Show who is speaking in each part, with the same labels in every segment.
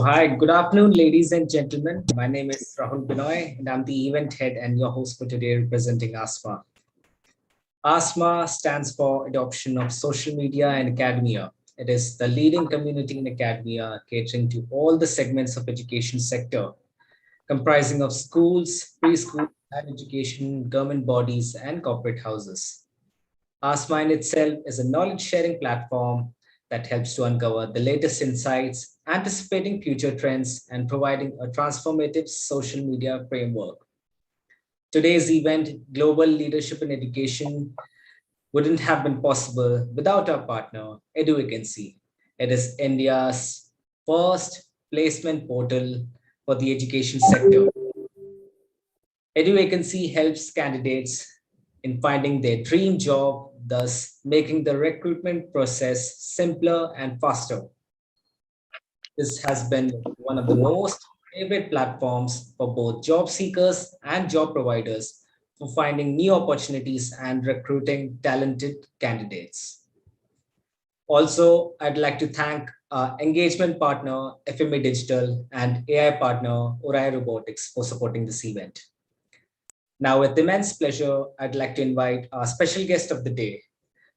Speaker 1: Hi, good afternoon, ladies and gentlemen. My name is Rahul Binoy, and I'm the event head and your host for today representing ASMA. ASMA stands for Adoption of Social Media and Academia. It is the leading community in academia catering to all the segments of education sector, comprising of schools, preschool, higher education, government bodies, and corporate houses. ASMA in itself is a knowledge sharing platform that helps to uncover the latest insights, anticipating future trends, and providing a transformative social media framework. Today's event, Global Leadership in Education, wouldn't have been possible without our partner, EduVacancy. It is India's first placement portal for the education sector. EduVacancy helps candidates in finding their dream job, thus making the recruitment process simpler and faster. This has been one of the most favorite platforms for both job seekers and job providers for finding new opportunities and recruiting talented candidates. Also, I'd like to thank our engagement partner, FMA Digital, and AI partner, Orion Robotics, for supporting this event. Now, with immense pleasure, I'd like to invite our special guest of the day,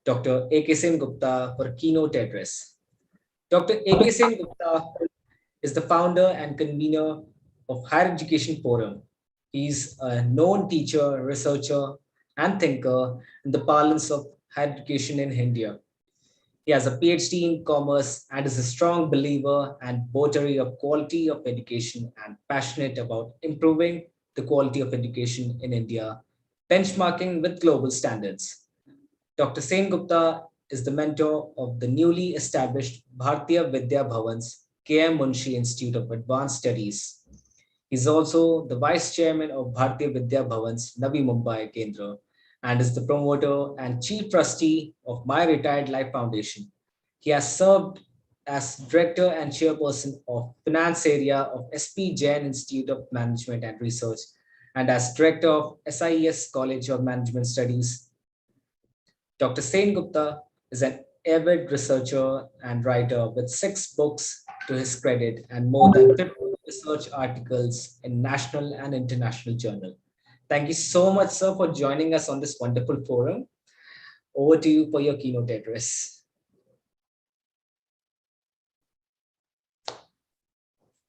Speaker 1: Dr. A.K. Singh Gupta, for a keynote address. Dr. A.K. Singh Gupta is the founder and convener of Higher Education Forum. He's a known teacher, researcher, and thinker in the parlance of higher education in India. He has a PhD in commerce and is a strong believer and votary of quality of education and passionate about improving the quality of education in India, benchmarking with global standards. Dr. Sen Gupta is the mentor of the newly established Bharatiya Vidya Bhavan's K.M. Munshi Institute of Advanced Studies. He's also the vice chairman of Bharatiya Vidya Bhavan's Navi Mumbai Kendra and is the promoter and chief trustee of My Retired Life Foundation. He has served as director and chairperson of finance area of SP Jain Institute of Management and Research and as director of SIES College of Management Studies. Dr. Sen Gupta is an avid researcher and writer with 6 books to his credit and more than 50 research articles in national and international journal. Thank you so much, sir, for joining us on this wonderful forum. Over to you for your keynote address.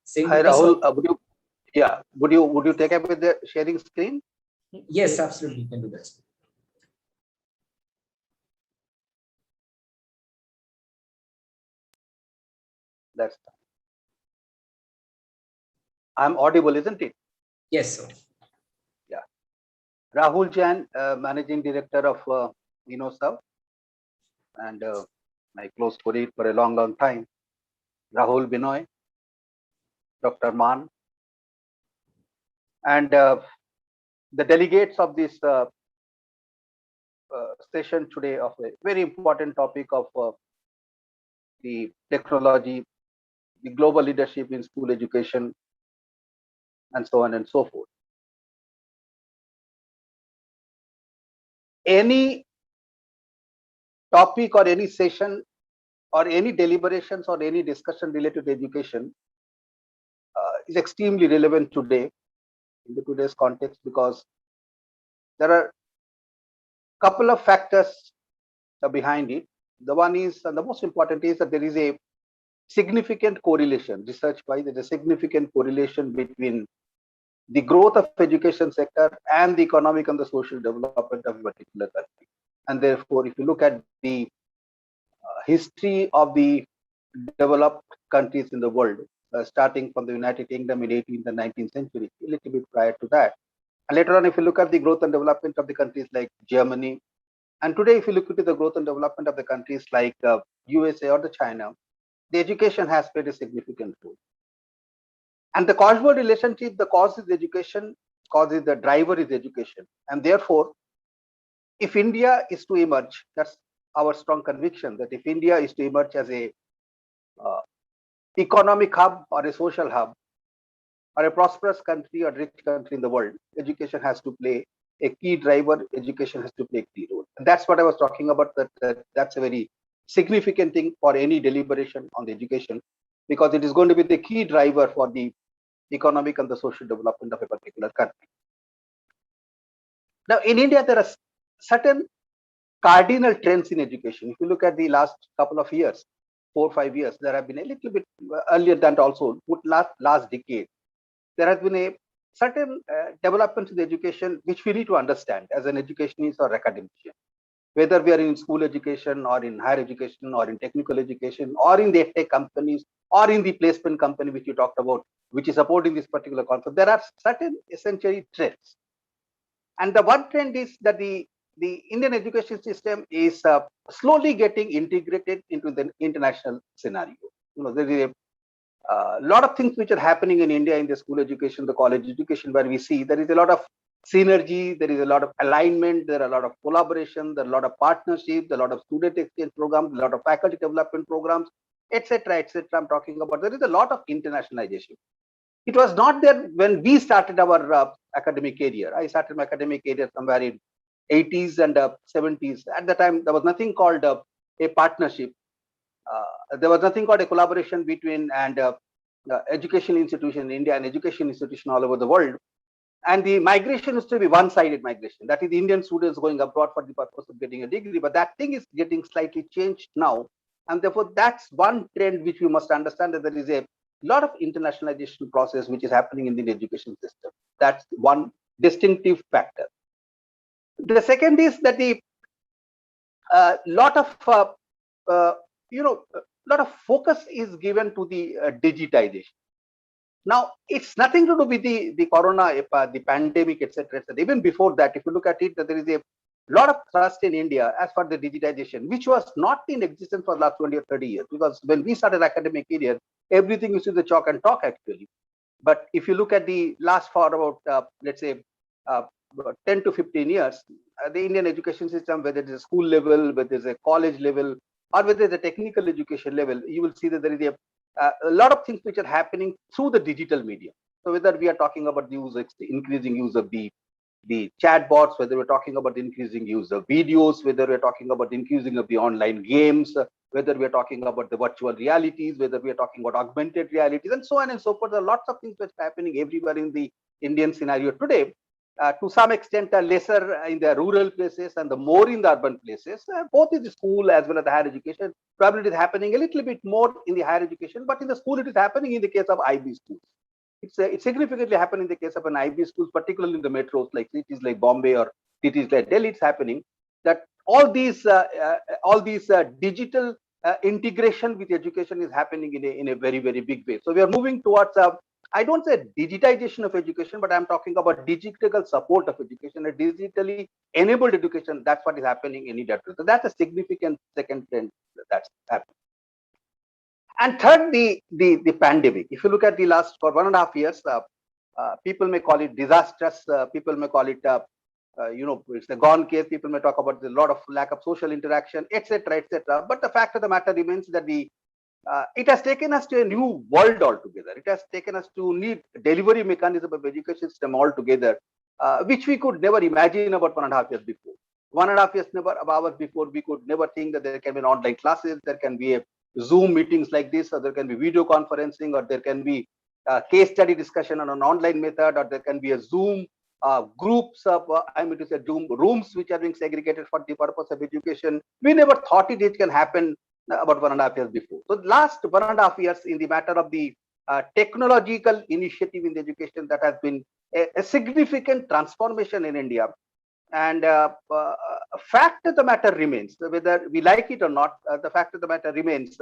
Speaker 1: Singh
Speaker 2: Hi
Speaker 1: Gupta, sir.
Speaker 2: Rahul, would you take up with the sharing screen?
Speaker 1: Yes, absolutely, you can do that.
Speaker 2: That's I'm audible, isn't it?
Speaker 1: Yes, sir.
Speaker 2: Yeah. Rahul Jain, Managing Director of InnoServe, and my close colleague for a long time, Rahul Binoy, Dr. Man, and the delegates of this session today of a very important topic of the technology, the global leadership in school education, and so on and so forth. Any topic or any session or any deliberations or any discussion related to education is extremely relevant today in the today's context, because there are a couple of factors behind it. The one is, and the most important is, that there is a significant correlation, research wise, there is a significant correlation between the growth of education sector and the economic and the social development of a particular country. And therefore, if you look at the history of the developed countries in the world, starting from the United Kingdom in 18th and 19th century, a little bit prior to that. And later on, if you look at the growth and development of the countries like Germany, and today, if you look at the growth and development of the countries like USA or the China, the education has played a significant role. And the causal relationship, the cause is education, cause is the driver is education. And therefore, if India is to emerge, that's our strong conviction, that if India is to emerge as a economic hub or a social hub or a prosperous country or rich country in the world, education has to play a key driver, education has to play a key role. And that's what I was talking about, that's a very significant thing for any deliberation on the education. because it is going to be the key driver for the economic and the social development of a particular country. Now, in India, there are certain cardinal trends in education. If you look at the last couple of years, 4 or 5 years, there have been a little bit earlier than also last decade. There has been a certain developments in the education which we need to understand as an educationist or academician, whether we are in school education or in higher education or in technical education or in the tech companies or in the placement company which you talked about, which is supporting this particular concept. There are certain essential trends. And the one trend is that the Indian education system is slowly getting integrated into the international scenario. There is a lot of things which are happening in India in the school education, the college education, where we see there is a lot of synergy, there is a lot of alignment, there are a lot of collaboration, there are a lot of partnerships, a lot of student exchange programs, a lot of faculty development programs, etc., etc. I'm talking about. There is a lot of internationalization. It was not there when we started our academic career. I started my academic career somewhere in 80s and 70s. At the time, there was nothing called a partnership. There was nothing called a collaboration between and educational institution in India and education institution all over the world. And the migration used to be one-sided migration. That is, the Indian students going abroad for the purpose of getting a degree. But that thing is getting slightly changed now. And therefore, that's one trend which we must understand, that there is a lot of internationalization process which is happening in the education system. That's one distinctive factor. The second is that the lot of lot of focus is given to the digitization. Now, it's nothing to do with the corona, the pandemic, etc., etc. Even before that, if you look at it, that there is a lot of thrust in India as for the digitization, which was not in existence for the last 20 or 30 years. Because when we started academic career, everything used to be the chalk and talk actually. But if you look at the last for about, let's say, 10 to 15 years, the Indian education system, whether it is a school level, whether it's a college level, or whether it's a technical education level, you will see that there is a lot of things which are happening through the digital media. So whether we are talking about the increasing use of the chatbots, whether we're talking about the increasing use of videos, whether we're talking about the increasing of the online games, whether we're talking about the virtual realities, whether we're talking about augmented realities, and so on and so forth. There are lots of things which are happening everywhere in the Indian scenario today. To some extent, lesser in the rural places and the more in the urban places, both in the school as well as the higher education. Probably it is happening a little bit more in the higher education, but in the school it is happening in the case of IB schools. It's significantly happening in the case of an IB schools, particularly in the metros like cities like Bombay or cities like Delhi. It's happening that all these digital integration with education is happening in a very, very big way. So we are moving towards I don't say digitization of education, but I'm talking about digital support of education, a digitally enabled education. That's what is happening in India. So that's a significant second trend that's happening. And third, the pandemic. If you look at the last for 1.5 years, people may call it disastrous. People may call it it's a gone case. People may talk about the lot of lack of social interaction, etc., etc. But the fact of the matter remains that it has taken us to a new world altogether. It has taken us to new delivery mechanism of education system altogether, which we could never imagine about 1.5 years before. 1.5 years hours before, we could never think that there can be online classes, there can be a Zoom meetings like this, or there can be video conferencing, or there can be case study discussion on an online method, or there can be a Zoom groups of, I mean to say, Zoom rooms which are being segregated for the purpose of education. We never thought it can happen about 1.5 years before. So last 1.5 years in the matter of the technological initiative in the education, that has been a significant transformation in India. And fact of the matter remains, whether we like it or not, the fact of the matter remains,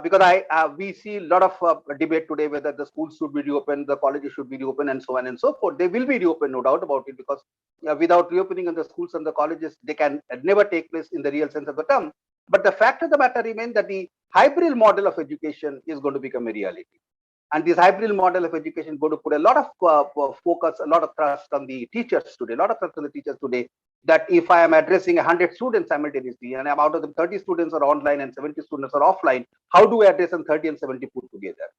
Speaker 2: because we see a lot of debate today whether the schools should be reopened, the colleges should be reopened, and so on and so forth. They will be reopened, no doubt about it, because without reopening of the schools and the colleges, they can never take place in the real sense of the term. But the fact of the matter remains that the hybrid model of education is going to become a reality. And this hybrid model of education is going to put a lot of focus, a lot of trust on the teachers today, a lot of trust on the teachers today, that if I am addressing 100 students simultaneously, and out of them 30 students are online and 70 students are offline, how do I address them 30 and 70 put together?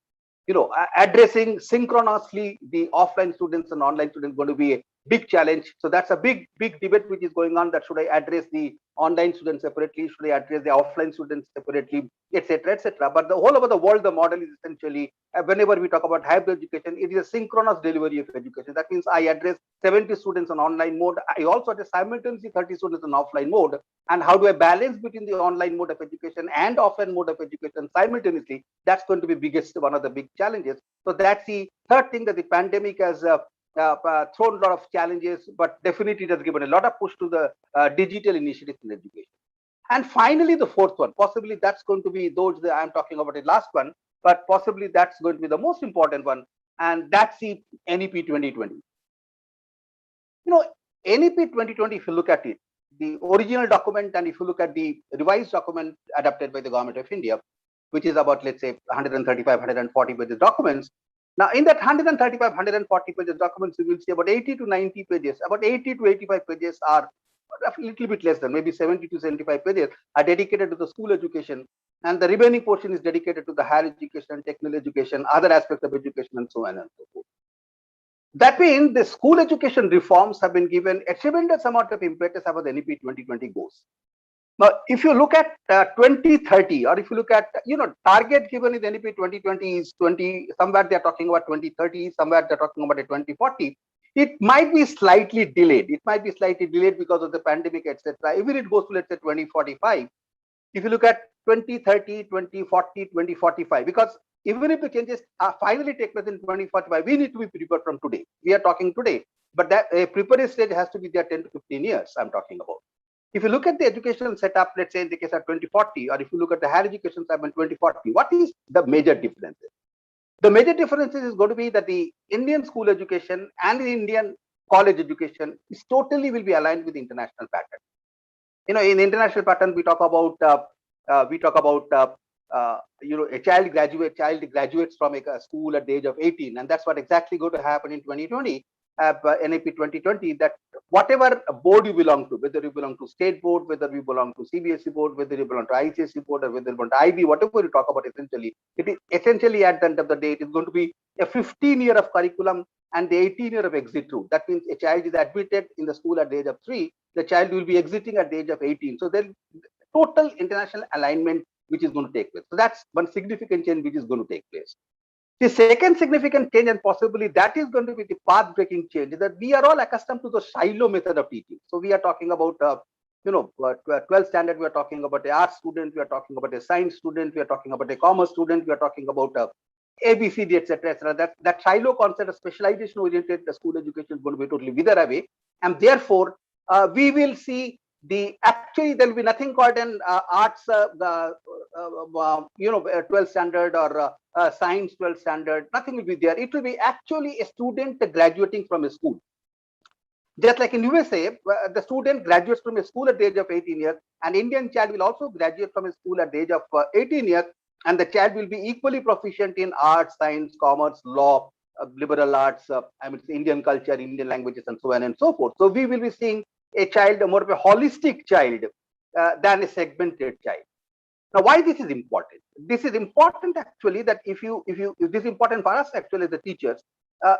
Speaker 2: Addressing synchronously the offline students and online students is going to be big challenge. So that's a big debate which is going on, that should I address the online students separately, should I address the offline students separately, etc., etc. But the whole over the world, the model is essentially, whenever we talk about hybrid education, it is a synchronous delivery of education. That means I address 70 students on online mode, I also address simultaneously 30 students on offline mode. And how do I balance between the online mode of education and offline mode of education simultaneously? That's going to be one of the big challenges. So that's the third thing, that the pandemic has thrown a lot of challenges, but definitely it has given a lot of push to the digital initiatives in education. And finally, the fourth one, possibly that's going to be those that I'm talking about, the last one, but possibly that's going to be the most important one, and that's the NEP 2020. NEP 2020, if you look at it, the original document, and if you look at the revised document adopted by the Government of India, which is about, let's say, 135, 140 pages documents. Now, in that 135, 140 pages documents, you will see about 80 to 90 pages, about 80 to 85 pages are a little bit less than, maybe 70 to 75 pages are dedicated to the school education. And the remaining portion is dedicated to the higher education, technical education, other aspects of education, and so on and so forth. That means the school education reforms have been given a tremendous amount of impetus about the NEP 2020 goals. Now, if you look at 2030, or if you look at, target given in the NEP 2020 is 20, somewhere they're talking about 2030, somewhere they're talking about a 2040. It might be slightly delayed. It might be slightly delayed because of the pandemic, etc. Even it goes to, let's say, 2045. If you look at 2030, 2040, 2045, because even if the changes finally take place in 2045, we need to be prepared from today. We are talking today, but that a prepared stage has to be there 10 to 15 years, I'm talking about. If you look at the educational setup, let's say in the case of 2040, or if you look at the higher education setup in 2040, what is the major differences? The major differences is going to be that the Indian school education and the Indian college education is totally will be aligned with the international pattern. In international pattern, we talk about a child graduates from a school at the age of 18, and that's what exactly going to happen in 2020. NAP 2020, that whatever board you belong to, whether you belong to state board, whether you belong to CBSE board, whether you belong to ICSE board, or whether you belong to IB, whatever you talk about, essentially, it is essentially at the end of the day, it is going to be a 15-year of curriculum and the 18-year of exit route. That means a child is admitted in the school at the age of 3, the child will be exiting at the age of 18. So there total international alignment which is going to take place. So that's one significant change which is going to take place. The second significant change, and possibly that is going to be the path-breaking change, is that we are all accustomed to the silo method of teaching. So we are talking about, 12th standard, we are talking about the art student, we are talking about a science student, we are talking about a commerce student, we are talking about ABCD, etc., etc. That silo concept of specialization-oriented school education is going to be totally wither away, and therefore we will see actually there will be nothing called an arts 12th standard or science 12th standard. Nothing will be there. It will be actually a student graduating from a school. Just like in USA, the student graduates from a school at the age of 18 years, an Indian child will also graduate from a school at the age of 18 years, and the child will be equally proficient in arts, science, commerce, law, liberal arts, Indian culture, Indian languages, and so on and so forth. So we will be seeing a child, more of a holistic child than a segmented child. Now, why this is important? This is important actually, that if this is important for us actually as the teachers,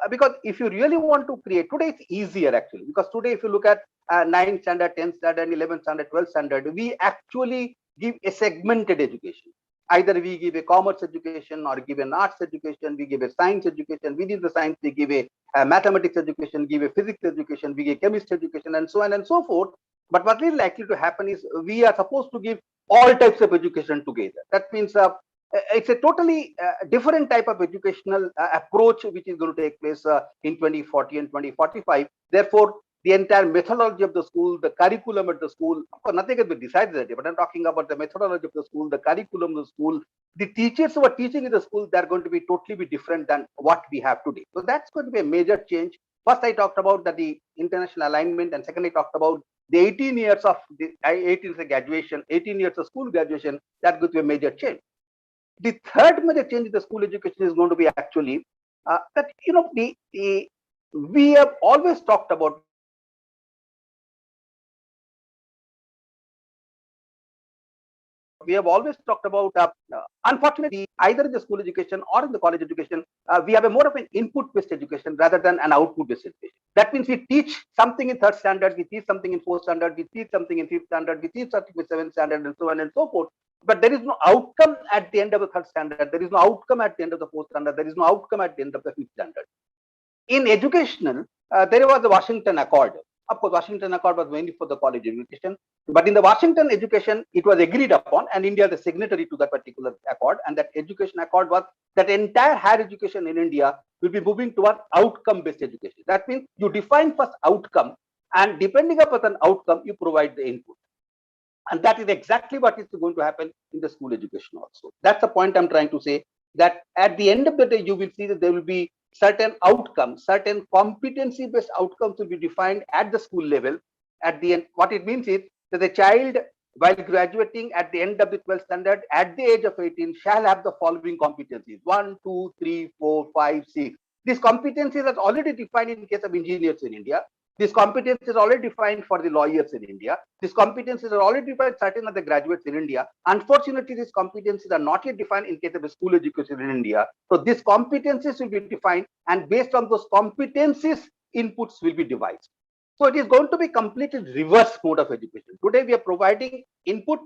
Speaker 2: because if you really want to create, today it's easier actually, because today if you look at 9th standard, 10th standard, 11th standard, 12th standard, we actually give a segmented education. Either we give a commerce education or give an arts education, we give a science education, within the science we give a mathematics education, give a physics education, we give chemistry education, and so on and so forth. But what is likely to happen is we are supposed to give all types of education together. That means it's a totally different type of educational approach which is going to take place in 2040 and 2045. Therefore, the entire methodology of the school, the curriculum at the school, of course, nothing has been decided that day, but I'm talking about the methodology of the school, the curriculum of the school, the teachers who are teaching in the school, they're going to be totally different than what we have today. So that's going to be a major change. First, I talked about the international alignment, and second, I talked about the 18 years of the 18 years of graduation, 18 years of school graduation. That's going to be a major change. The third major change in the school education is going to be actually that we have always talked about we have always talked about, unfortunately, either in the school education or in the college education, we have a more of an input-based education rather than an output-based education. That means we teach something in third standard, we teach something in fourth standard, we teach something in fifth standard, we teach something in seventh standard, and so on and so forth. But there is no outcome at the end of the third standard. There is no outcome at the end of the fourth standard. There is no outcome at the end of the fifth standard. In educational, there was the Washington Accord. Of course, Washington Accord was mainly for the college education, but in the Washington education, it was agreed upon, and India is the signatory to that particular accord. And that education accord was that entire higher education in India will be moving toward outcome-based education. That means you define first outcome, and depending upon an outcome, you provide the input. And that is exactly what is going to happen in the school education also. That's the point I'm trying to say, that at the end of the day, you will see that there will be certain outcomes, certain competency-based outcomes will be defined at the school level. At the end, what it means is that the child, while graduating at the end of the 12th standard, at the age of 18, shall have the following competencies: 1, 2, 3, 4, 5, 6. These competencies are already defined in case of engineers in India. These competencies are already defined for the lawyers in India. These competencies are already defined certain of the graduates in India. Unfortunately, these competencies are not yet defined in case of the school education in India. So these competencies will be defined, and based on those competencies, inputs will be devised. So it is going to be completely reverse mode of education. Today we are providing input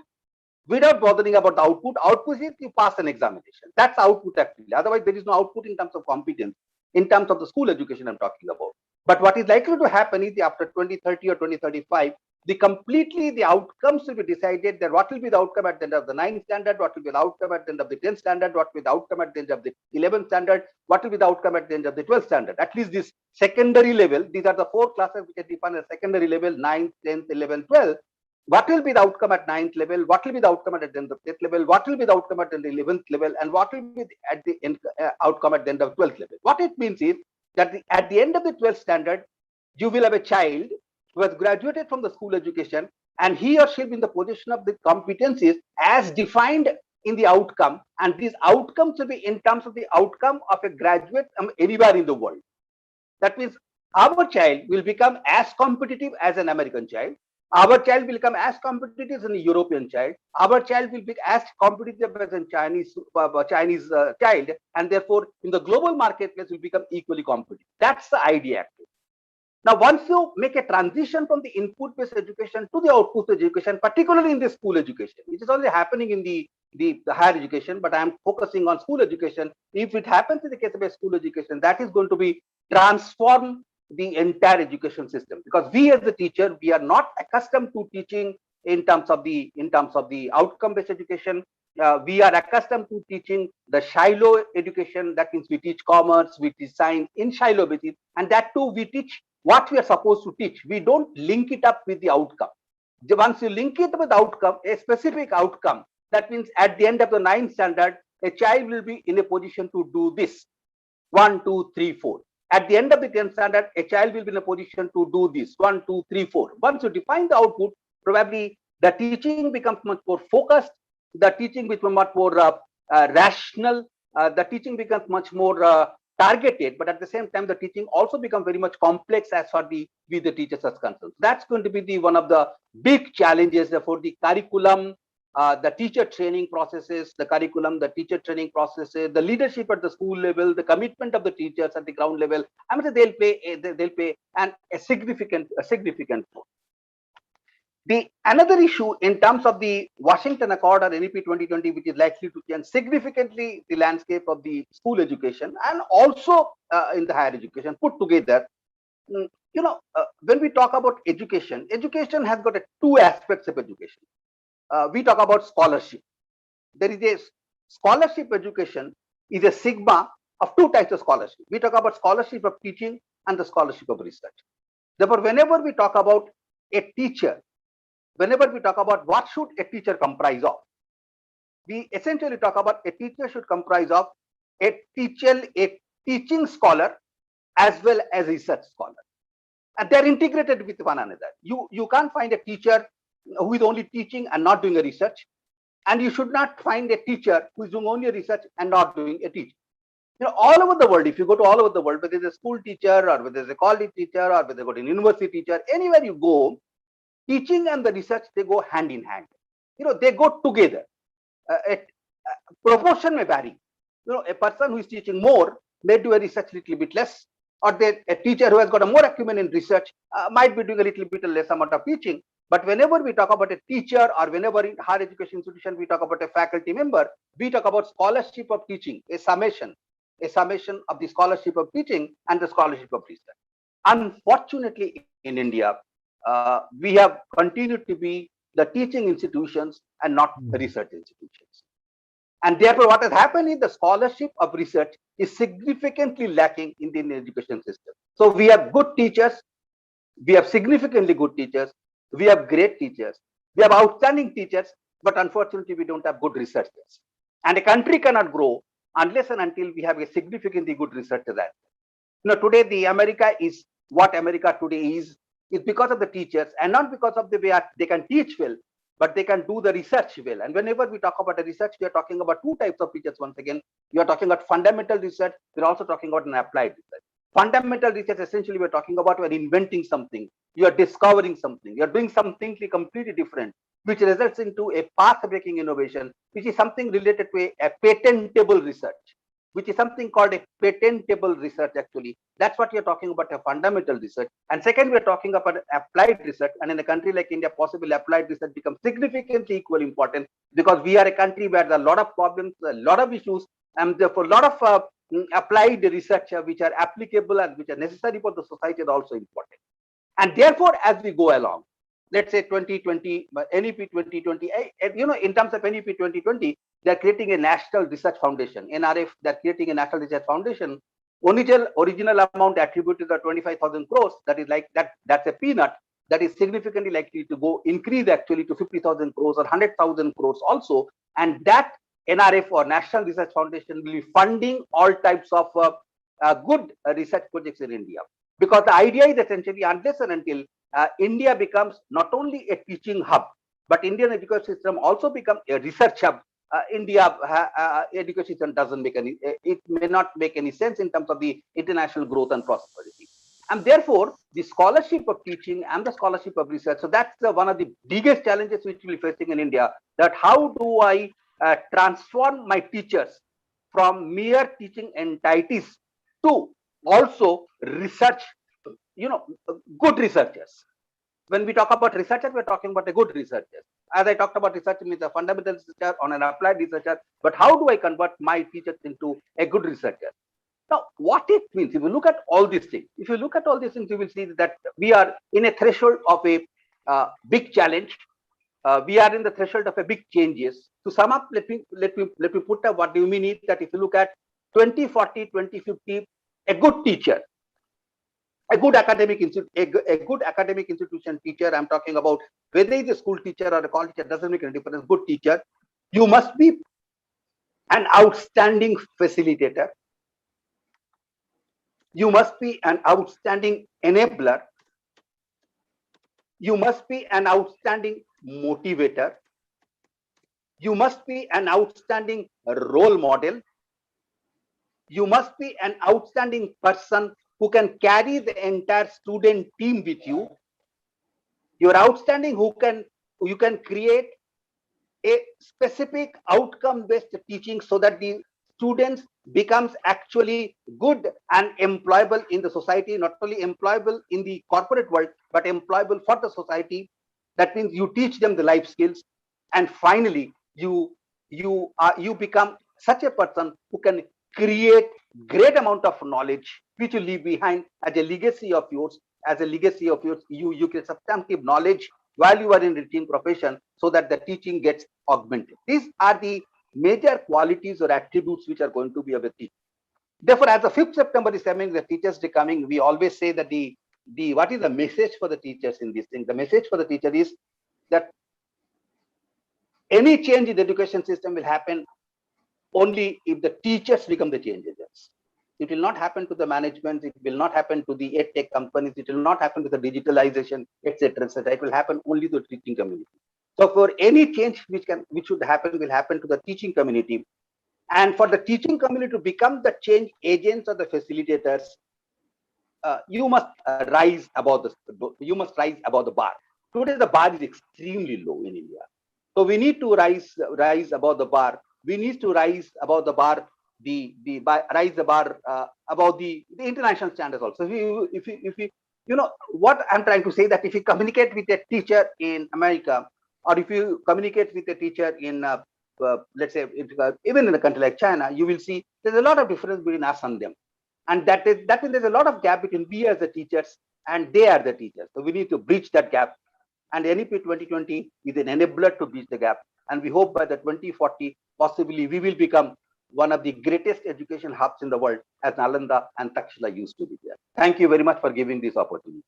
Speaker 2: without bothering about the output. Output is you pass an examination. That's output actually. Otherwise, there is no output in terms of competence, in terms of the school education I'm talking about. But what is likely to happen is after 2030 or 2035, the outcomes will be decided, that what will be the outcome at the end of the 9th standard, what will be the outcome at the end of the 10th standard, what will be the outcome at the end of the 11th standard, what will be the outcome at the end of the 12th standard. At least this secondary level, these are the 4 classes which are defined as secondary level: 9th, 10th, 11th, 12th. What will be the outcome at 9th level, what will be the outcome at the end of 10th level, what will be the outcome at the 11th level, and what will be at the end, outcome at the end of 12th level. What it means is that at the end of the 12th standard, you will have a child who has graduated from the school education, and he or she will be in the position of the competencies as defined in the outcome, and these outcomes will be in terms of the outcome of a graduate anywhere in the world. That means our child will become as competitive as an American child. Our child will become as competitive as a European child. Our child will be as competitive as a Chinese child, and therefore, in the global marketplace, will become equally competitive. That's the idea. Actually. Now, once you make a transition from the input-based education to the output-based education, particularly in the school education, it is only happening in the higher education, but I am focusing on school education. If it happens in the case of a school education, that is going to be transform the entire education system, because we as a teacher, we are not accustomed to teaching in terms of the outcome-based education. We are accustomed to teaching the silo education. That means we teach commerce, we teach science in silo basis, and that too we teach what we are supposed to teach. We don't link it up with the outcome. Once you link it with outcome, a specific outcome, that means at the end of the 9th standard, a child will be in a position to do this: 1, 2, 3, 4. At the end of the 10th standard, a child will be in a position to do this: 1, 2, 3, 4. Once you define the output, probably the teaching becomes much more focused, the teaching becomes much more rational, the teaching becomes much more targeted, but at the same time, the teaching also becomes very much complex as far the teachers are concerned. That's going to be one of the big challenges for the curriculum, the teacher training processes, the teacher training processes, the leadership at the school level, the commitment of the teachers at the ground level. I mean, they'll play a significant role. Another issue in terms of the Washington Accord or NEP 2020, which is likely to change significantly the landscape of the school education and also in the higher education put together. When we talk about education has got 2 aspects of education. We talk about scholarship. There is a scholarship education is a sigma of 2 types of scholarship. We talk about scholarship of teaching and the scholarship of research. Therefore, whenever we talk about a teacher, whenever we talk about what should a teacher comprise of, we essentially talk about a teacher should comprise of a teaching scholar as well as a research scholar. And they're integrated with one another. You can't find a teacher who is only teaching and not doing a research, and you should not find a teacher who is doing only a research and not doing a teaching. All over the world, if you go to all over the world, whether it's a school teacher or whether it's a college teacher or whether you go to a university teacher, anywhere you go, teaching and the research, they go hand in hand. They go together. proportion may vary. A person who is teaching more may do a research little bit less, or a teacher who has got a more acumen in research might be doing a little bit less amount of teaching. But whenever we talk about a teacher, or whenever in higher education institution we talk about a faculty member, we talk about scholarship of teaching, a summation of the scholarship of teaching and the scholarship of research. Unfortunately, in India, we have continued to be the teaching institutions and not the research institutions. And therefore, what has happened is the scholarship of research is significantly lacking in the Indian education system. So we have good teachers, we have significantly good teachers, we have great teachers, we have outstanding teachers, but unfortunately, we don't have good researchers. And a country cannot grow unless and until we have a significantly good researcher. Today the America is what America today is because of the teachers, and not because of the way they can teach well, but they can do the research well. And whenever we talk about a research, we are talking about two types of teachers. Once again, you are talking about fundamental research, we're also talking about an applied research. Fundamental research, essentially, we're talking about you're inventing something, you're discovering something, you're doing something completely different, which results into a path-breaking innovation, which is something related to a patentable research, which is something called a patentable research. Actually, that's what you're talking about, a fundamental research. And second, we're talking about applied research. And in a country like India, possibly applied research becomes significantly equally important, because we are a country where there are a lot of problems, a lot of issues, and therefore a lot of applied research which are applicable and which are necessary for the society is also important. And therefore, as we go along, let's say 2020, NEP 2020, in terms of NEP 2020, they're creating a national research foundation. NRF, they're creating a national research foundation. Original amount attributed to 25,000 crores. That is like that's a peanut. That is significantly likely to go increase actually to 50,000 crores or 100,000 crores also. And that NRF or National Research Foundation will be funding all types of good research projects in India. Because the idea is essentially, unless and until India becomes not only a teaching hub, but Indian education system also becomes a research hub, India education system doesn't make it may not make any sense in terms of the international growth and prosperity. And therefore, the scholarship of teaching and the scholarship of research. So that's one of the biggest challenges which we're facing in India. That how do I transform my teachers from mere teaching entities to also research, good researchers. When we talk about researchers, we're talking about a good researcher. As I talked about, research means a fundamental researcher on an applied researcher. But how do I convert my teachers into a good researcher? Now, what it means, if you look at all these things, you will see that we are in a threshold of a big challenge. We are in the threshold of a big changes. To sum up, let me put up what do you mean is that if you look at 2040, 2050, a good teacher, a good academic institution teacher, I'm talking about whether it's a school teacher or a college teacher, doesn't make any difference. Good teacher, you must be an outstanding facilitator. You must be an outstanding enabler. You must be an outstanding motivator. You must be an outstanding role model. You must be an outstanding person who can carry the entire student team with you. You're outstanding you can create a specific outcome-based teaching so that the students becomes actually good and employable in the society, not only employable in the corporate world, but employable for the society. That means you teach them the life skills. And finally, you become such a person who can create great amount of knowledge which you leave behind as a legacy of yours. You get substantive knowledge while you are in the teaching profession, so that the teaching gets augmented. These are the major qualities or attributes which are going to be of a teacher. Therefore, as the 5th September is coming, the Teachers Day coming, we always say that what is the message for the teachers in this thing? The message for the teacher is that any change in the education system will happen only if the teachers become the change agents. It will not happen to the management. It will not happen to the edtech companies. It will not happen to the digitalization, etc., etc. It will happen only to the teaching community. So, for any change which should happen, will happen to the teaching community. And for the teaching community to become the change agents or the facilitators, you must rise above the bar. Today, the bar is extremely low in India. So we need to rise above the bar. We need to rise above the bar, rise the bar above the international standards also. If you you know what I'm trying to say, that if you communicate with a teacher in America, or if you communicate with a teacher in let's say even in a country like China, you will see there's a lot of difference between us and them, and that means there's a lot of gap between we as the teachers and they are the teachers. So we need to bridge that gap, and NEP 2020 is an enabler to bridge the gap. And we hope by the 2040, possibly we will become one of the greatest education hubs in the world, as Nalanda and Takshila used to be there. Thank you very much for giving this opportunity.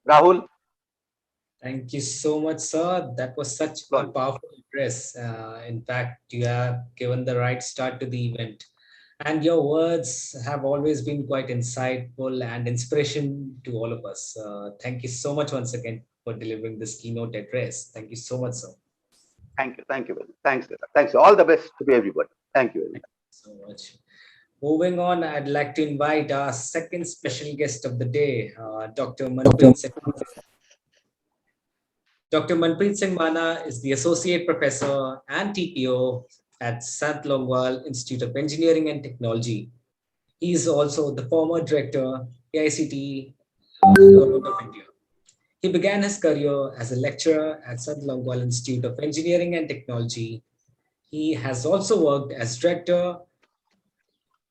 Speaker 2: Rahul?
Speaker 1: Thank you so much, sir. That was such a powerful address. In fact, you have given the right start to the event. And your words have always been quite insightful and inspiration to all of us. Thank you so much once again for delivering this keynote address. Thank you so much, sir.
Speaker 2: Thank you. Thank you very much. Thanks, Lisa. Thanks. All the best to everybody. Thank you very much.
Speaker 1: Thank you so much. Moving on, I'd like to invite our second special guest of the day, Dr. Manpreet Singh. Dr. Manpreet Singh Manna is the Associate Professor and TPO at Sant Longowal Institute of Engineering and Technology. He is also the former director, AICTE, Government of India. He began his career as a lecturer at Sant Longowal Institute of Engineering and Technology. He has also worked as director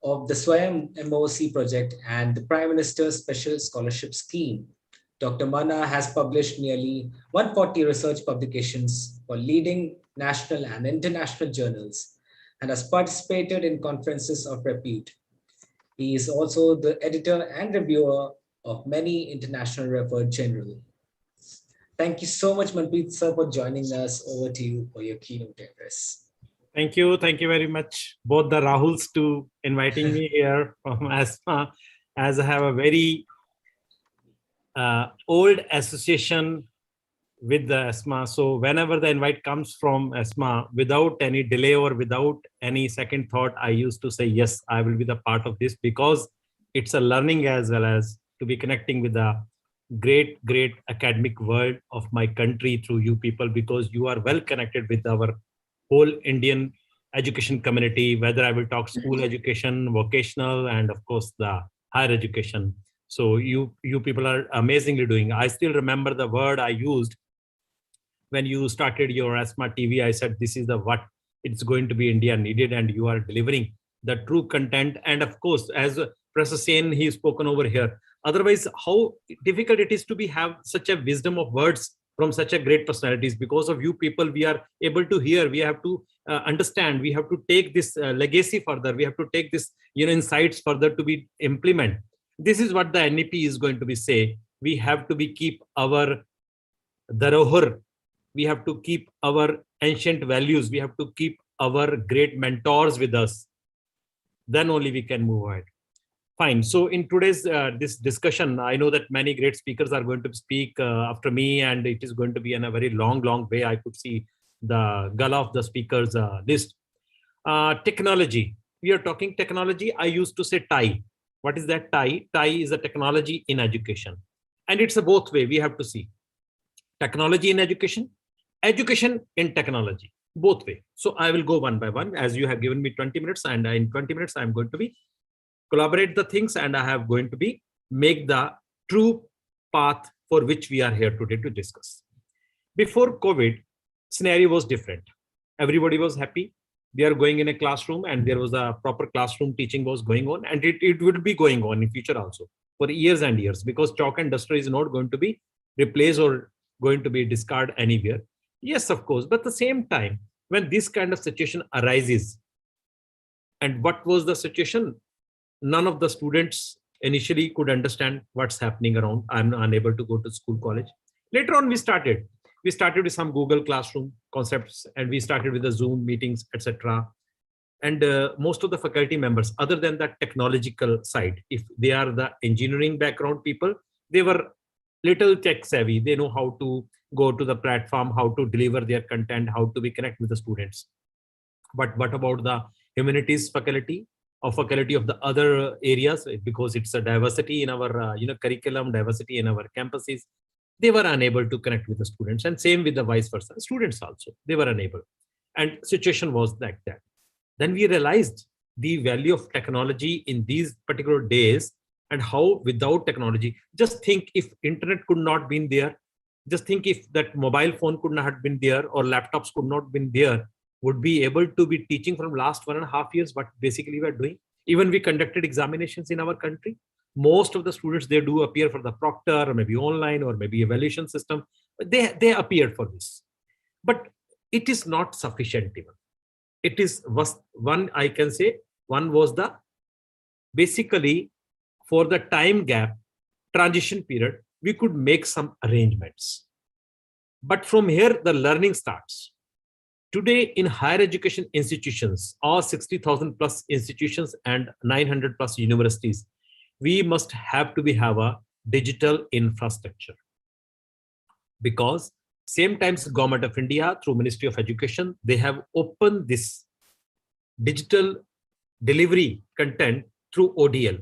Speaker 1: of the Swayam MOC project and the Prime Minister's Special Scholarship Scheme. Dr. Manna has published nearly 140 research publications for leading national and international journals and has participated in conferences of repute. He is also the editor and reviewer of many international referred journals. Thank you so much, Manpreet sir, for joining us. Over to you for your keynote address.
Speaker 3: Thank you. Thank you very much, both the Rahuls, to inviting me here from ASMA, as I have a very old association with the ASMA. So whenever the invite comes from ASMA, without any delay or without any second thought, I used to say, yes, I will be the part of this, because it's a learning as well as to be connecting with the great academic world of my country through you people, because you are well connected with our whole Indian education community, whether I will talk school education, vocational, and of course the higher education. So you people are amazingly doing. I still remember the word I used when you started your ASMA TV. I said, this is the what it's going to be India needed, and you are delivering the true content. And of course, as Professor Singh, he's spoken over here. Otherwise, how difficult it is to have such a wisdom of words from such a great personalities. Because of you people, we are able to hear, we have to understand, we have to take this legacy further, we have to take this insights further to be implement. This is what the NEP is going to be say. We have to be keep our darohar, we have to keep our ancient values, we have to keep our great mentors with us. Then only we can move ahead. Fine. So in today's this discussion, I know that many great speakers are going to speak after me, and it is going to be in a very long way. I could see the gala of the speakers list. Technology. We are talking technology. I used to say TIE. What is that TIE? TIE is a technology in education. And it's a both way. We have to see technology in education, education in technology, both way. So I will go one by one, as you have given me 20 minutes, and in 20 minutes, I'm going to be collaborate the things, and I have going to be make the true path for which we are here today to discuss. Before COVID, scenario was different. Everybody was happy. They are going in a classroom, and there was a proper classroom teaching was going on, and it will be going on in future also for years and years, because chalk and duster is not going to be replaced or going to be discarded anywhere. Yes, of course, but at the same time, when this kind of situation arises, and what was the situation? None of the students initially could understand what's happening around. I'm unable to go to school, college. Later on, we started with some Google Classroom concepts, and we started with the Zoom meetings, etc. And most of the faculty members, other than that technological side, if they are the engineering background people, they were little tech savvy. They know how to go to the platform, how to deliver their content, how to be connect with the students. But what about the humanities faculty? Or faculty of the other areas, because it's a diversity in our curriculum, diversity in our campuses. They were unable to connect with the students, and same with the vice versa. Students also, they were unable. And situation was like that. Then we realized the value of technology in these particular days, and how without technology, just think if internet could not been there, just think if that mobile phone could not have been there, or laptops could not been there, would be able to be teaching from last 1.5 years what basically we are doing. Even we conducted examinations in our country. Most of the students, they do appear for the proctor, or maybe online, or maybe evaluation system. They appeared for this, but it is not sufficient even. It was one, I can say, one was the basically for the time gap, transition period, we could make some arrangements. But from here, the learning starts. Today, in higher education institutions, all 60,000 plus institutions and 900 plus universities, we must have to have a digital infrastructure. Because same times Government of India through Ministry of Education, they have opened this digital delivery content through ODL,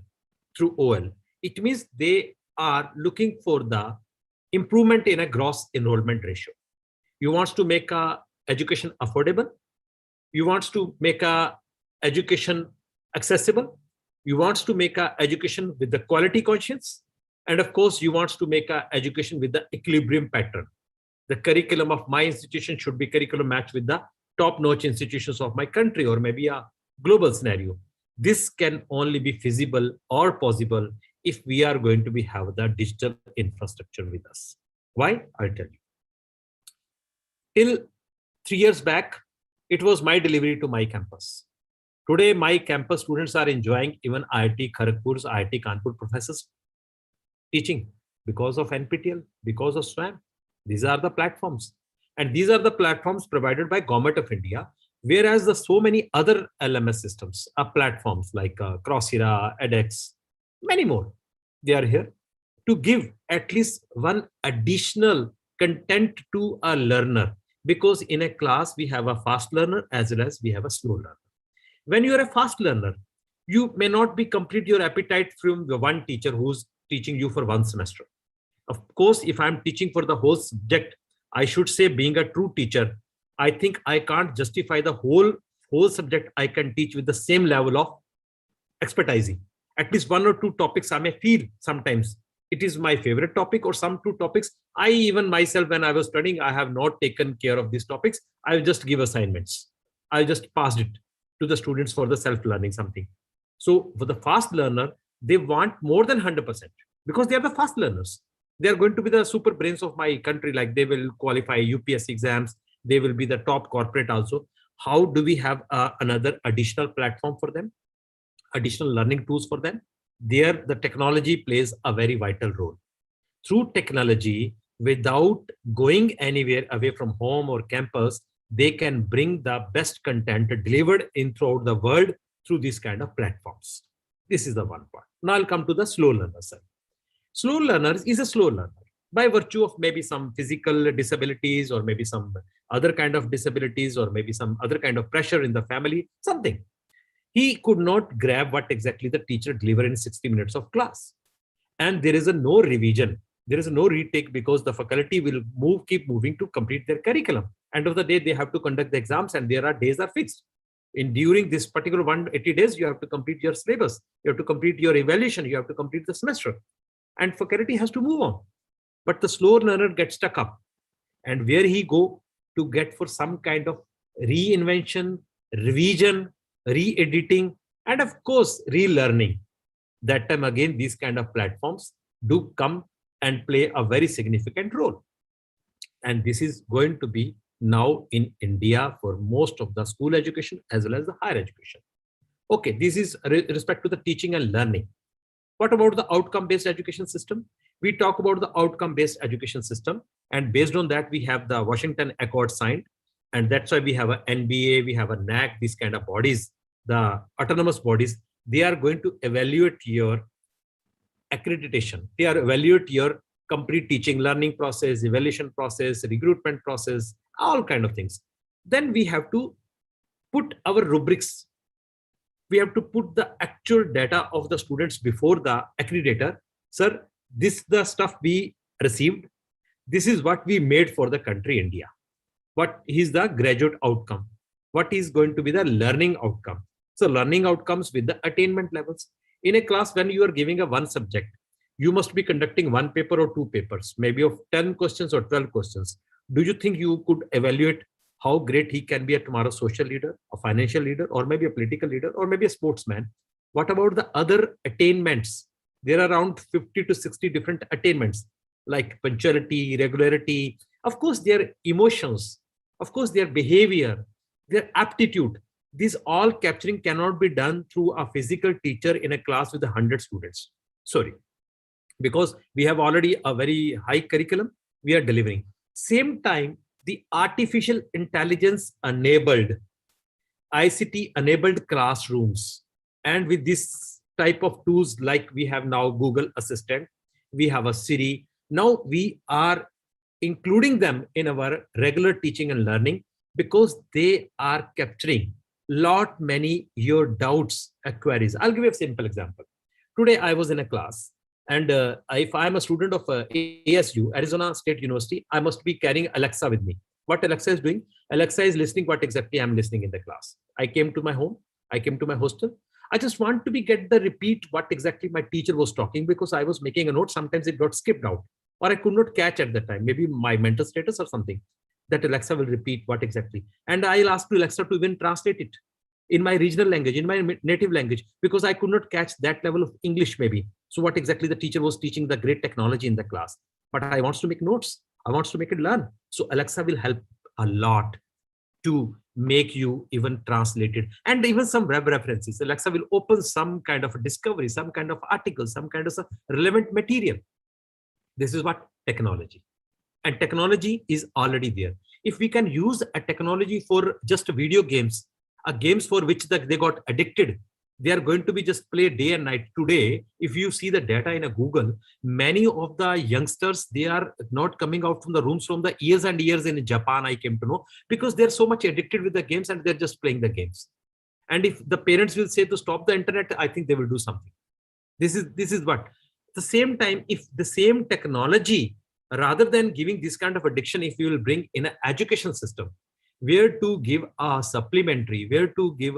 Speaker 3: through OL. It means they are looking for the improvement in a gross enrollment ratio. You want to make a education affordable. You want to make a education accessible. You want to make a education with the quality conscience. And of course, you want to make a education with the equilibrium pattern. The curriculum of my institution should be curriculum matched with the top-notch institutions of my country, or maybe a global scenario. This can only be feasible or possible if we are going to have the digital infrastructure with us. Why? I'll tell you. Till 3 years back, it was my delivery to my campus. Today, my campus students are enjoying even IIT Kharagpur's, IIT Kanpur professors teaching because of NPTEL, because of SWAM. These are the platforms. And these are the platforms provided by Government of India, whereas the so many other LMS systems are platforms like Coursera, edX, many more. They are here to give at least one additional content to a learner, because in a class we have a fast learner as well as we have a slow learner. When you are a fast learner, you may not be complete your appetite from the one teacher who's teaching you for one semester. Of course, if I'm teaching for the whole subject, I should say, being a true teacher, I think I can't justify the whole subject I can teach with the same level of expertise. At least one or two topics I may feel sometimes it is my favorite topic, or some two topics I even myself, when I was studying, I have not taken care of these topics. I'll just give assignments. I just passed it to the students for the self-learning something. So for the fast learner, they want more than 100% because they are the fast learners. They are going to be the super brains of my country. Like they will qualify UPSC exams. They will be the top corporate also. How do we have another additional platform for them? Additional learning tools for them? There, the technology plays a very vital role. Through technology, without going anywhere away from home or campus, they can bring the best content delivered in throughout the world through these kind of platforms. This is the one part. Now I'll come to the slow learner side. Slow learner is a slow learner by virtue of maybe some physical disabilities, or maybe some other kind of disabilities, or maybe some other kind of pressure in the family, something. He could not grab what exactly the teacher delivered in 60 minutes of class. And there is a no revision. There is a no retake, because the faculty will keep moving to complete their curriculum. End of the day, they have to conduct the exams, and there are days are fixed. During this particular 180 days, you have to complete your syllabus. You have to complete your evaluation. You have to complete the semester. And faculty has to move on. But the slow learner gets stuck up. And where he go to get for some kind of reinvention, revision, re-editing, and of course, relearning. That time again, these kind of platforms do come and play a very significant role. And this is going to be now in India for most of the school education as well as the higher education. Okay, this is respect to the teaching and learning. What about the outcome-based education system? We talk about the outcome-based education system, and based on that, we have the Washington Accord signed, and that's why we have a NBA, we have a NAC, these kind of bodies, the autonomous bodies. They are going to evaluate your accreditation. They are evaluate your complete teaching, learning process, evaluation process, recruitment process, all kind of things. Then we have to put our rubrics. We have to put the actual data of the students before the accreditor. Sir, this the stuff we received. This is what we made for the country India. What is the graduate outcome? What is going to be the learning outcome? So learning outcomes with the attainment levels. In a class, when you are giving a one subject, you must be conducting one paper or two papers, maybe of 10 questions or 12 questions. Do you think you could evaluate how great he can be a tomorrow's social leader, a financial leader, or maybe a political leader, or maybe a sportsman? What about the other attainments? There are around 50 to 60 different attainments, like punctuality, regularity, of course, their emotions, of course, their behavior, their aptitude. These all capturing cannot be done through a physical teacher in a class with 100 students. Sorry, because we have already a very high curriculum we are delivering. Same time, the artificial intelligence enabled, ICT enabled classrooms, and with this type of tools, like we have now Google Assistant, we have a Siri. Now we are including them in our regular teaching and learning because they are capturing lot many your doubts, queries. I'll give you a simple example. Today I was in a class, and if I'm a student of ASU, Arizona State University, I must be carrying Alexa with me. What Alexa is doing? Alexa is listening what exactly I'm listening in the class. I came to my home, I came to my hostel. I just want to be get the repeat what exactly my teacher was talking, because I was making a note. Sometimes it got skipped out, or I could not catch at the time, maybe my mental status or something. That Alexa will repeat what exactly. And I'll ask to Alexa to even translate it in my regional language, in my native language, because I could not catch that level of English maybe. So what exactly the teacher was teaching, the great technology in the class. But I want to make notes. I want to make it learn. So Alexa will help a lot to make you even translate it. And even some web references. Alexa will open some kind of a discovery, some kind of article, some kind of relevant material. This is what technology. And technology is already there. If we can use a technology for just video games, games for which they got addicted, they are going to be just play day and night. Today, if you see the data in a Google, many of the youngsters, they are not coming out from the rooms from the years and years in Japan, I came to know, because they're so much addicted with the games and they're just playing the games. And if the parents will say to stop the internet, I think they will do something. This is what. At the same time, if the same technology, rather than giving this kind of addiction, if you will bring in an education system, where to give a supplementary, where to give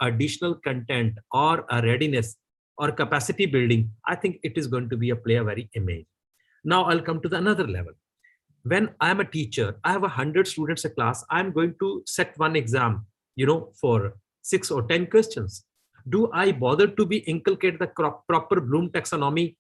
Speaker 3: additional content or a readiness or capacity building, I think it is going to be a play a very image. Now I'll come to the another level. When I'm a teacher, I have 100 students a class, I'm going to set one exam, for 6 or 10 questions. Do I bother to be inculcate the proper Bloom taxonomy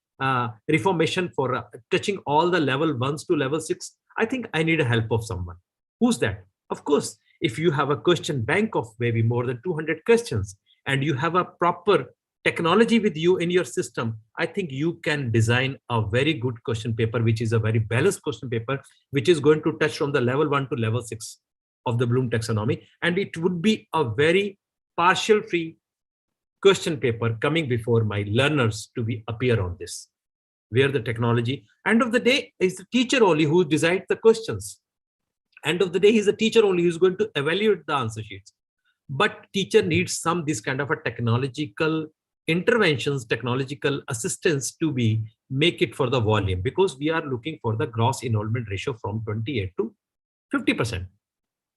Speaker 3: reformation for touching all the level 1s to level 6? I think I need a help of someone. Who's that? Of course, if you have a question bank of maybe more than 200 questions and you have a proper technology with you in your system, I think you can design a very good question paper, which is a very balanced question paper, which is going to touch from the level 1 to level 6 of the Bloom taxonomy. And it would be a very partial free question paper coming before my learners to be appear on this, where the technology, end of the day, is the teacher only who decides the questions. End of the day, he's a teacher only who's going to evaluate the answer sheets. But teacher needs some this kind of a technological interventions, technological assistance to be make it for the volume, because we are looking for the gross enrollment ratio from 28 to 50%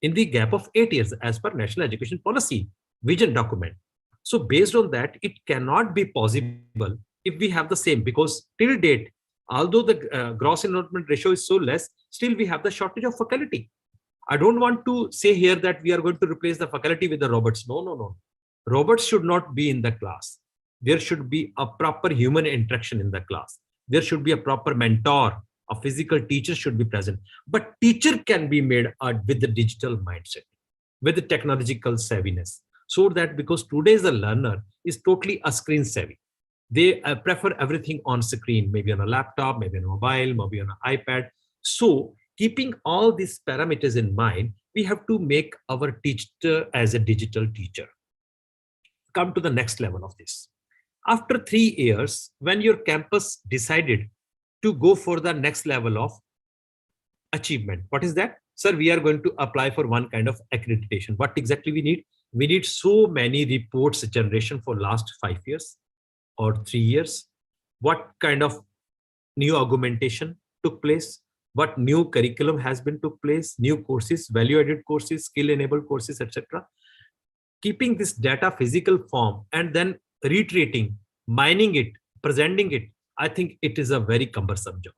Speaker 3: in the gap of 8 years as per National Education Policy vision document. So based on that, it cannot be possible if we have the same, because till date, although the gross enrollment ratio is so less, still we have the shortage of faculty. I don't want to say here that we are going to replace the faculty with the robots. No. Robots should not be in the class. There should be a proper human interaction in the class. There should be a proper mentor. A physical teacher should be present. But teacher can be made with the digital mindset, with the technological savviness. So that, because today's the learner is totally a screen savvy. They prefer everything on screen, maybe on a laptop, maybe on a mobile, maybe on an iPad. So keeping all these parameters in mind, we have to make our teacher as a digital teacher. Come to the next level of this. After 3 years, when your campus decided to go for the next level of achievement, what is that? Sir, we are going to apply for one kind of accreditation. What exactly we need? We need so many reports generation for last 5 years or 3 years. What kind of new augmentation took place? what new curriculum has been took place, new courses, value-added courses, skill-enabled courses, etc. Keeping this data physical form and then retreating, mining it, presenting it, I think it is a very cumbersome job.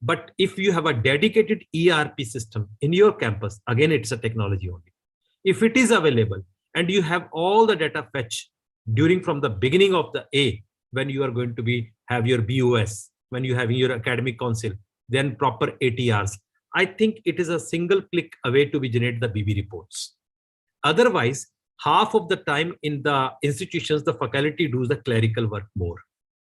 Speaker 3: But if you have a dedicated ERP system in your campus, again, it's a technology only. If it is available and you have all the data fetch during from the beginning of the A, when you are going to be have your BOS, when you have your academic council, then proper ATRs, I think it is a single click away to be generate the BB reports. Otherwise, half of the time in the institutions, the faculty does the clerical work more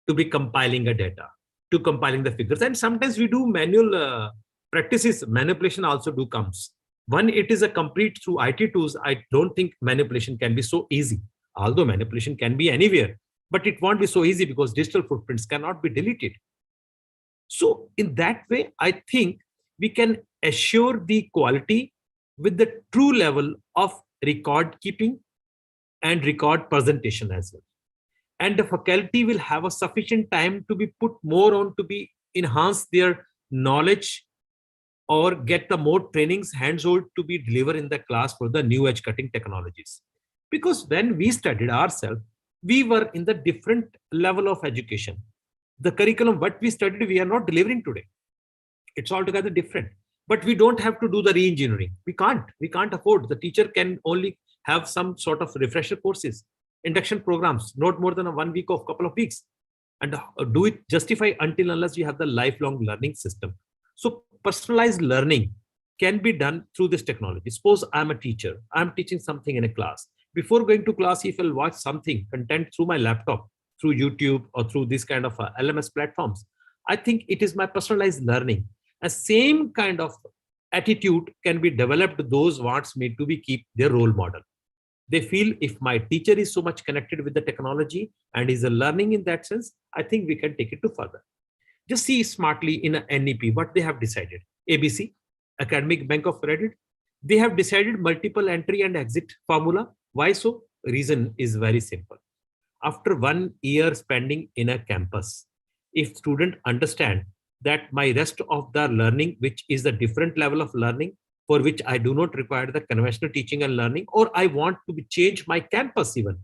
Speaker 3: to be compiling a data, to compiling the figures. And sometimes we do manual practices, manipulation also do comes. When it is a complete through IT tools, I don't think manipulation can be so easy. Although manipulation can be anywhere, but it won't be so easy because digital footprints cannot be deleted. So in that way, I think we can assure the quality with the true level of record keeping and record presentation as well. And the faculty will have a sufficient time to be put more on to be enhance their knowledge or get the more trainings hands-on to be delivered in the class for the new edge cutting technologies. Because when we studied ourselves, we were in the different level of education. The curriculum, what we studied, we are not delivering today. It's altogether different. But we don't have to do the re-engineering. We can't afford. The teacher can only have some sort of refresher courses, induction programs, not more than a 1 week or couple of weeks. And do it justify until unless you have the lifelong learning system. So personalized learning can be done through this technology. Suppose I'm a teacher, I'm teaching something in a class. Before going to class, if I'll watch something, content through my laptop, through YouTube or through this kind of LMS platforms, I think it is my personalized learning. A same kind of attitude can be developed those wants me to be keep their role model. They feel if my teacher is so much connected with the technology and is a learning in that sense, I think we can take it to further. Just see smartly in an NEP what they have decided. ABC, Academic Bank of Credit, they have decided multiple entry and exit formula. Why so? Reason is very simple. After 1 year spending in a campus, if student understand that my rest of the learning, which is a different level of learning, for which I do not require the conventional teaching and learning, or I want to change my campus even,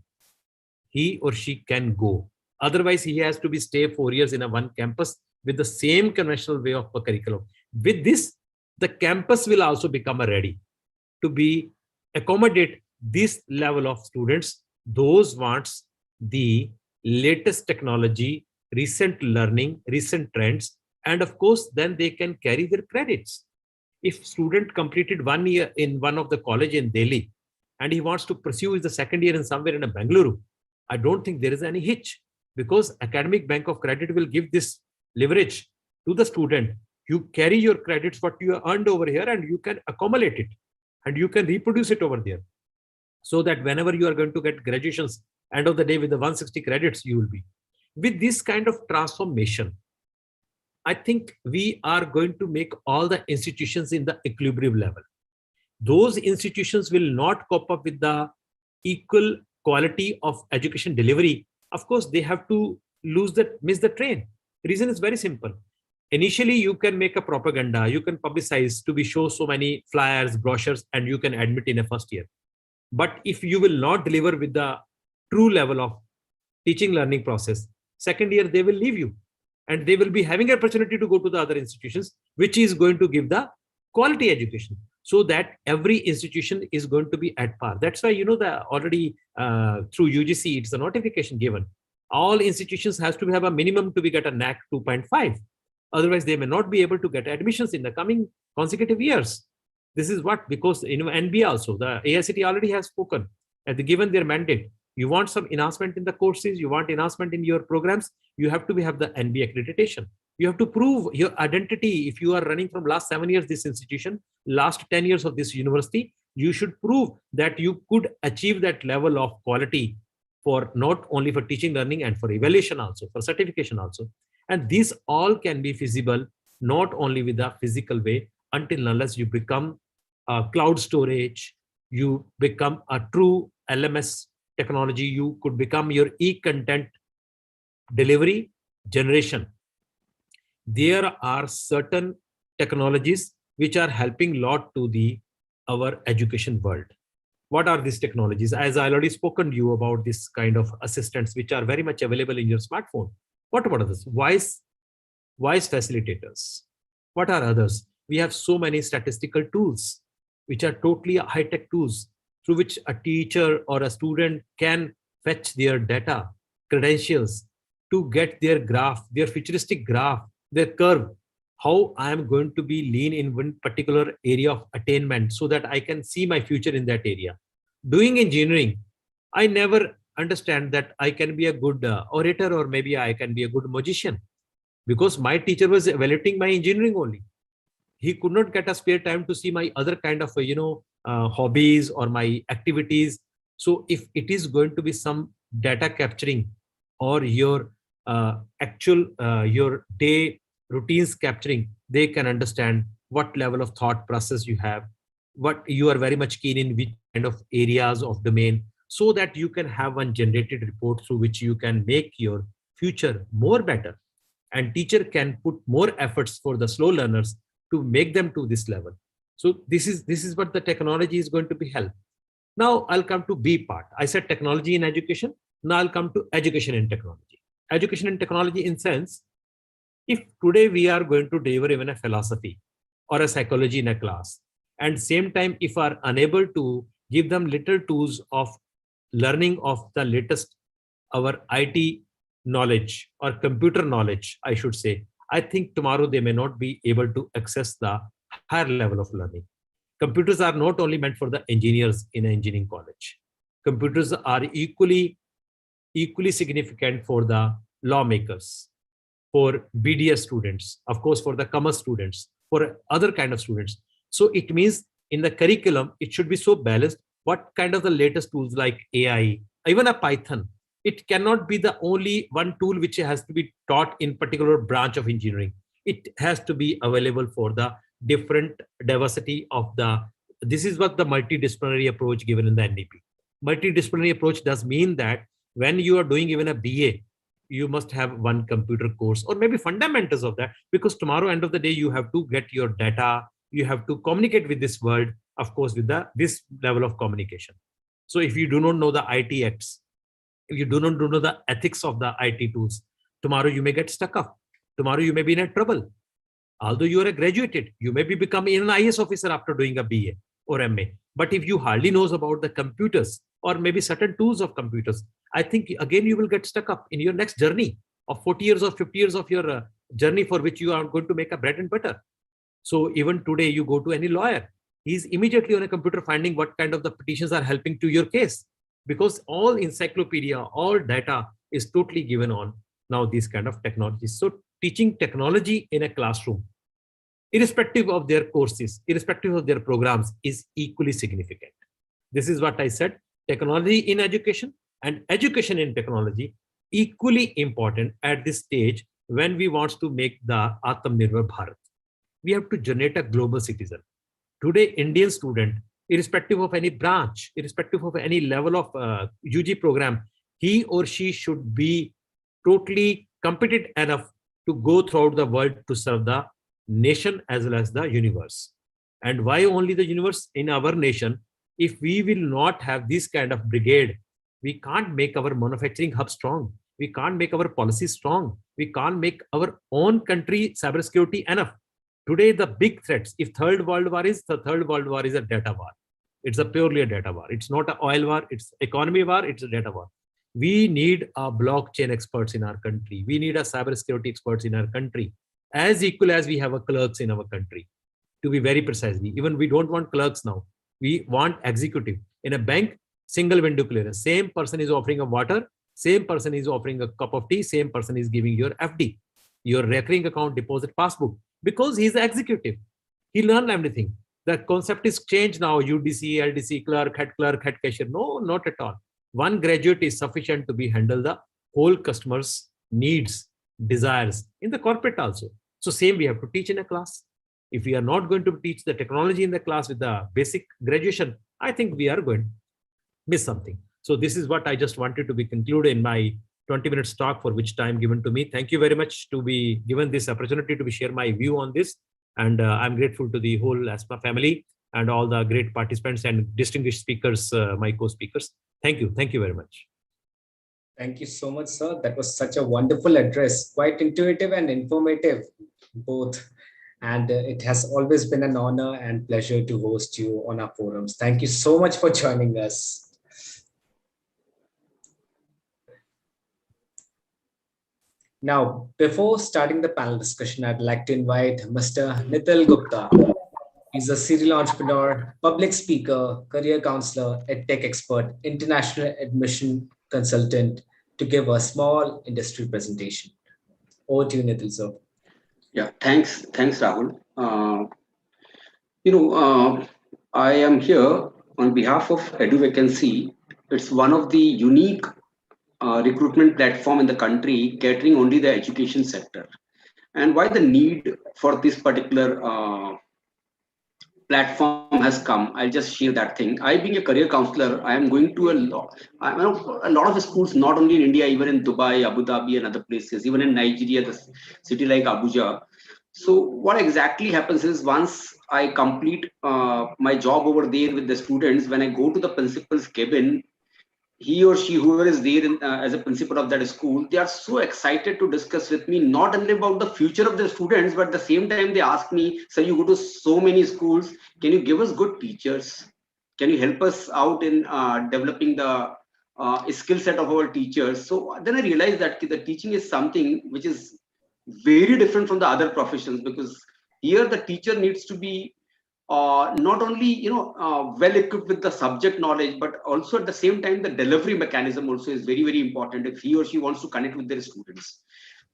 Speaker 3: he or she can go. Otherwise, he has to be stay 4 years in a one campus with the same conventional way of a curriculum. With this, the campus will also become ready to be accommodate this level of students. Those wants the latest technology, recent learning, recent trends, and of course, then they can carry their credits. If student completed 1 year in one of the college in Delhi and he wants to pursue the second year in somewhere in a Bangalore, I don't think there is any hitch, because Academic Bank of Credit will give this leverage to the student. You carry your credits, what you earned over here, and you can accumulate it and you can reproduce it over there. So that whenever you are going to get graduations, end of the day with the 160 credits, you will be. With this kind of transformation, I think we are going to make all the institutions in the equilibrium level. Those institutions will not cope up with the equal quality of education delivery. Of course, they have to miss the train. The reason is very simple. Initially, you can make a propaganda, you can publicize to be show so many flyers, brochures, and you can admit in a first year. But if you will not deliver with the true level of teaching learning process, second year, they will leave you. And they will be having an opportunity to go to the other institutions, which is going to give the quality education, so that every institution is going to be at par. That's why, the already through UGC, it's a notification given. All institutions has to have a minimum to be get a NAC 2.5. Otherwise, they may not be able to get admissions in the coming consecutive years. This is what, because NBA also, the AICTE already has spoken and they given their mandate. You want some enhancement in the courses, you want enhancement in your programs, you have to have the NBA accreditation. You have to prove your identity. If you are running from last 7 years, this institution, last 10 years of this university, you should prove that you could achieve that level of quality for not only for teaching, learning, and for evaluation also, for certification also. And these all can be feasible, not only with the physical way, until unless you become a cloud storage, you become a true LMS technology, you could become your e-content delivery generation. There are certain technologies which are helping a lot to our education world. What are these technologies? As I already spoken to you about this kind of assistants which are very much available in your smartphone. What about this? Voice facilitators. What are others? We have so many statistical tools which are totally high-tech tools through which a teacher or a student can fetch their data, credentials, to get their graph, their futuristic graph, their curve, how I am going to be lean in one particular area of attainment so that I can see my future in that area. Doing engineering, I never understand that I can be a good orator or maybe I can be a good magician because my teacher was evaluating my engineering only. He could not get a spare time to see my other kind of hobbies or my activities. So if it is going to be some data capturing or your actual your day routines capturing, they can understand what level of thought process you have, what you are very much keen in, which kind of areas of domain, so that you can have one generated report through which you can make your future more better. And teacher can put more efforts for the slow learners to make them to this level. So this is what the technology is going to be help. Now I'll come to B part. I said technology in education. Now I'll come to education in technology. Education and technology in sense, if today we are going to deliver even a philosophy or a psychology in a class, and same time if are unable to give them little tools of learning of the latest our IT knowledge or computer knowledge, I should say, I think tomorrow they may not be able to access the higher level of learning. Computers are not only meant for the engineers in an engineering college. Computers are equally significant for the lawmakers, for BDS students, of course, for the commerce students, for other kind of students. So it means in the curriculum, it should be so balanced. What kind of the latest tools like AI, even a Python, it cannot be the only one tool which has to be taught in particular branch of engineering. It has to be available for the different diversity of the, this is what the multidisciplinary approach given in the NDP. Multidisciplinary approach does mean that when you are doing even a BA, you must have one computer course or maybe fundamentals of that, because tomorrow end of the day you have to get your data, you have to communicate with this world, of course, with this level of communication. So if you do not know the IT acts, if you do not know the ethics of the IT tools, tomorrow you may get stuck up. Tomorrow you may be in a trouble. Although you are a graduated, you may be becoming an IS officer after doing a BA or MA. But if you hardly knows about the computers or maybe certain tools of computers, I think again you will get stuck up in your next journey of 40 years or 50 years of your journey for which you are going to make a bread and butter. So even today you go to any lawyer, he's immediately on a computer finding what kind of the petitions are helping to your case, because all encyclopedia, all data is totally given on now these kind of technologies. So teaching technology in a classroom, irrespective of their courses, irrespective of their programs, is equally significant. This is what I said, technology in education and education in technology, equally important at this stage when we want to make the Atmanirbhar Bharat. We have to generate a global citizen. Today, Indian student, irrespective of any branch, irrespective of any level of UG program, he or she should be totally competent enough to go throughout the world to serve the nation as well as the universe. And why only the universe? In our nation, if we will not have this kind of brigade, we can't make our manufacturing hub strong. We can't make our policies strong. We can't make our own country cybersecurity enough. Today, the big threats, if third world war is, the third world war is a data war. It's a purely a data war. It's not an oil war. It's economy war. It's a data war. We need a blockchain experts in our country. We need a cybersecurity experts in our country, as equal as we have a clerks in our country. To be very precisely, even we don't want clerks now. We want executive. In a bank, single window clearance. Same person is offering a water. Same person is offering a cup of tea. Same person is giving your FD, your recurring account deposit passbook, because he's the executive. He learned everything. The concept is changed now. UDC, LDC, clerk, head cashier. No, not at all. One graduate is sufficient to be handle the whole customer's needs, desires in the corporate also. So same we have to teach in a class. If we are not going to teach the technology in the class with the basic graduation, I think we are going to miss something. So this is what I just wanted to be concluded in my 20 minutes talk, for which time given to me. Thank you very much to be given this opportunity to be share my view on this. And I'm grateful to the whole ASMA family and all the great participants and distinguished speakers, my co-speakers. Thank you. Thank you very much.
Speaker 1: Thank you so much, sir. That was such a wonderful address, quite intuitive and informative, both. And it has always been an honor and pleasure to host you on our forums. Thank you so much for joining us. Now, before starting the panel discussion, I'd like to invite Mr. Nitil Gupta. He's a serial entrepreneur, public speaker, career counselor, edtech expert, international admission consultant to give a small industry presentation. Over to you, Nitil, sir.
Speaker 4: Yeah, thanks, Rahul. You know, I am here on behalf of EduVacancy. It's one of the unique recruitment platform in the country catering only the education sector. And why the need for this particular platform has come, I'll just share that thing. I, being a career counselor, I am going to I know a lot of schools, not only in India, even in Dubai, Abu Dhabi, and other places, even in Nigeria, the city like Abuja. So what exactly happens is once I complete my job over there with the students, when I go to the principal's cabin, he or she, whoever is there as a principal of that school, they are so excited to discuss with me not only about the future of the students, but at the same time they ask me, "Sir, you go to so many schools. Can you give us good teachers? Can you help us out in developing the skill set of our teachers?" So then I realized that the teaching is something which is very different from the other professions, because here the teacher needs to be not only well equipped with the subject knowledge, but also at the same time the delivery mechanism also is very very important if he or she wants to connect with their students.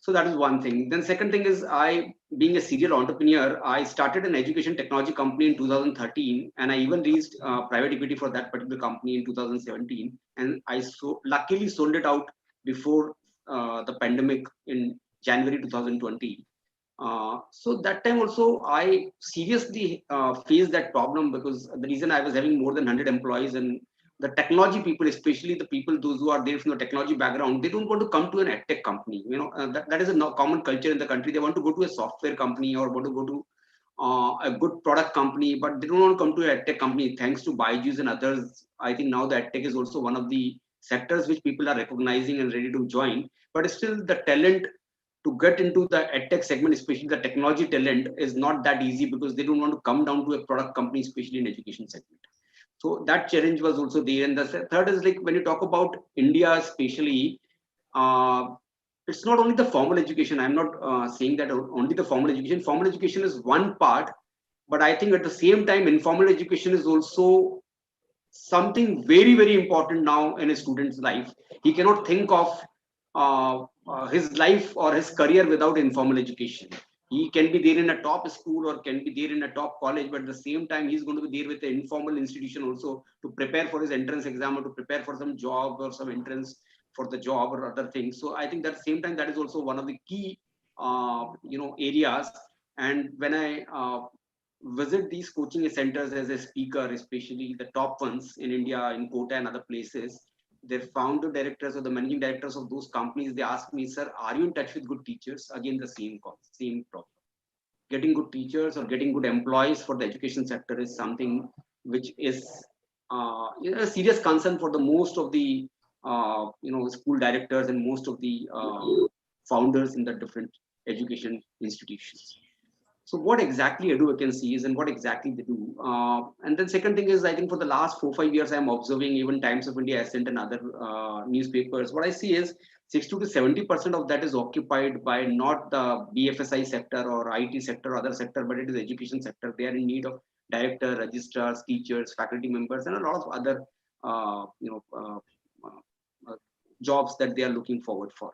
Speaker 4: So that is one thing. Then second thing is, I, being a serial entrepreneur, I started an education technology company in 2013, and I even raised private equity for that particular company in 2017, and I luckily sold it out before the pandemic in January 2020. So that time also I seriously faced that problem, because the reason I was having more than 100 employees, and the technology people, especially the people those who are there from the technology background, they don't want to come to an edtech company. That is a common culture in the country. They want to go to a software company or want to go to a good product company, but they don't want to come to an edtech company. Thanks to Byju's and others, I think now the edtech is also one of the sectors which people are recognizing and ready to join. But still the talent to get into the edtech segment, especially the technology talent, is not that easy, because they don't want to come down to a product company, especially in education segment. So that challenge was also there. And the third is, like, when you talk about India, especially, it's not only the formal education. I'm not saying that only the formal education. Formal education is one part, but I think at the same time, informal education is also something very very important now in a student's life. He cannot think of his life or his career without informal education. He can be there in a top school or can be there in a top college, but at the same time he's going to be there with the informal institution also to prepare for his entrance exam or to prepare for some job or some entrance for the job or other things. So I think that at the same time that is also one of the key areas. And when I visit these coaching centers as a speaker, especially the top ones in India, in Kota and other places, their founder directors or the managing directors of those companies, they ask me, "Sir, are you in touch with good teachers?" Again, the same problem. Getting good teachers or getting good employees for the education sector is something which is a serious concern for the most of the school directors and most of the founders in the different education institutions. So what exactly EduVacancy is and what exactly they do. And then second thing is, I think for the last 4-5 years, I'm observing even Times of India, Ascent and other newspapers. What I see is 60 to 70% of that is occupied by not the BFSI sector or IT sector or other sector, but it is education sector. They are in need of director, registrars, teachers, faculty members, and a lot of other jobs that they are looking forward for.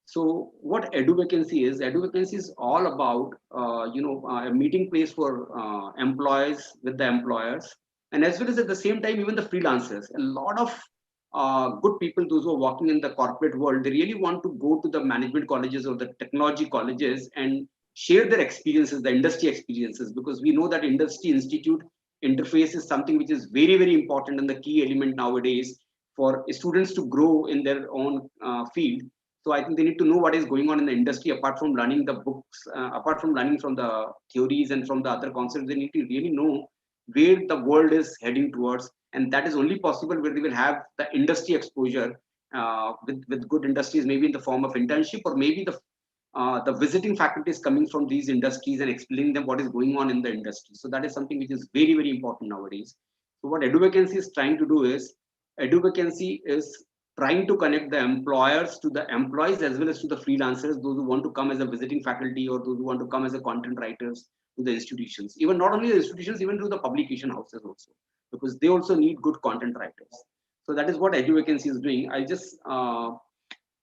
Speaker 4: So what EduVacancy is all about, a meeting place for employees with the employers, and as well as at the same time, even the freelancers. A lot of good people, those who are working in the corporate world, they really want to go to the management colleges or the technology colleges and share their experiences, the industry experiences, because we know that industry institute interface is something which is very, very important and the key element nowadays for students to grow in their own field. So I think they need to know what is going on in the industry apart from learning the books, apart from learning from the theories and from the other concepts. They need to really know where the world is heading towards, and that is only possible where they will have the industry exposure with good industries, maybe in the form of internship, or maybe the visiting faculties coming from these industries and explaining them what is going on in the industry. So that is something which is very, very important nowadays. So what EduVacancy is trying to do is, EduVacancy is trying to connect the employers to the employees as well as to the freelancers, those who want to come as a visiting faculty or those who want to come as a content writers to the institutions. Even not only the institutions, even to the publication houses also, because they also need good content writers. So that is what EduVacancy is doing. I just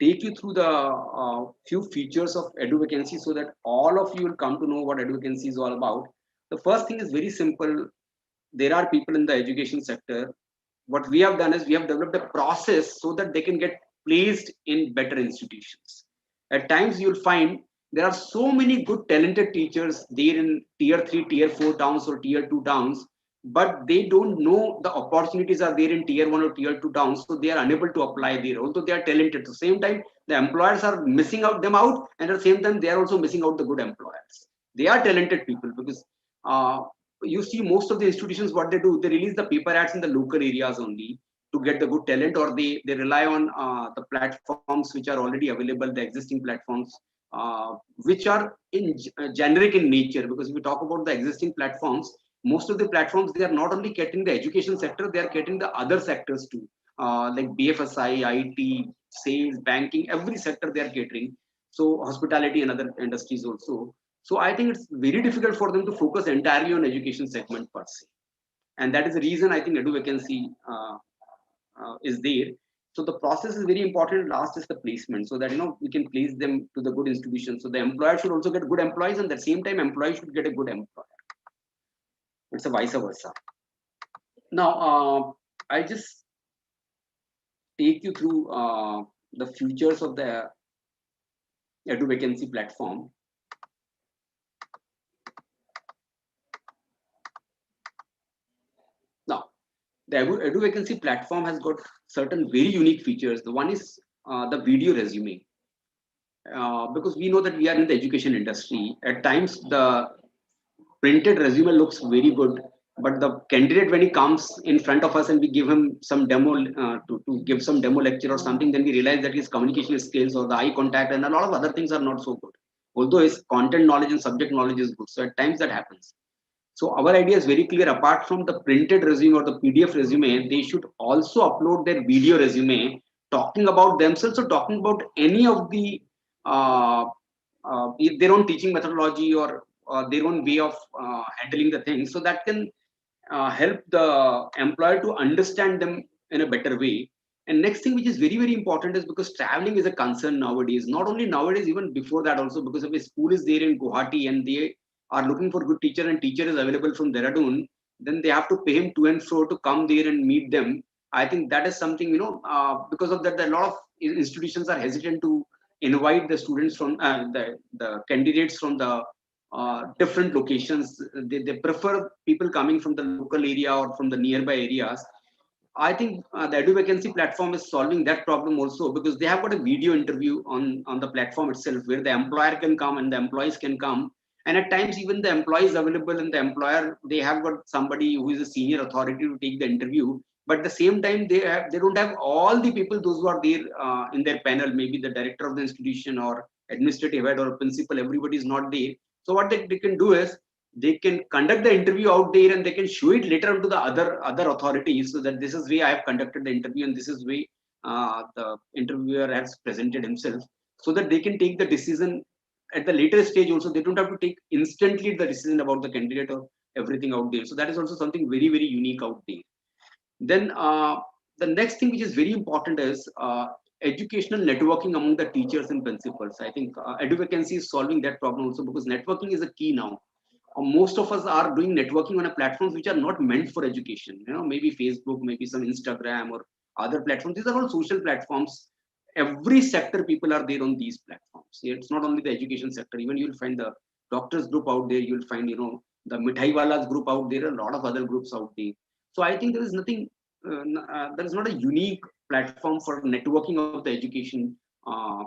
Speaker 4: take you through the few features of EduVacancy so that all of you will come to know what EduVacancy is all about. The first thing is very simple. There are people in the education sector. What we have done is we have developed a process so that they can get placed in better institutions. At times you'll find there are so many good talented teachers there in tier 3, tier 4 towns or tier 2 towns, but they don't know the opportunities are there in tier 1 or tier 2 towns, so they are unable to apply there, although they are talented. At the same time, the employers are missing out them out, and at the same time, they are also missing out the good employers. They are talented people because you see most of the institutions, what they do, they release the paper ads in the local areas only to get the good talent, or they rely on the platforms which are already available, the existing platforms, which are generic in nature. Because if we talk about the existing platforms, most of the platforms, they are not only getting the education sector, they are getting the other sectors too, like BFSI, IT, sales, banking, every sector they are catering. So hospitality and other industries also. So I think it's very difficult for them to focus entirely on education segment per se, and that is the reason I think EduVacancy is there. So the process is very important. Last is the placement, so that we can place them to the good institutions. So the employer should also get good employees, and at the same time, employees should get a good employer. It's a vice versa. Now, I just take you through the features of the EduVacancy platform. Now, the EduVacancy platform has got certain very unique features. The one is the video resume. Because we know that we are in the education industry. At times, the printed resume looks very good, but the candidate, when he comes in front of us and we give him some demo to give some demo lecture or something, then we realize that his communication skills or the eye contact and a lot of other things are not so good. Although his content knowledge and subject knowledge is good. So at times that happens. So our idea is very clear. Apart from the printed resume or the PDF resume, they should also upload their video resume talking about themselves or talking about any of the their own teaching methodology or their own way of handling the things. So that can help the employer to understand them in a better way. And next thing which is very, very important is because traveling is a concern nowadays. Not only nowadays, even before that also, because if a school is there in Guwahati and they are looking for good teacher and teacher is available from Dehradun, then they have to pay him to and fro to come there and meet them. I think that is something, because of that, a lot of institutions are hesitant to invite the students from the candidates from the different locations. They prefer people coming from the local area or from the nearby areas. I think the EduVacancy platform is solving that problem also, because they have got a video interview on the platform itself where the employer can come and the employees can come. And at times, even the employees available and the employer, they have got somebody who is a senior authority to take the interview. But at the same time, they don't have all the people, those who are there in their panel, maybe the director of the institution or administrative head or principal, everybody is not there. So what they can do is they can conduct the interview out there and they can show it later on to the other authorities, so that this is way I have conducted the interview and this is way the interviewer has presented himself, so that they can take the decision at the later stage also. They don't have to take instantly the decision about the candidate or everything out there. So that is also something very, very unique out there. Then the next thing which is very important is educational networking among the teachers and principals. I think EduVacancy is solving that problem also, because networking is a key now. Most of us are doing networking on a platforms which are not meant for education. Maybe Facebook, maybe some Instagram or other platforms. These are all social platforms. Every sector people are there on these platforms. It's not only the education sector. Even you'll find the doctors group out there. You'll find the Mithai Walas group out there. A lot of other groups out there. So I think there is nothing. There is not a unique platform for networking of the education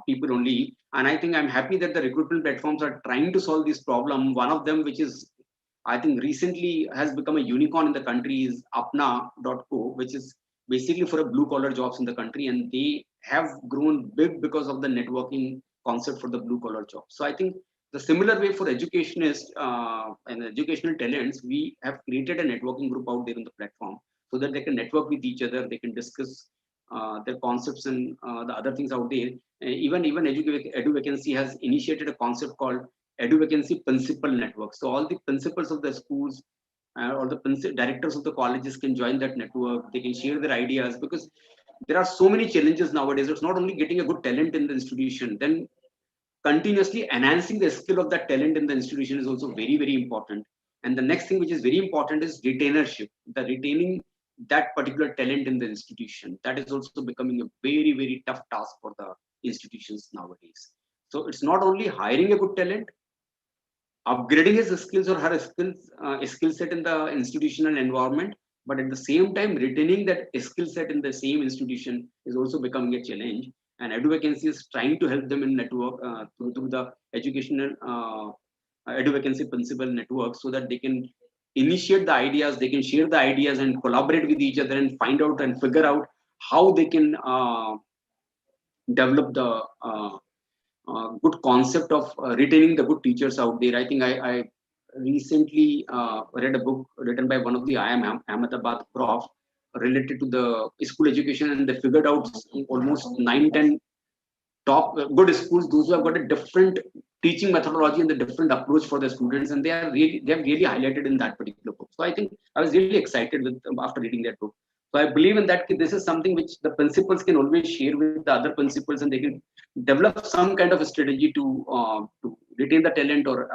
Speaker 4: people only. And I think I'm happy that the recruitment platforms are trying to solve this problem. One of them, which is I think recently has become a unicorn in the country, is apna.co, which is basically for a blue collar jobs in the country, and they have grown big because of the networking concept for the blue collar jobs. So I think the similar way for educationists and educational talents, we have created a networking group out there on the platform so that they can network with each other, they can discuss their concepts and the other things out there. Even Edu Vacancy has initiated a concept called Edu Vacancy Principal Network. So all the principals of the schools or the directors of the colleges can join that network. They can share their ideas, because there are so many challenges nowadays. It's not only getting a good talent in the institution, then continuously enhancing the skill of that talent in the institution is also very, very important. And the next thing which is very important is retainership, the retaining that particular talent in the institution. That is also becoming a very, very tough task for the institutions nowadays. So it's not only hiring a good talent, upgrading his skills or her skills, skill set in the institutional environment, but at the same time retaining that skill set in the same institution is also becoming a challenge. And Edu Vacancy is trying to help them in network through the educational Edu Vacancy principal network, so that they can initiate the ideas, they can share the ideas and collaborate with each other and find out and figure out how they can develop the good concept of retaining the good teachers out there. I think I recently read a book written by one of the IIM Ahmedabad prof related to the school education, and they figured out almost 9-10 top good schools, those who have got a different teaching methodology and the different approach for the students, and they have really highlighted in that particular book. So I think I was really excited with after reading that book. So I believe in that this is something which the principals can always share with the other principals, and they can develop some kind of a strategy to retain the talent or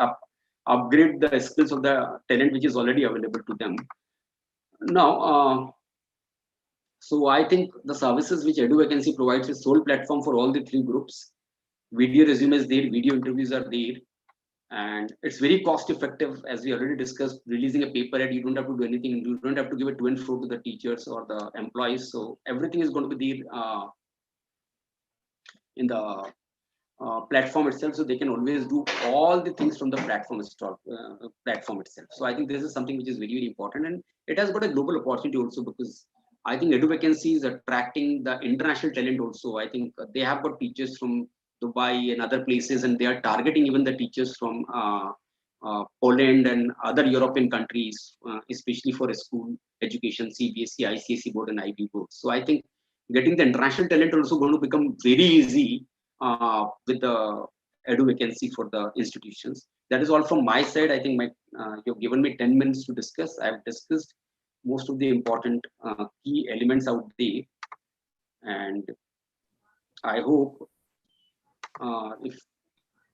Speaker 4: upgrade the skills of the talent which is already available to them. Now, so I think the services which Edu Vacancy provides is sole platform for all the three groups. Video resumes is there, video interviews are there, and it's very cost effective. As we already discussed, releasing a paper ad, you don't have to do anything, you don't have to give it to and fro to the teachers or the employees. So everything is going to be there in the platform itself, so they can always do all the things from the platform itself. So I think this is something which is very, very important, and it has got a global opportunity also, because I think Edu Vacancy is attracting the international talent also. I think they have got teachers from Dubai and other places, and they are targeting even the teachers from Poland and other European countries, especially for school education, CBSE, ICSE board and IB board. So I think getting the international talent also going to become very easy with the Edu Vacancy for the institutions. That is all from my side. I think you've given me 10 minutes to discuss. I've discussed most of the important key elements out there, and I hope if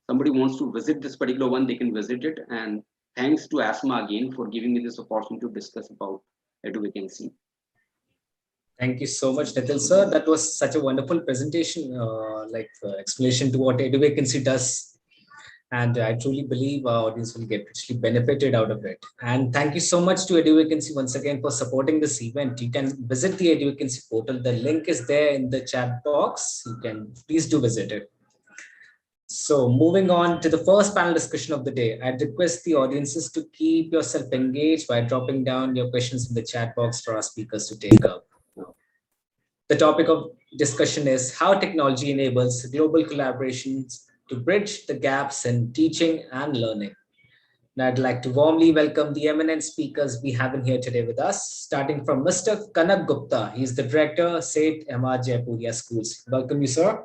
Speaker 4: somebody wants to visit this particular one, they can visit it. And thanks to ASMA again for giving me this opportunity to discuss about Edu Vacancy.
Speaker 1: Thank you so much, Nitil sir. That was such a wonderful presentation, explanation to what Edu Vacancy does. And I truly believe our audience will get richly benefited out of it. And thank you so much to Edu Vacancy once again for supporting this event. You can visit the Edu Vacancy portal. The link is there in the chat box. You can please do visit it. So moving on to the first panel discussion of the day, I'd request the audiences to keep yourself engaged by dropping down your questions in the chat box for our speakers to take up. The topic of discussion is how technology enables global collaborations to bridge the gaps in teaching and learning. Now, I'd like to warmly welcome the eminent speakers we have in here today with us, starting from Mr. Kanak Gupta. He's the director, St. Emma Jaipuria Schools. Welcome you, sir.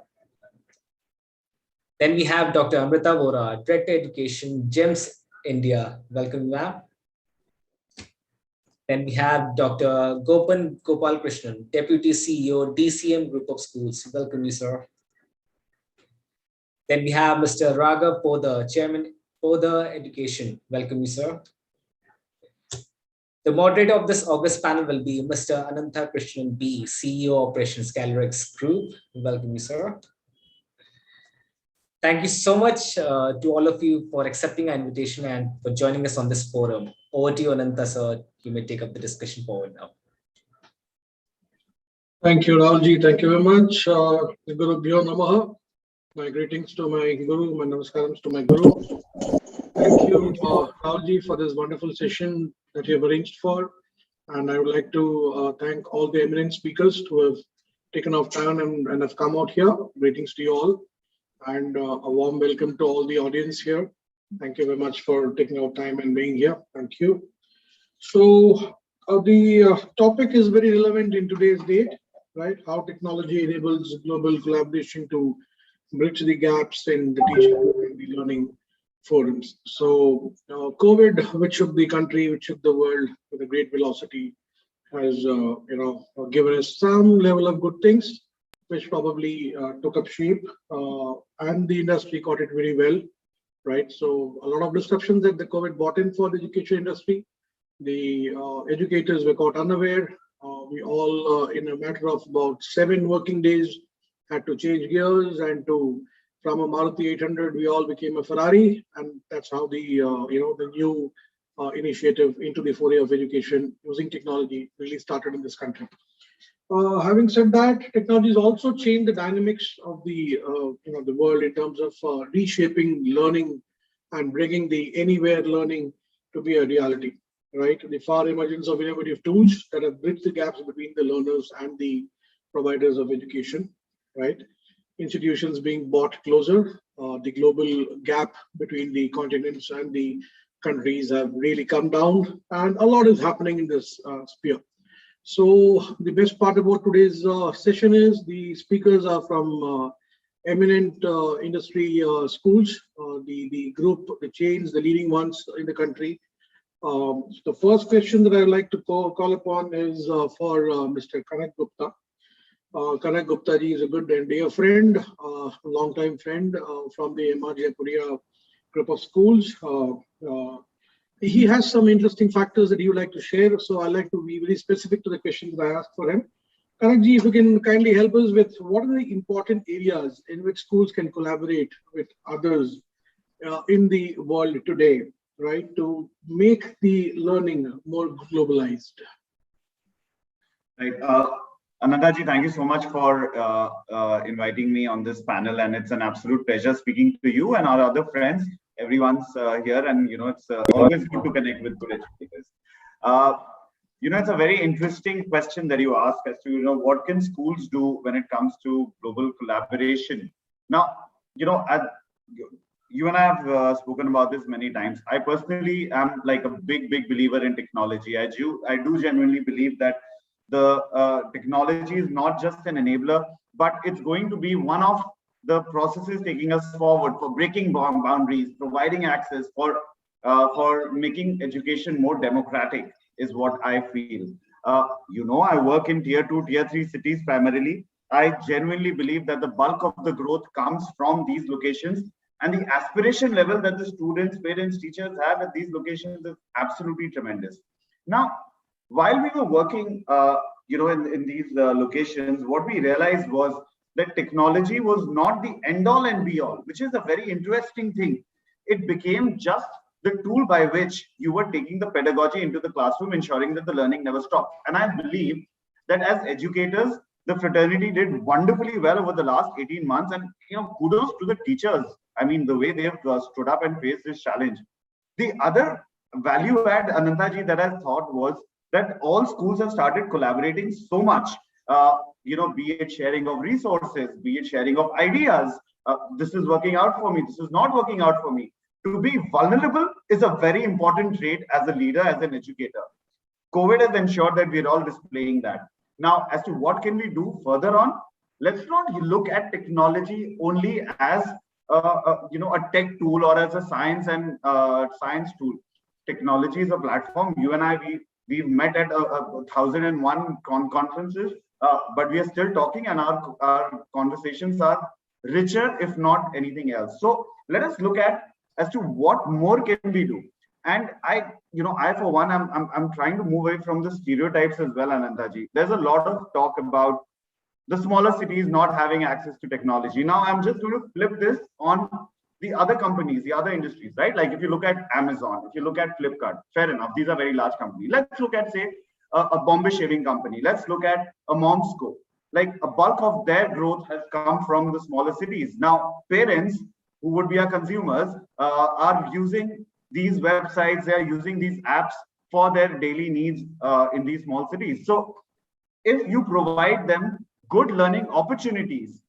Speaker 1: Then we have Dr. Amrita Vora, Director Education, GEMS India. Welcome, ma'am. Then we have Dr. Gopal Krishnan, Deputy CEO, DCM Group of Schools. Welcome you, sir. Then we have Mr. Raghav Podar, Chairman, Podar Education. Welcome you, sir. The moderator of this August panel will be Mr. Anantha Krishnan B, CEO Operations Calyrex Group. Welcome you, sir. Thank you so much to all of you for accepting our invitation and for joining us on this forum. Over to you, Anantha, sir. You may take up the discussion forward now.
Speaker 5: Thank you, Raulji. Thank you very much. Gurubhyo Namaha. My greetings to my Guru, my namaskarams to my Guru. Thank you, Raulji, for this wonderful session that you have arranged for. And I would like to thank all the eminent speakers who have taken off time and have come out here. Greetings to you all. And a warm welcome to all the audience here. Thank you very much for taking out time and being here. Thank you. So the topic is very relevant in today's date, right? How technology enables global collaboration to bridge the gaps in the teaching and the learning forums. So COVID, which shook the country, which shook the world with a great velocity, has given us some level of good things, which probably took up shape, and the industry caught it very well, right? So a lot of disruptions that the COVID brought in for the education industry. The educators were caught unaware. We all, in a matter of about 7 working days, had to change gears, and from a Maruti 800, we all became a Ferrari, and that's how the the new initiative into the foray of education using technology really started in this country. Having said that, technology has also changed the dynamics of the the world in terms of reshaping learning and bringing the anywhere learning to be a reality. Right, the far emergence of innovative tools that have bridged the gaps between the learners and the providers of education. Right, institutions being brought closer. The global gap between the continents and the countries have really come down, and a lot is happening in this sphere. So the best part about today's session is the speakers are from eminent industry schools, the group, the chains, the leading ones in the country. The first question that I would like to call upon is for Mr. Gupta. Gupta ji is a good and dear friend, long-time friend from the MR Korea group of schools. He has some interesting factors that he would like to share, so I'd like to be very specific to the questions that I asked for him. Ji, if you can kindly help us with what are the important areas in which schools can collaborate with others in the world today, right, to make the learning more globalized.
Speaker 6: Right. Anandaji, thank you so much for inviting me on this panel, and it's an absolute pleasure speaking to you and our other friends. Everyone's here, and it's always good to connect with good educators. It's a very interesting question that you ask as to what can schools do when it comes to global collaboration. Now, you and I have spoken about this many times. I personally am like a big believer in technology. I do genuinely believe that the technology is not just an enabler, but it's going to be one of the processes taking us forward for breaking boundaries, providing access, for making education more democratic is what I feel. I work in tier 2, tier 3 cities primarily. I genuinely believe that the bulk of the growth comes from these locations, and the aspiration level that the students, parents, teachers have at these locations is absolutely tremendous. Now, while we were working, in these locations, what we realized was that technology was not the end-all and be-all, which is a very interesting thing. It became just the tool by which you were taking the pedagogy into the classroom, ensuring that the learning never stopped. And I believe that as educators, the fraternity did wonderfully well over the last 18 months. And kudos to the teachers. I mean, the way they have stood up and faced this challenge. The other value add, Anandaji, that I thought was that all schools have started collaborating so much. Be it sharing of resources, be it sharing of ideas. This is working out for me. This is not working out for me. To be vulnerable is a very important trait as a leader, as an educator. COVID has ensured that we're all displaying that. Now, as to what can we do further on, let's not look at technology only as a tech tool or as a science tool. Technology is a platform. You and I, we've met at 1001 conferences, but we are still talking, and our conversations are richer, if not anything else. So let us look at as to what more can we do. And I for one, I'm trying to move away from the stereotypes as well, Anandaji. There's a lot of talk about the smaller cities not having access to technology. Now, I'm just going to flip this on the other companies, the other industries, right? Like if you look at Amazon, if you look at Flipkart, fair enough, these are very large companies. Let's look at, say, a Bombay shaving company. Let's look at a Momsco. like a bulk of their growth has come from the smaller cities. Now, parents who would be our consumers are using these websites, they are using these apps for their daily needs in these small cities. So if you provide them good learning opportunities,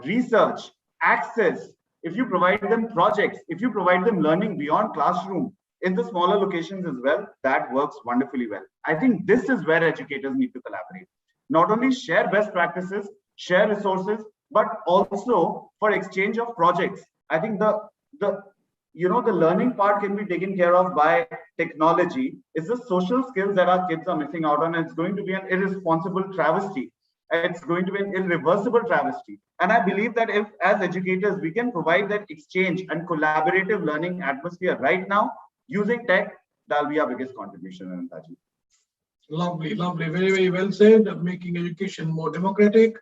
Speaker 6: research, access, if you provide them projects, if you provide them learning beyond classroom in the smaller locations as well, that works wonderfully well. I think this is where educators need to collaborate. Not only share best practices, share resources, but also for exchange of projects. I think the the learning part can be taken care of by technology. It's the social skills that our kids are missing out on. And it's going to be an irresponsible travesty. It's going to be an irreversible travesty. And I believe that if, as educators, we can provide that exchange and collaborative learning atmosphere right now using tech, that'll be our biggest contribution, Anantaji.
Speaker 5: Lovely, lovely. Very, very well said. Making education more democratic.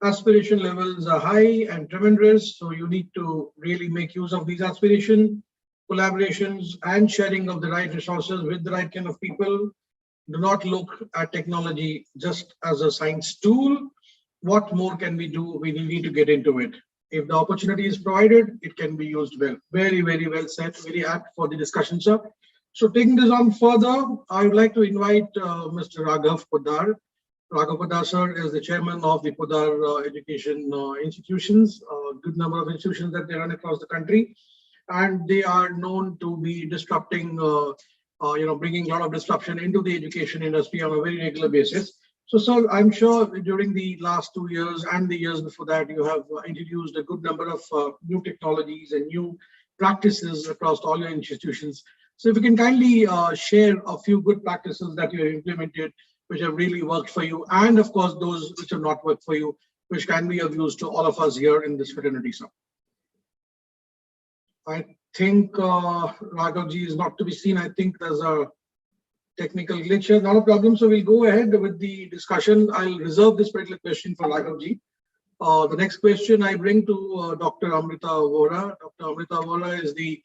Speaker 5: Aspiration levels are high and tremendous, so you need to really make use of these aspirations, collaborations, and sharing of the right resources with the right kind of people. Do not look at technology just as a science tool. What more can we do? We need to get into it. If the opportunity is provided, it can be used well. Very, very well said. Very apt for the discussion, sir. So taking this on further, I would like to invite Mr. Raghav Poddar. Raghav Poddar, sir, is the chairman of the Poddar Education Institutions, a good number of institutions that they run across the country. And they are known to be disrupting, bringing a lot of disruption into the education industry on a very regular basis. So, sir, I'm sure during the last 2 years and the years before that, you have introduced a good number of new technologies and new practices across all your institutions. So if you can kindly share a few good practices that you have implemented, which have really worked for you, and of course, those which have not worked for you, which can be of use to all of us here in this fraternity, sir. I think Raghavji is not to be seen. I think there's a technical glitch here. Not a problem. So we'll go ahead with the discussion. I'll reserve this particular question for Raghavji. The next question I bring to Dr. Amrita Vora. Dr. Amrita Vora is the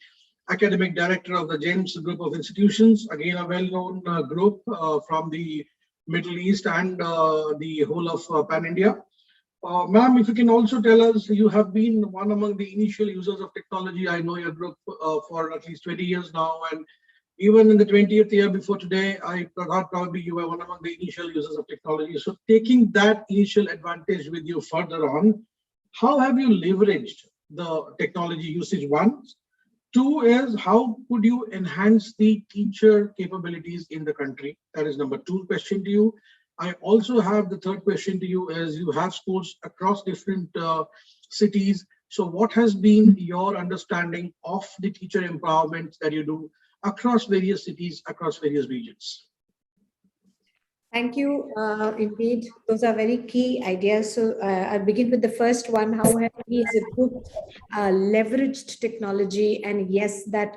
Speaker 5: academic director of the James Group of Institutions, again a well-known group from the Middle East and the whole of Pan-India. Ma'am, if you can also tell us, you have been one among the initial users of technology. I know your group for at least 20 years now, and even in the 20th year before today, I thought probably you were one among the initial users of technology. So taking that initial advantage with you further on, how have you leveraged the technology usage? One. Two is, how could you enhance the teacher capabilities in the country? That is number two question to you. I also have the third question to you is, you have schools across different cities. So what has been your understanding of the teacher empowerment that you do across various cities, across various regions?
Speaker 7: Thank you. Indeed, those are very key ideas. So I'll begin with the first one. How have we as a group leveraged technology? And yes, that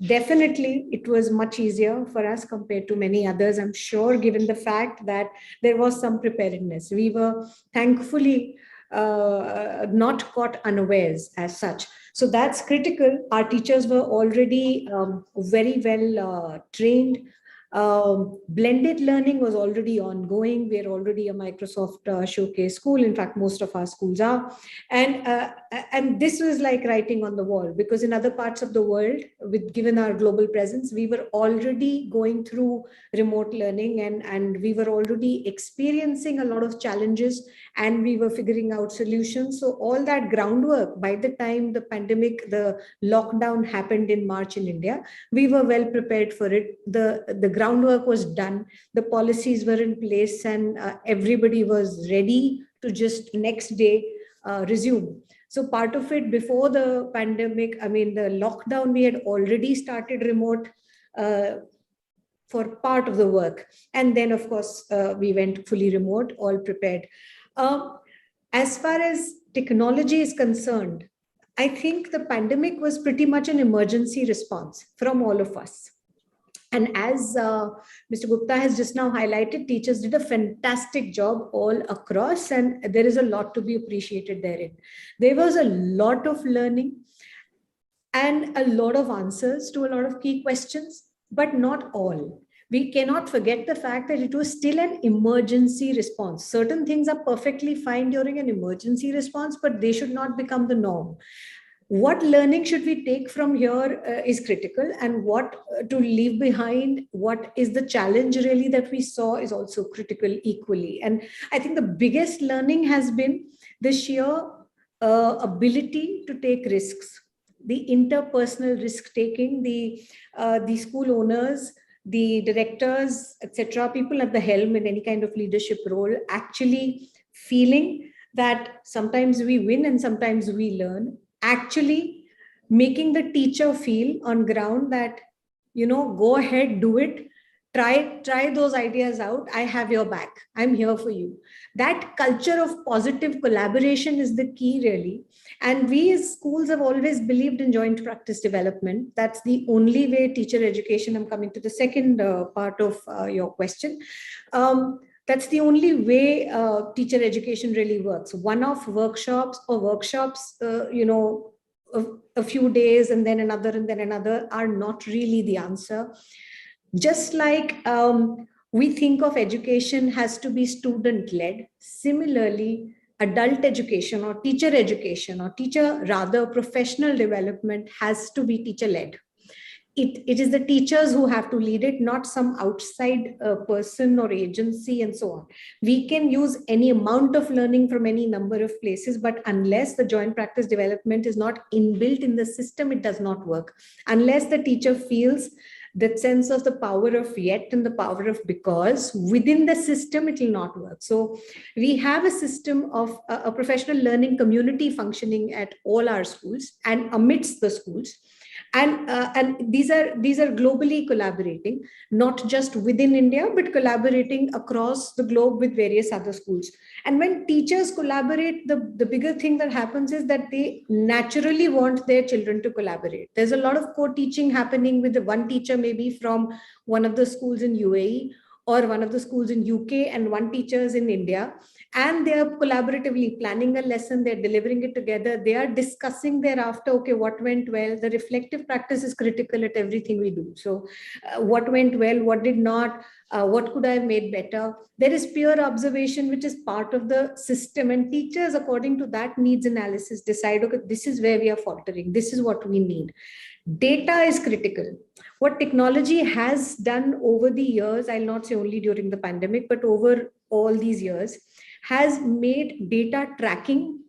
Speaker 7: definitely it was much easier for us compared to many others, I'm sure, given the fact that there was some preparedness. We were thankfully not caught unawares as such. So that's critical. Our teachers were already very well trained. Blended learning was already ongoing. We're already a Microsoft showcase school. In fact, most of our schools are. And this was like writing on the wall, because in other parts of the world, given our global presence, we were already going through remote learning, and we were already experiencing a lot of challenges, and we were figuring out solutions. So all that groundwork, by the time the pandemic, the lockdown happened in March in India, we were well prepared for it. The groundwork was done, the policies were in place, and everybody was ready to just next day resume. So part of it, before the pandemic, I mean, the lockdown, we had already started remote for part of the work. And then, of course, we went fully remote, all prepared. As far as technology is concerned, I think the pandemic was pretty much an emergency response from all of us. And as Mr. Gupta has just now highlighted, teachers did a fantastic job all across, and there is a lot to be appreciated therein. There was a lot of learning and a lot of answers to a lot of key questions, but not all. we cannot forget the fact that it was still an emergency response. Certain things are perfectly fine during an emergency response, but they should not become the norm. What learning should we take from here is critical, and what to leave behind, what is the challenge really that we saw is also critical equally. And I think the biggest learning has been the sheer ability to take risks, the interpersonal risk taking, the school owners, the directors, etc., people at the helm in any kind of leadership role, actually feeling that sometimes we win and sometimes we learn, actually making the teacher feel on ground that, go ahead, do it, try those ideas out, I have your back, I'm here for you. That culture of positive collaboration is the key really. And we as schools have always believed in joint practice development. That's the only way teacher education, I'm coming to the second part of your question, that's the only way teacher education really works. One-off workshops or workshops, a few days and then another are not really the answer. Just like we think of education has to be student-led, similarly, adult education or teacher rather professional development has to be teacher-led. It is the teachers who have to lead it, not some outside person or agency and so on. We can use any amount of learning from any number of places, but unless the joint practice development is not inbuilt in the system, it does not work. Unless the teacher feels that sense of the power of yet and the power of because within the system, it will not work. So we have a system of a professional learning community functioning at all our schools and amidst the schools. And these are globally collaborating, not just within India, but collaborating across the globe with various other schools. And when teachers collaborate, the bigger thing that happens is that they naturally want their children to collaborate. There's a lot of co-teaching happening with the one teacher, maybe from one of the schools in UAE or one of the schools in UK, and one teacher is in India. And they are collaboratively planning a lesson, they're delivering it together, they are discussing thereafter, okay, what went well. The reflective practice is critical at everything we do. So what went well, what did not, what could I have made better? There is peer observation, which is part of the system, and teachers, according to that needs analysis, decide, okay, this is where we are faltering, this is what we need. Data is critical. What technology has done over the years, I'll not say only during the pandemic, but over all these years, has made data tracking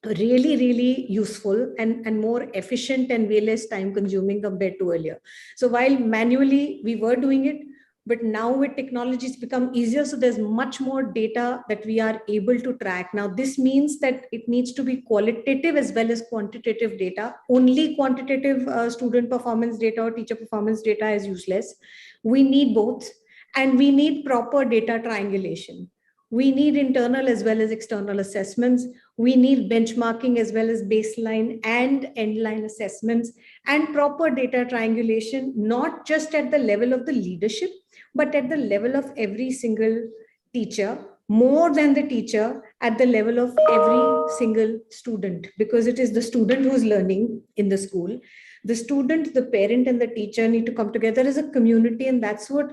Speaker 7: really, really useful and more efficient and way less time consuming compared to earlier. So while manually we were doing it, but now with technology it's become easier. So there's much more data that we are able to track. Now this means that it needs to be qualitative as well as quantitative data. Only quantitative student performance data or teacher performance data is useless. We need both, and we need proper data triangulation. We need internal as well as external assessments. We need benchmarking as well as baseline and endline assessments, and proper data triangulation, not just at the level of the leadership, but at the level of every single teacher, more than the teacher, at the level of every single student, because it is the student who's learning in the school. The student, the parent, and the teacher need to come together as a community, and that's what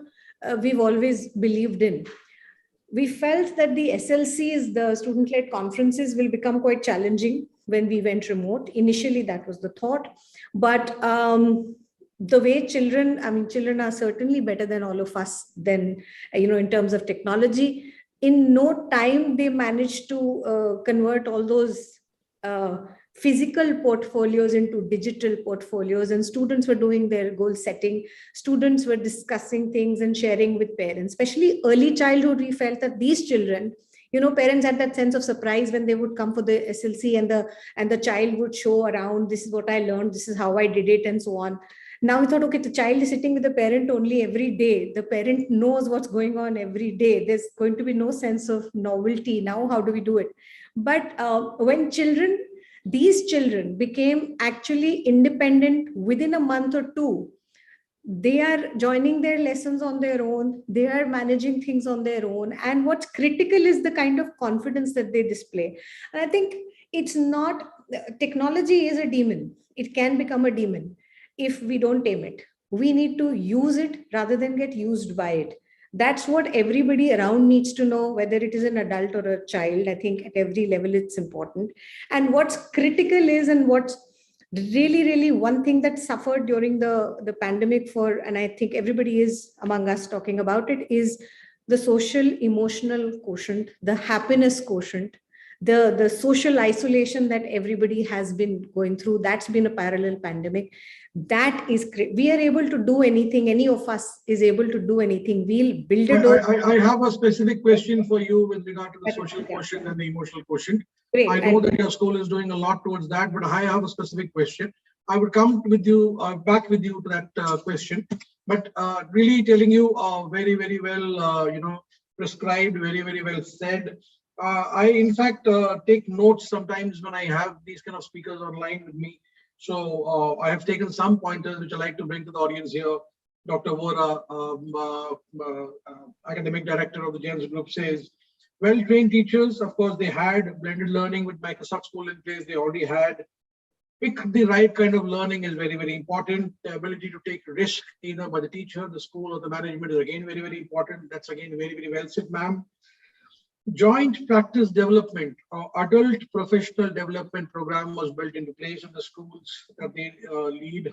Speaker 7: we've always believed in. We felt that the SLCs, the student-led conferences, will become quite challenging when we went remote. Initially, that was the thought. But the way children are certainly better than all of us then, in terms of technology. In no time, they managed to convert all those physical portfolios into digital portfolios, and students were doing their goal setting. Students were discussing things and sharing with parents, especially early childhood. We felt that these children, parents had that sense of surprise when they would come for the SLC, and the child would show around, this is what I learned, this is how I did it, and so on. Now we thought, okay, the child is sitting with the parent only every day. The parent knows what's going on every day. There's going to be no sense of novelty. Now, how do we do it? But when these children became actually independent within a month or two, they are joining their lessons on their own, they are managing things on their own. And what's critical is the kind of confidence that they display. And I think it's not, technology is a demon. It can become a demon if we don't tame it. We need to use it rather than get used by it. That's what everybody around needs to know, whether it is an adult or a child. I think at every level it's important. And what's critical is, and what's really, really one thing that suffered during the pandemic for, and I think everybody is among us talking about it, is the social emotional quotient, the happiness quotient, the social isolation that everybody has been going through. That's been a parallel pandemic. That is we are able to do anything. Any of us is able to do anything. We'll build a door.
Speaker 5: I have a specific question for you with regard to the social quotient and the emotional quotient.
Speaker 7: Great.
Speaker 5: I know that your school is doing a lot towards that, but I have a specific question. I would come with you back with you to that question, but really telling you very, very well, prescribed, very, very well said. I in fact take notes sometimes when I have these kind of speakers online with me. So I have taken some pointers which I like to bring to the audience here. Dr. Vora, academic director of the James Group, says, well-trained teachers, of course, they had blended learning with Microsoft School in place. They already had. Pick the right kind of learning is very, very important. The ability to take risk either by the teacher, the school, or the management is again very, very important. That's again very, very well said, ma'am. Joint practice development or adult professional development program was built into place in the schools that they lead.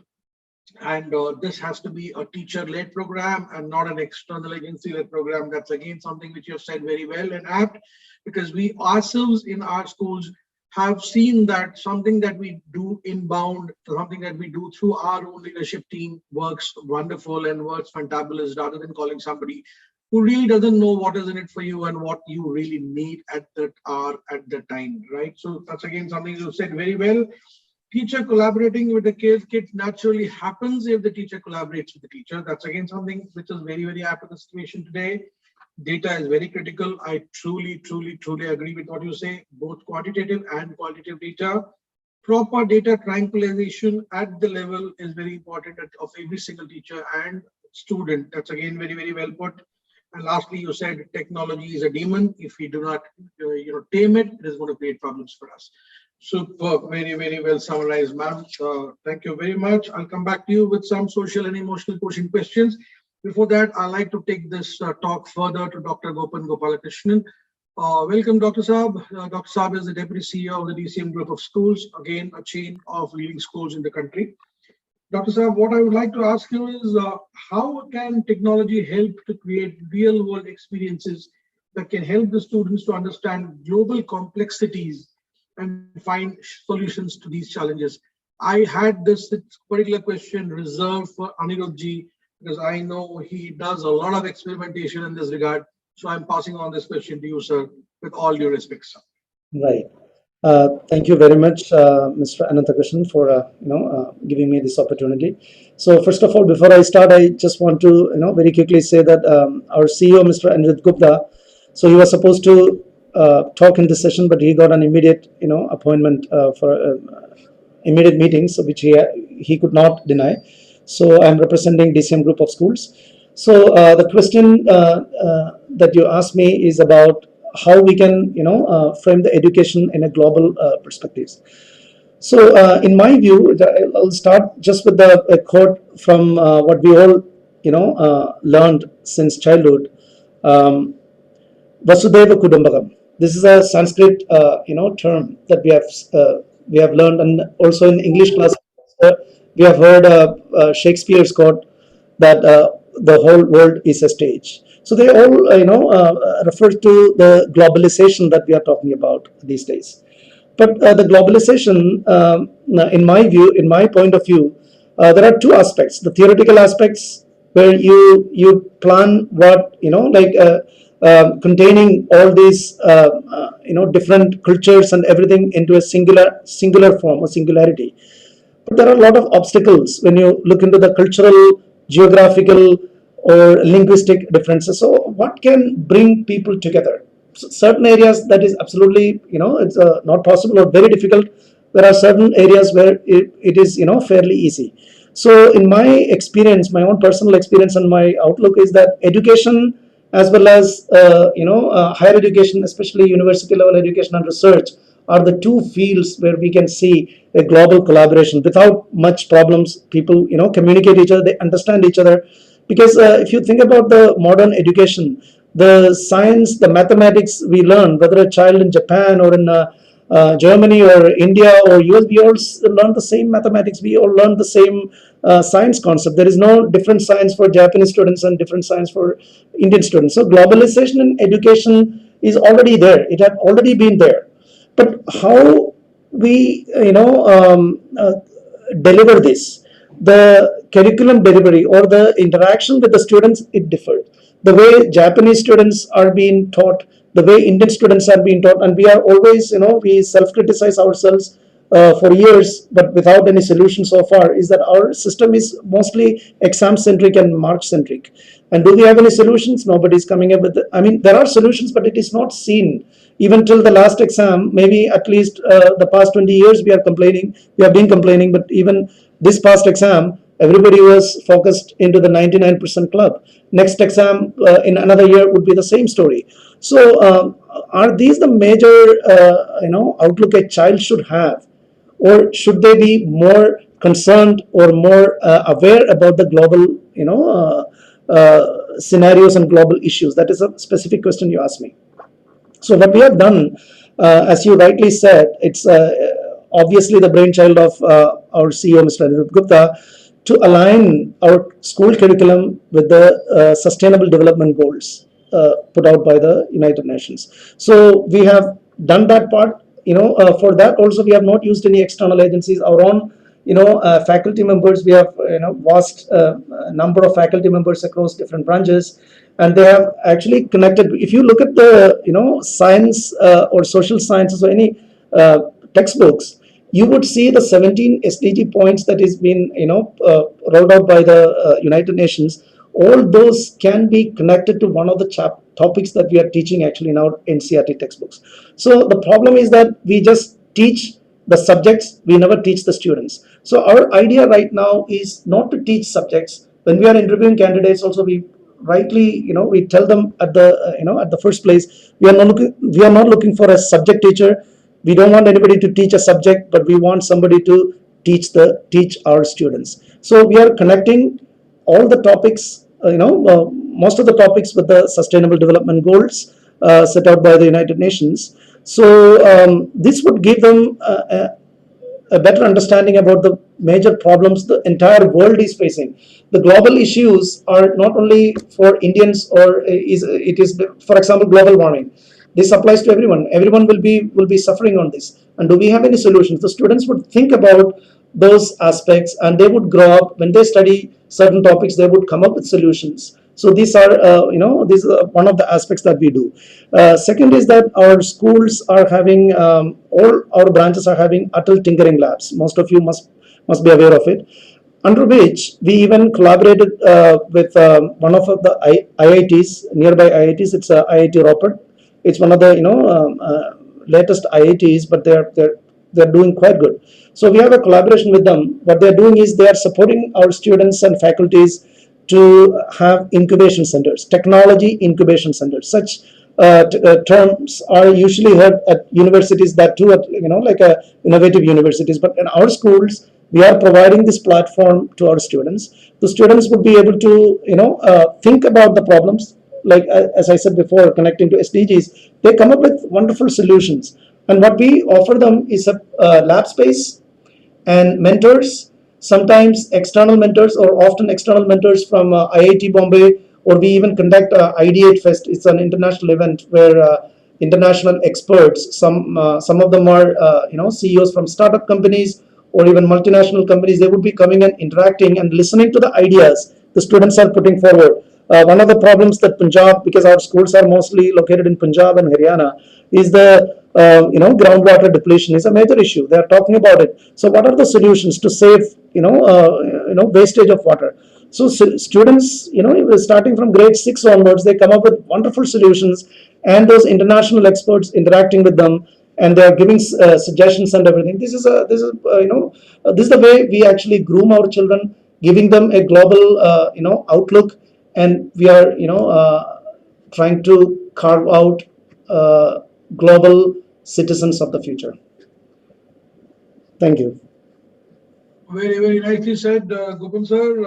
Speaker 5: And this has to be a teacher-led program and not an external agency-led program. That's again something which you have said very well and apt, because we ourselves in our schools have seen that something that we do inbound, something that we do through our own leadership team works wonderful and works fantabulous, rather than calling somebody who really doesn't know what is in it for you and what you really need at that hour, at the time, right? So that's again something you said very well. Teacher collaborating with the kids naturally happens if the teacher collaborates with the teacher. That's again something which is very, very apt to the situation today. Data is very critical. I truly, truly, truly agree with what you say, both quantitative and qualitative data. Proper data triangulation at the level is very important of every single teacher and student. That's again very, very well put. And lastly, you said technology is a demon. If we do not tame it, it is going to create problems for us. Super, very, very well summarized, ma'am. Thank you very much. I'll come back to you with some social and emotional quotient questions. Before that, I'd like to take this talk further to Dr. Gopalakrishnan. Welcome, Dr. Saab. Dr. Saab is the Deputy CEO of the DCM Group of Schools, again, a chain of leading schools in the country. Dr. Saab, what I would like to ask you is, how can technology help to create real-world experiences that can help the students to understand global complexities and find solutions to these challenges? I had this particular question reserved for Anirudhji, because I know he does a lot of experimentation in this regard. So I'm passing on this question to you, sir, with all due respect, sir.
Speaker 8: Right. Thank you very much, Mr. Ananthakrishnan, for giving me this opportunity. So first of all, before I start, I just want to very quickly say that our CEO, Mr. Gupta, so he was supposed to talk in this session, but he got an immediate appointment for immediate meetings, which he could not deny. So I'm representing DCM Group of Schools. So the question that you asked me is about how we can frame the education in a global perspectives. So in my view, I'll start just with a quote from what we all learned since childhood. Vasudeva Kudumbakam. This is a Sanskrit term that we have learned, and also in English class we have heard Shakespeare's quote that the whole world is a stage. So they all refer to the globalization that we are talking about these days. But the globalization, in my view, in my point of view, there are two aspects: the theoretical aspects, where you plan what containing all these different cultures and everything into a singular form or singularity. But there are a lot of obstacles when you look into the cultural, geographical, or linguistic differences. So what can bring people together? Certain areas that is absolutely it's not possible or very difficult. There are certain areas where it is fairly easy. So in my experience, my own personal experience and my outlook is that education, as well as higher education, especially university level education and research, are the two fields where we can see a global collaboration without much problems. People, communicate each other, they understand each other. Because if you think about the modern education, the science, the mathematics we learn, whether a child in Japan or in Germany or India or US, we all learn the same mathematics. We all learn the same science concept. There is no different science for Japanese students and different science for Indian students. So globalization in education is already there. It had already been there. But how we, deliver this, the curriculum delivery or the interaction with the students, it differed. The way Japanese students are being taught, the way Indian students are being taught, and we are always, we self-criticize ourselves for years, but without any solution so far, is that our system is mostly exam-centric and mark-centric. And do we have any solutions? Nobody's coming up with it. I mean, there are solutions, but it is not seen. Even till the last exam, maybe at least the past 20 years, we have been complaining, but even this past exam, everybody was focused into the 99% club. Next exam in another year would be the same story. So are these the major, outlook a child should have? Or should they be more concerned or more aware about the global, scenarios and global issues? That is a specific question you asked me. So what we have done, as you rightly said, it's obviously the brainchild of our CEO, Mr. Nitil Gupta, to align our school curriculum with the Sustainable Development Goals put out by the United Nations. So we have done that part. For that also we have not used any external agencies. Our own, faculty members. We have vast number of faculty members across different branches, and they have actually connected. If you look at the science or social sciences or any textbooks, you would see the 17 SDG points that is been rolled out by the United Nations. All those can be connected to one of the topics that we are teaching actually in our NCERT textbooks. So the problem is that we just teach the subjects, we never teach the students. So our idea right now is not to teach subjects. When we are interviewing candidates also, we rightly, we tell them at the, at the first place, we are not looking for a subject teacher. We don't want anybody to teach a subject, but we want somebody to teach our students. So we are connecting all the topics, most of the topics with the Sustainable Development Goals set out by the United Nations. So this would give them a better understanding about the major problems the entire world is facing. The global issues are not only for Indians, or it is, for example, global warming. This applies to everyone. Everyone will be suffering on this. And do we have any solutions? The students would think about those aspects, and they would grow up. When they study certain topics, they would come up with solutions. So these are, this is one of the aspects that we do. Second is that our schools are having, all our branches are having Atal Tinkering Labs. Most of you must be aware of it. Under which we even collaborated with one of the IITs, nearby IITs. It's IIT Ropar. It's one of the latest IITs, but they're doing quite good. So we have a collaboration with them. What they're doing is they are supporting our students and faculties to have incubation centers, technology incubation centers. Such terms are usually heard at universities, that too, at like innovative universities. But in our schools, we are providing this platform to our students. The students would be able to think about the problems. Like as I said before, connecting to SDGs, they come up with wonderful solutions. And what we offer them is a lab space and mentors, sometimes external mentors, or often external mentors from IIT Bombay, or we even conduct Ideate Fest. It's an international event where international experts, some of them are CEOs from startup companies or even multinational companies. They would be coming and interacting and listening to the ideas the students are putting forward. One of the problems that Punjab, because our schools are mostly located in Punjab and Haryana, is the groundwater depletion is a major issue. They are talking about it. So what are the solutions to save wastage of water? So students, starting from grade 6 onwards, they come up with wonderful solutions, and those international experts interacting with them, and they are giving suggestions and everything. This is the way we actually groom our children, giving them a global outlook, and we are trying to carve out global citizens of the future. Thank you.
Speaker 5: Very, very nicely said, Gopal sir.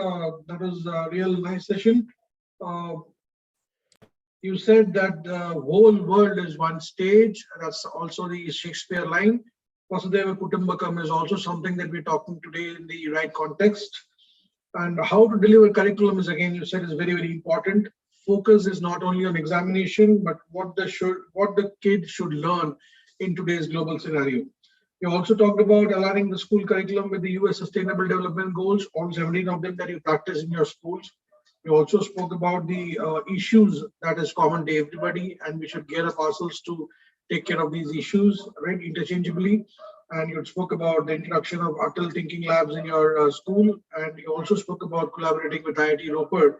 Speaker 5: That was a real nice session. Uh, you said that the whole world is one stage. That's also the Shakespeare line. Vasudeva Kutumbakam is also something that we're talking today in the right context. And how to deliver curriculum is, again, you said, is very, very important. Focus is not only on examination, but what the kid should learn in today's global scenario. You also talked about aligning the school curriculum with the US Sustainable Development Goals, all 17 of them that you practice in your schools. You also spoke about the issues that is common to everybody, and we should gear up ourselves to take care of these issues, right, interchangeably. And you spoke about the introduction of Atal Thinking Labs in your school, and you also spoke about collaborating with IIT Ropar.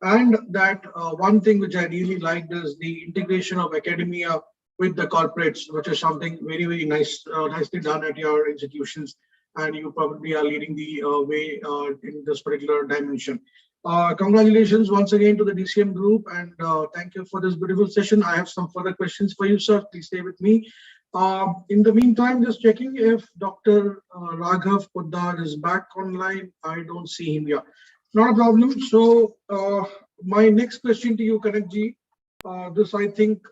Speaker 5: And that one thing which I really liked is the integration of academia with the corporates, which is something very, very nicely done at your institutions. And you probably are leading the way in this particular dimension. Congratulations once again to the DCM group, and thank you for this beautiful session. I have some further questions for you, sir. Please stay with me. In the meantime, just checking if Dr. Raghav Poddar is back online. I don't see him here. Not a problem. So my next question to you, Kanakji, this I think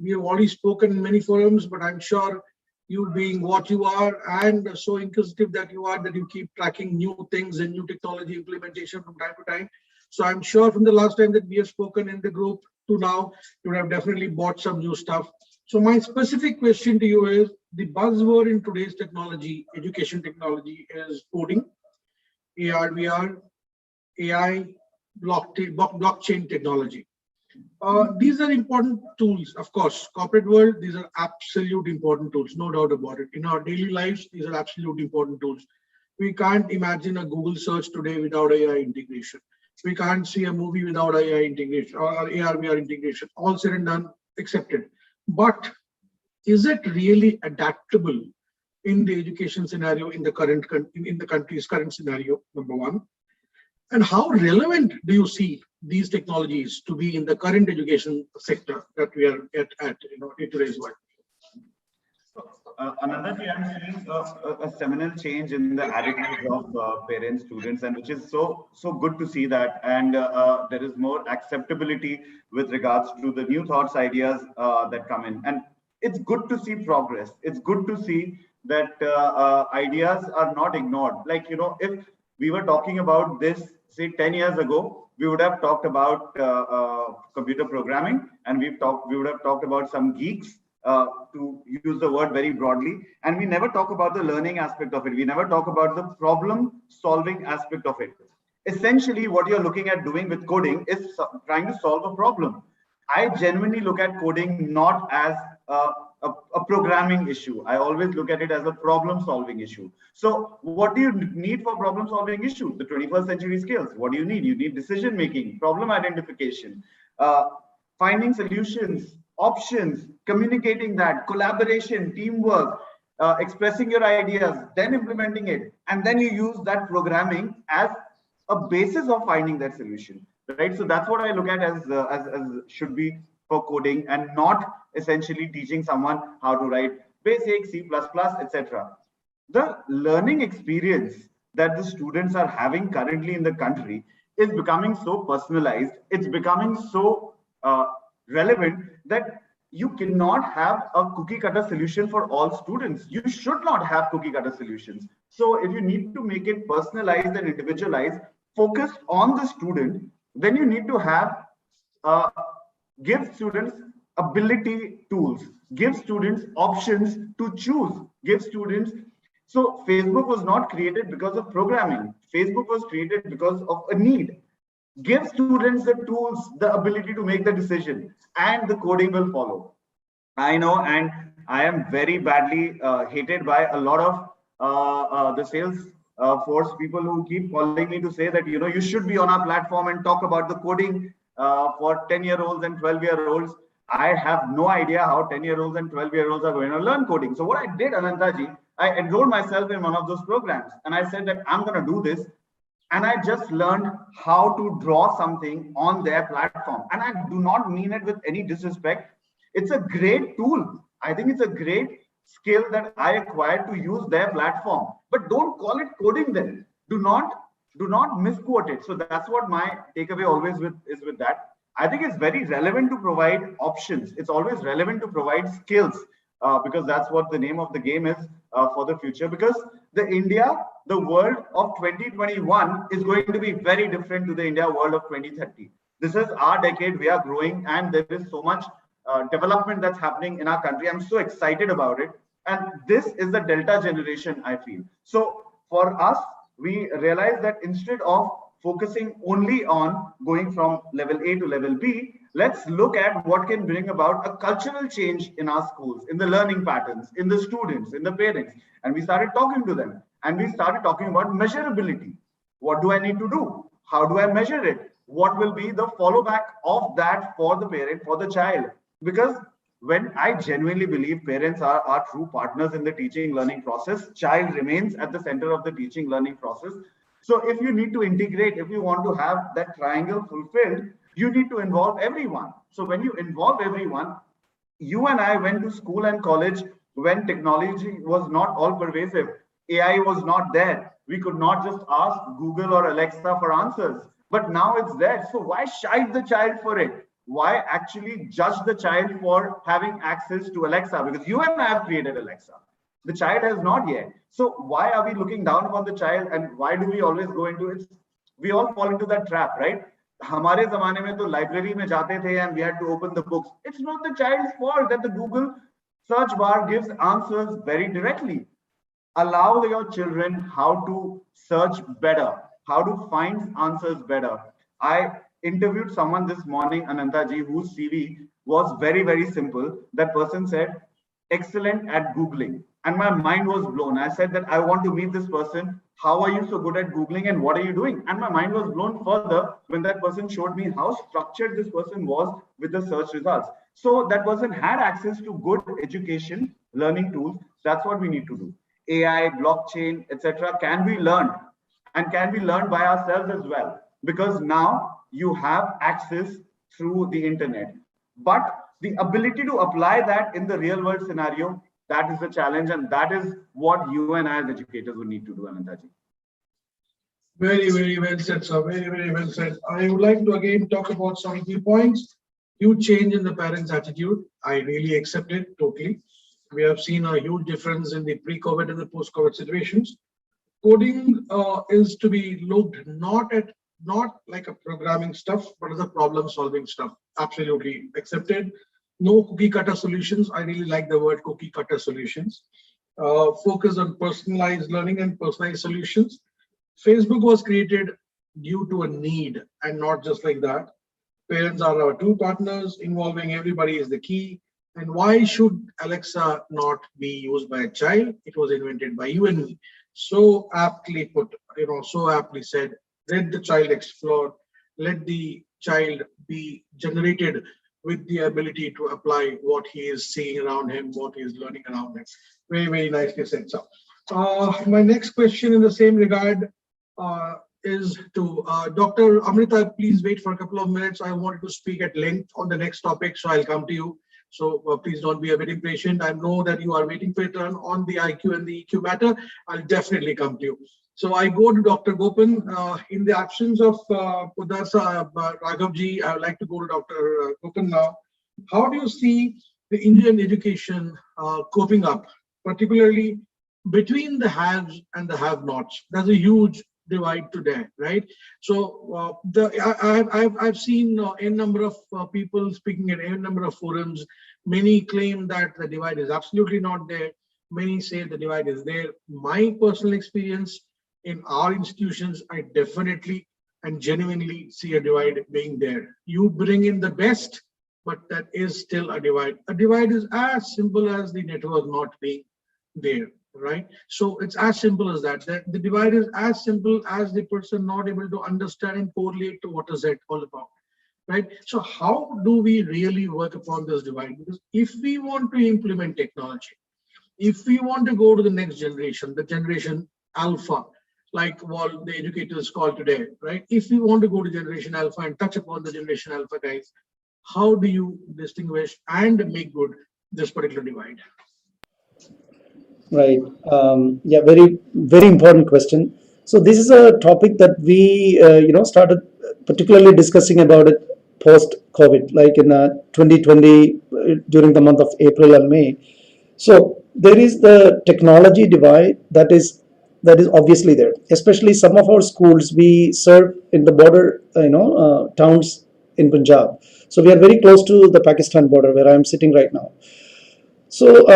Speaker 5: we have already spoken in many forums, but I'm sure you being what you are and so inquisitive that you are, that you keep tracking new things and new technology implementation from time to time. So I'm sure from the last time that we have spoken in the group to now, you have definitely bought some new stuff. So my specific question to you is, the buzzword in today's technology, education technology, is coding, AR, VR, AI, blockchain technology. These are important tools, of course. Corporate world, these are absolute important tools, no doubt about it. In our daily lives, these are absolute important tools. We can't imagine a Google search today without AI integration. We can't see a movie without AI integration or AR, VR integration. All said and done, accepted. But is it really adaptable in the education scenario in the country's current scenario? Number one. And how relevant do you see these technologies to be in the current education sector that we are at in today's world?
Speaker 6: Another thing, I'm seeing a seminal change in the attitudes of parents, students, and which is so good to see that. And there is more acceptability with regards to the new thoughts, ideas that come in. And it's good to see progress. It's good to see that ideas are not ignored. Like, if we were talking about this, say 10 years ago, we would have talked about computer programming, and we would have talked about some geeks, to use the word very broadly, and we never talk about the learning aspect of it. We never talk about the problem solving aspect of it. Essentially, what you're looking at doing with coding is trying to solve a problem. I genuinely look at coding not as a programming issue. I always look at it as a problem solving issue. So what do you need for problem solving issue? The 21st century skills. What do you need? You need decision making, problem identification, finding solutions, options, communicating that, collaboration, teamwork, expressing your ideas, then implementing it. And then you use that programming as a basis of finding that solution, right? So that's what I look at as should be for coding, and not essentially teaching someone how to write basic C++, etc. The learning experience that the students are having currently in the country is becoming so personalized. It's becoming so relevant that you cannot have a cookie cutter solution for all students. You should not have cookie cutter solutions. So if you need to make it personalized and individualized, focused on the student, then you need to have give students ability tools, give students options to choose, give students. So Facebook was not created because of programming. Facebook was created because of a need. Give students the tools, the ability to make the decision, and the coding will follow. I know, and I am very badly hated by a lot of the sales force people who keep calling me to say that, you should be on our platform and talk about the coding for 10-year-olds and 12-year-olds. I have no idea how 10-year-olds and 12-year-olds are going to learn coding. So what I did, Anantaji, I enrolled myself in one of those programs, and I said that I'm going to do this. And I just learned how to draw something on their platform. And I do not mean it with any disrespect. It's a great tool. I think it's a great skill that I acquired to use their platform. But don't call it coding then. Do not misquote it. So that's what my takeaway always is with that. I think it's very relevant to provide options. It's always relevant to provide skills, because that's what the name of the game is for the future. Because the world of 2021 is going to be very different to the India world of 2030. This is our decade. We are growing, and there is so much development that's happening in our country. I'm so excited about it. And this is the Delta generation, I feel. So for us, we realize that instead of focusing only on going from level A to level B, let's look at what can bring about a cultural change in our schools, in the learning patterns, in the students, in the parents. And we started talking to them, and we started talking about measurability. What do I need to do? How do I measure it? What will be the follow back of that for the parent, for the child? Because when I genuinely believe parents are our true partners in the teaching learning process, child remains at the center of the teaching learning process. So if you need to integrate, if you want to have that triangle fulfilled, you need to involve everyone. So when you involve everyone, you and I went to school and college when technology was not all pervasive. AI was not there. We could not just ask Google or Alexa for answers. But now it's there. So why chide the child for it? Why actually judge the child for having access to Alexa? Because you and I have created Alexa. The child has not yet. So why are we looking down upon the child, and why do we always go into it? We all fall into that trap, right? हमारे ज़माने में तो library में जाते थे and we had to open the books. It's not the child's fault that the Google search bar gives answers very directly. Allow your children how to search better, how to find answers better. I interviewed someone this morning, Ananta ji, whose CV was very, very simple. That person said, excellent at Googling. And my mind was blown. I said that I want to meet this person. How are you so good at Googling and what are you doing? And my mind was blown further when that person showed me how structured this person was with the search results. So that person had access to good education, learning tools. That's what we need to do. AI, blockchain, etc. can be learned, and can be learned by ourselves as well. Because now you have access through the internet. But the ability to apply that in the real world scenario, that is the challenge, and that is what you and I as educators would need to do, Anantaji.
Speaker 5: Very, very well said, sir. Very, very well said. I would like to again talk about some key points. Huge change in the parents' attitude. I really accept it totally. We have seen a huge difference in the pre-COVID and the post-COVID situations. Coding is to be looked not like a programming stuff, but as a problem-solving stuff. Absolutely accepted. No cookie cutter solutions. I really like the word cookie cutter solutions. Focus on personalized learning and personalized solutions. Facebook was created due to a need and not just like that. Parents are our true partners. Involving everybody is the key. And why should Alexa not be used by a child? It was invented by you and me. So aptly put, so aptly said. Let the child explore. Let the child be generated with the ability to apply what he is seeing around him, what he is learning around him. Very, very nicely said, sir. My next question in the same regard is to Dr. Amrita. Please wait for a couple of minutes. I wanted to speak at length on the next topic, so I'll come to you. So please don't be a bit impatient. I know that you are waiting for your turn on the IQ and the EQ matter. I'll definitely come to you. So I go to Dr. Gopan. In the absence of Pudarsa Raghavji, I would like to go to Dr. Gopan now. How do you see the Indian education coping up, particularly between the haves and the have-nots? There's a huge divide today, right? So I've seen a number of people speaking at a number of forums. Many claim that the divide is absolutely not there. Many say the divide is there. My personal experience in our institutions, I definitely and genuinely see a divide being there. You bring in the best, but that is still a divide. A divide is as simple as the network not being there, right? So it's as simple as that. The divide is as simple as the person not able to understand and correlate to what is that all about, right? So how do we really work upon this divide? Because if we want to implement technology, if we want to go to the next generation, the generation alpha, like what the educators call today, right? If we want to go to generation alpha and touch upon the generation alpha guys, how do you distinguish and make good this particular divide?
Speaker 8: Right. Yeah, very, very important question. So this is a topic that we, started particularly discussing about it post-COVID, like in 2020, during the month of April and May. So there is the technology divide that is obviously there. Especially some of our schools we serve in the border, towns in Punjab. So we are very close to the Pakistan border where I am sitting right now. So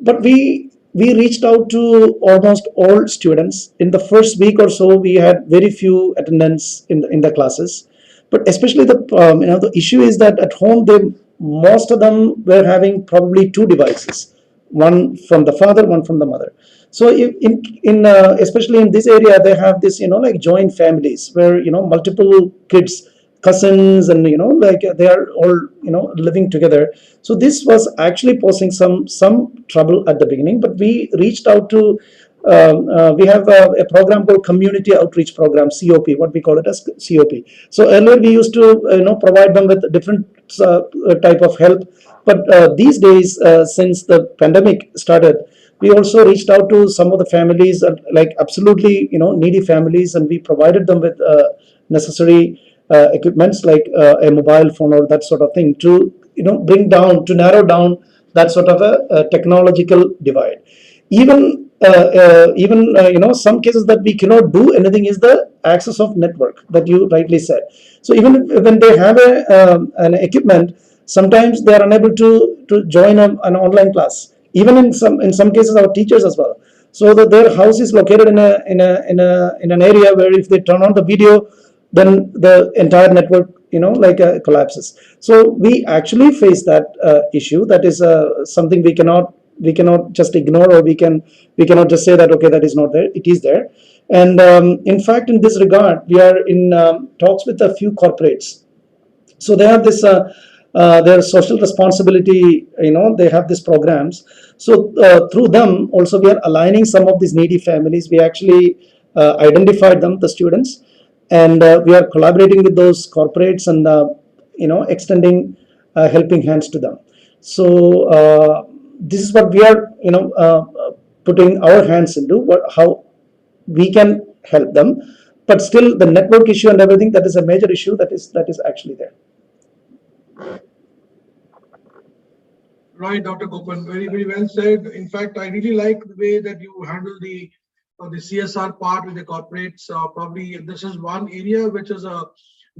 Speaker 8: but we reached out to almost all students. In the first week or so we had very few attendance in the classes, but especially the issue is that at home they most of them were having probably two devices, one from the father, one from the mother. So in especially in this area they have this, like joint families where multiple kids, cousins, and like they are all living together. So this was actually posing some trouble at the beginning, but we reached out to we have a program called community outreach program, COP, what we call it as COP. So earlier we used to provide them with different type of help, but these days since the pandemic started, we also reached out to some of the families, like absolutely needy families, and we provided them with necessary equipments like a mobile phone or that sort of thing to narrow down that sort of a technological divide. Even some cases that we cannot do anything is the access of network that you rightly said. So even when they have an equipment, sometimes they are unable to join an online class. Even in some cases, our teachers as well. So that their house is located in an area where if they turn on the video, then the entire network collapses. So we actually face that issue. That is something we cannot just ignore, or we cannot just say that okay, that is not there. It is there. And in fact, in this regard, we are in talks with a few corporates. So they have this their social responsibility, they have these programs. So through them also we are aligning some of these needy families. We actually identified them, the students, and we are collaborating with those corporates and extending helping hands to them. So this is what we are putting our hands into, how we can help them. But still the network issue and everything, that is a major issue that is actually there.
Speaker 5: Right, Dr. Gopan, very, very well said. In fact, I really like the way that you handle the CSR part with the corporates. Probably this is one area which is a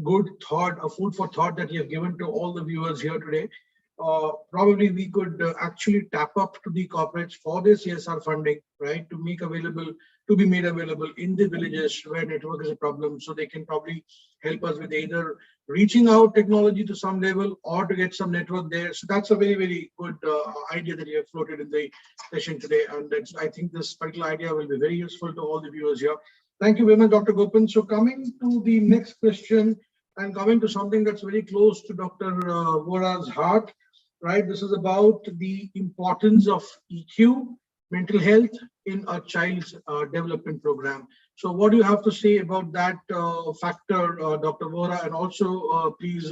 Speaker 5: good thought, a food for thought that you have given to all the viewers here today. Probably we could actually tap up to the corporates for their CSR funding, right, to be made available in the villages where network is a problem. So they can probably help us with either reaching out technology to some level or to get some network there. So that's a very, very good idea that you have floated in the session today. And I think this particular idea will be very useful to all the viewers here. Thank you very much, Dr. Gopan. So coming to the next question and coming to something that's very close to Dr. Vora's heart, right? This is about the importance of EQ, mental health in a child's development program. So what do you have to say about that factor, Dr. Vora? And also, please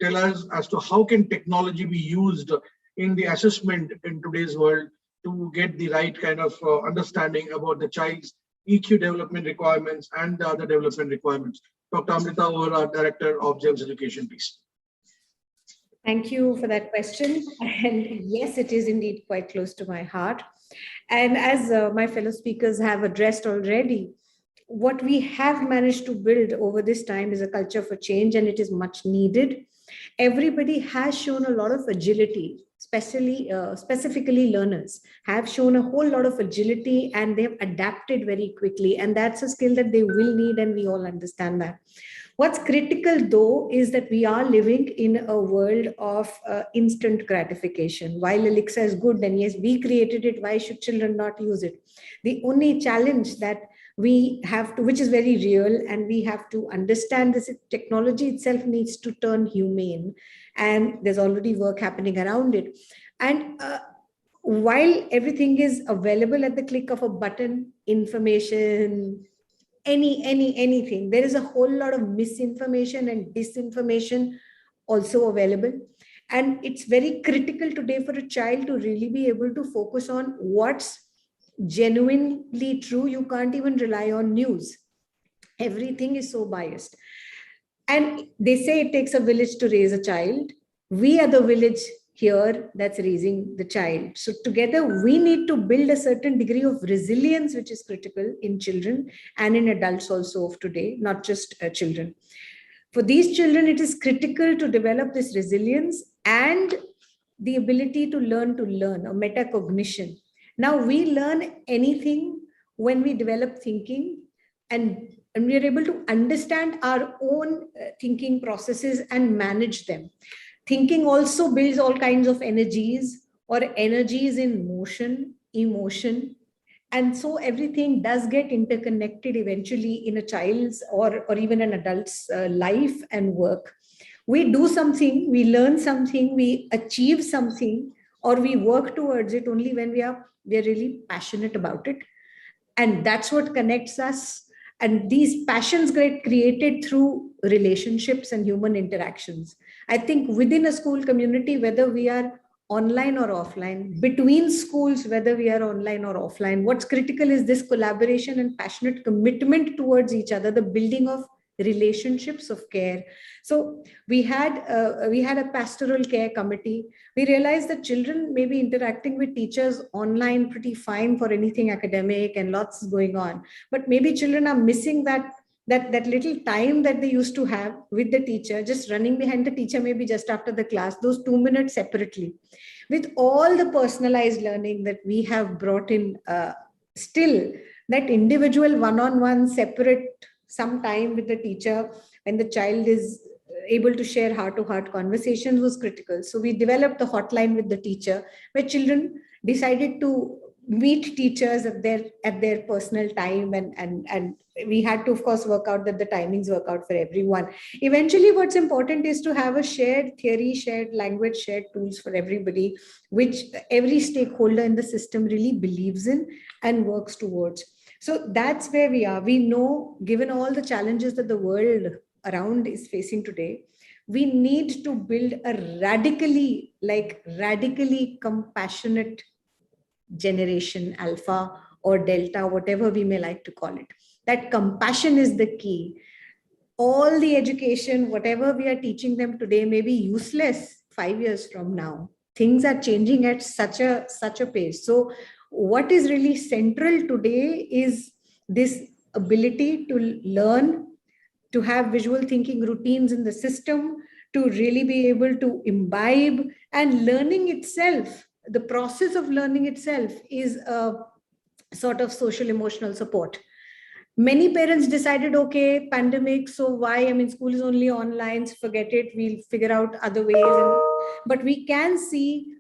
Speaker 5: tell us as to how can technology be used in the assessment in today's world to get the right kind of understanding about the child's EQ development requirements and the other development requirements. Dr. Amrita Vora, Director of GEMS Education, please.
Speaker 7: Thank you for that question. And yes, it is indeed quite close to my heart. And as my fellow speakers have addressed already, what we have managed to build over this time is a culture for change, and it is much needed. Everybody has shown a lot of agility, specifically learners have shown a whole lot of agility, and they've adapted very quickly. And that's a skill that they will need, and we all understand that. What's critical, though, is that we are living in a world of instant gratification. While Elixir is good, then yes, we created it. Why should children not use it? The only challenge that we have to, which is very real, and we have to understand this, technology itself needs to turn humane, and there's already work happening around it. And while everything is available at the click of a button, information, anything, there is a whole lot of misinformation and disinformation also available. And it's very critical today for a child to really be able to focus on what's genuinely true. You can't even rely on news. Everything is so biased. And they say it takes a village to raise a child. We are the village here that's raising the child. So together we need to build a certain degree of resilience, which is critical in children and in adults also of today, not just children. For these children, it is critical to develop this resilience and the ability to learn, or metacognition. Now we learn anything when we develop thinking, and we are able to understand our own thinking processes and manage them. Thinking also builds all kinds of energies, or energies in motion, emotion. And so everything does get interconnected eventually in a child's or even an adult's life and work. We do something, we learn something, we achieve something, or we work towards it only when we are really passionate about it. And that's what connects us. And these passions get created through relationships and human interactions. I think within a school community, whether we are online or offline, between schools, whether we are online or offline, what's critical is this collaboration and passionate commitment towards each other, the building of relationships of care. So we had a pastoral care committee. We realized that children may be interacting with teachers online pretty fine for anything academic and lots is going on, but maybe children are missing that little time that they used to have with the teacher, just running behind the teacher, maybe just after the class, those 2 minutes separately. With all the personalized learning that we have brought in, still that individual one-on-one separate some time with the teacher when the child is able to share heart-to-heart conversations was critical. So we developed the hotline with the teacher, where children decided to meet teachers at their personal time, and we had to of course work out that the timings work out for everyone. Eventually what's important is to have a shared theory, shared language, shared tools for everybody, which every stakeholder in the system really believes in and works towards. So that's where we are. We know, given all the challenges that the world around is facing today, we need to build a radically compassionate generation, alpha or delta, whatever we may like to call it. That compassion is the key. All the education, whatever we are teaching them today, may be useless 5 years from now. Things are changing at such a pace. So what is really central today is this ability to learn, to have visual thinking routines in the system, to really be able to imbibe, and learning itself, the process of learning itself is a sort of social emotional support. Many parents decided, okay, pandemic, so why? I mean, school is only online, so forget it, we'll figure out other ways. But we can see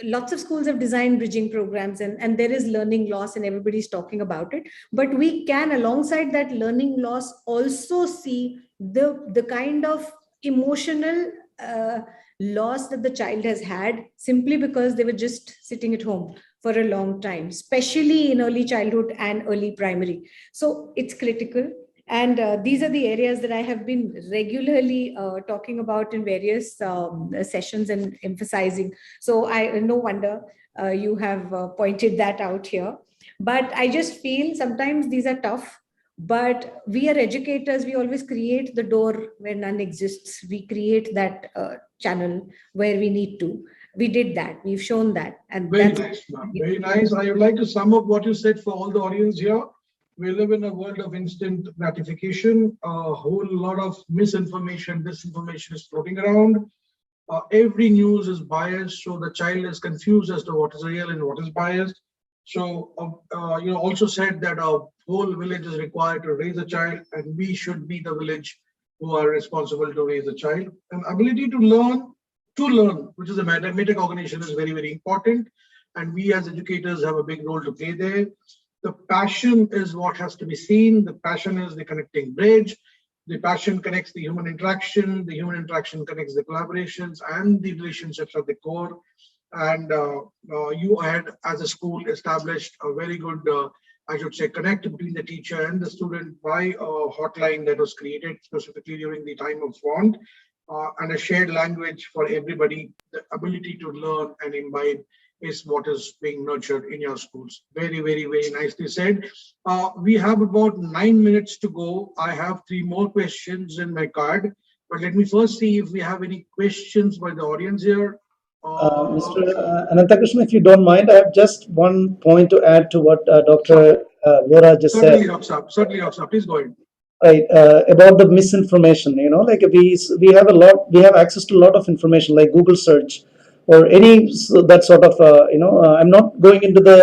Speaker 7: lots of schools have designed bridging programs, and there is learning loss and everybody's talking about it. But we can, alongside that learning loss, also see the kind of emotional loss that the child has had simply because they were just sitting at home for a long time, especially in early childhood and early primary. So it's critical. And these are the areas that I have been regularly talking about in various sessions and emphasizing. So no wonder you have pointed that out here. But I just feel sometimes these are tough. But we are educators. We always create the door where none exists. We create that channel where we need to. We did that. We've shown that. And
Speaker 5: very
Speaker 7: that's
Speaker 5: nice, ma'am. Very nice. I would like to sum up what you said for all the audience here. We live in a world of instant gratification. A whole lot of misinformation, disinformation is floating around. Every news is biased, so the child is confused as to what is real and what is biased. So you also said that a whole village is required to raise a child, and we should be the village who are responsible to raise a child. And ability to learn, which is a metacognition, is very, very important. And we as educators have a big role to play there. The passion is what has to be seen. The passion is the connecting bridge. The passion connects the human interaction. The human interaction connects the collaborations and the relationships at the core. And you had, as a school, established a very good, I should say, connect between the teacher and the student by a hotline that was created specifically during the time of want. and a shared language for everybody. The ability to learn and imbibe is what is being nurtured in your schools. Very, very, very nicely said. We have about 9 minutes to go. I have 3 more questions in my card, but let me first see if we have any questions by the audience here.
Speaker 8: Mr. Ananthakrishnan, if you don't mind, I have just one point to add to what Dr. Vora just said.
Speaker 5: Certainly, Dr. Saab. Certainly, Dr. Saab. Please go ahead.
Speaker 8: Right, about the misinformation. Like we have we have access to a lot of information, like Google search or any that sort of. I'm not going into the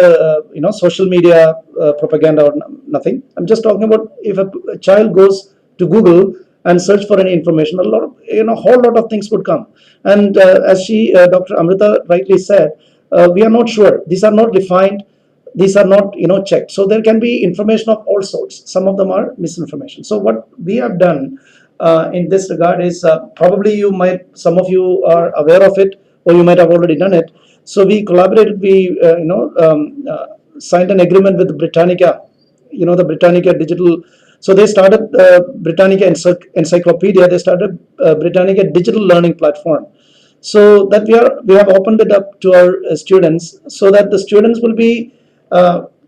Speaker 8: social media propaganda or nothing. I'm just talking about if a child goes to Google and search for any information, a lot of whole lot of things would come. And as Dr. Amrita rightly said, we are not sure. These are not defined. These are not checked, so there can be information of all sorts. Some of them are misinformation. So what we have done in this regard is, probably some of you are aware of it, or you might have already done it. So we collaborated, we signed an agreement with Britannica, the Britannica digital. So they started Britannica encyclopedia. They started Britannica digital learning platform, so that we have opened it up to our students, so that the students will be,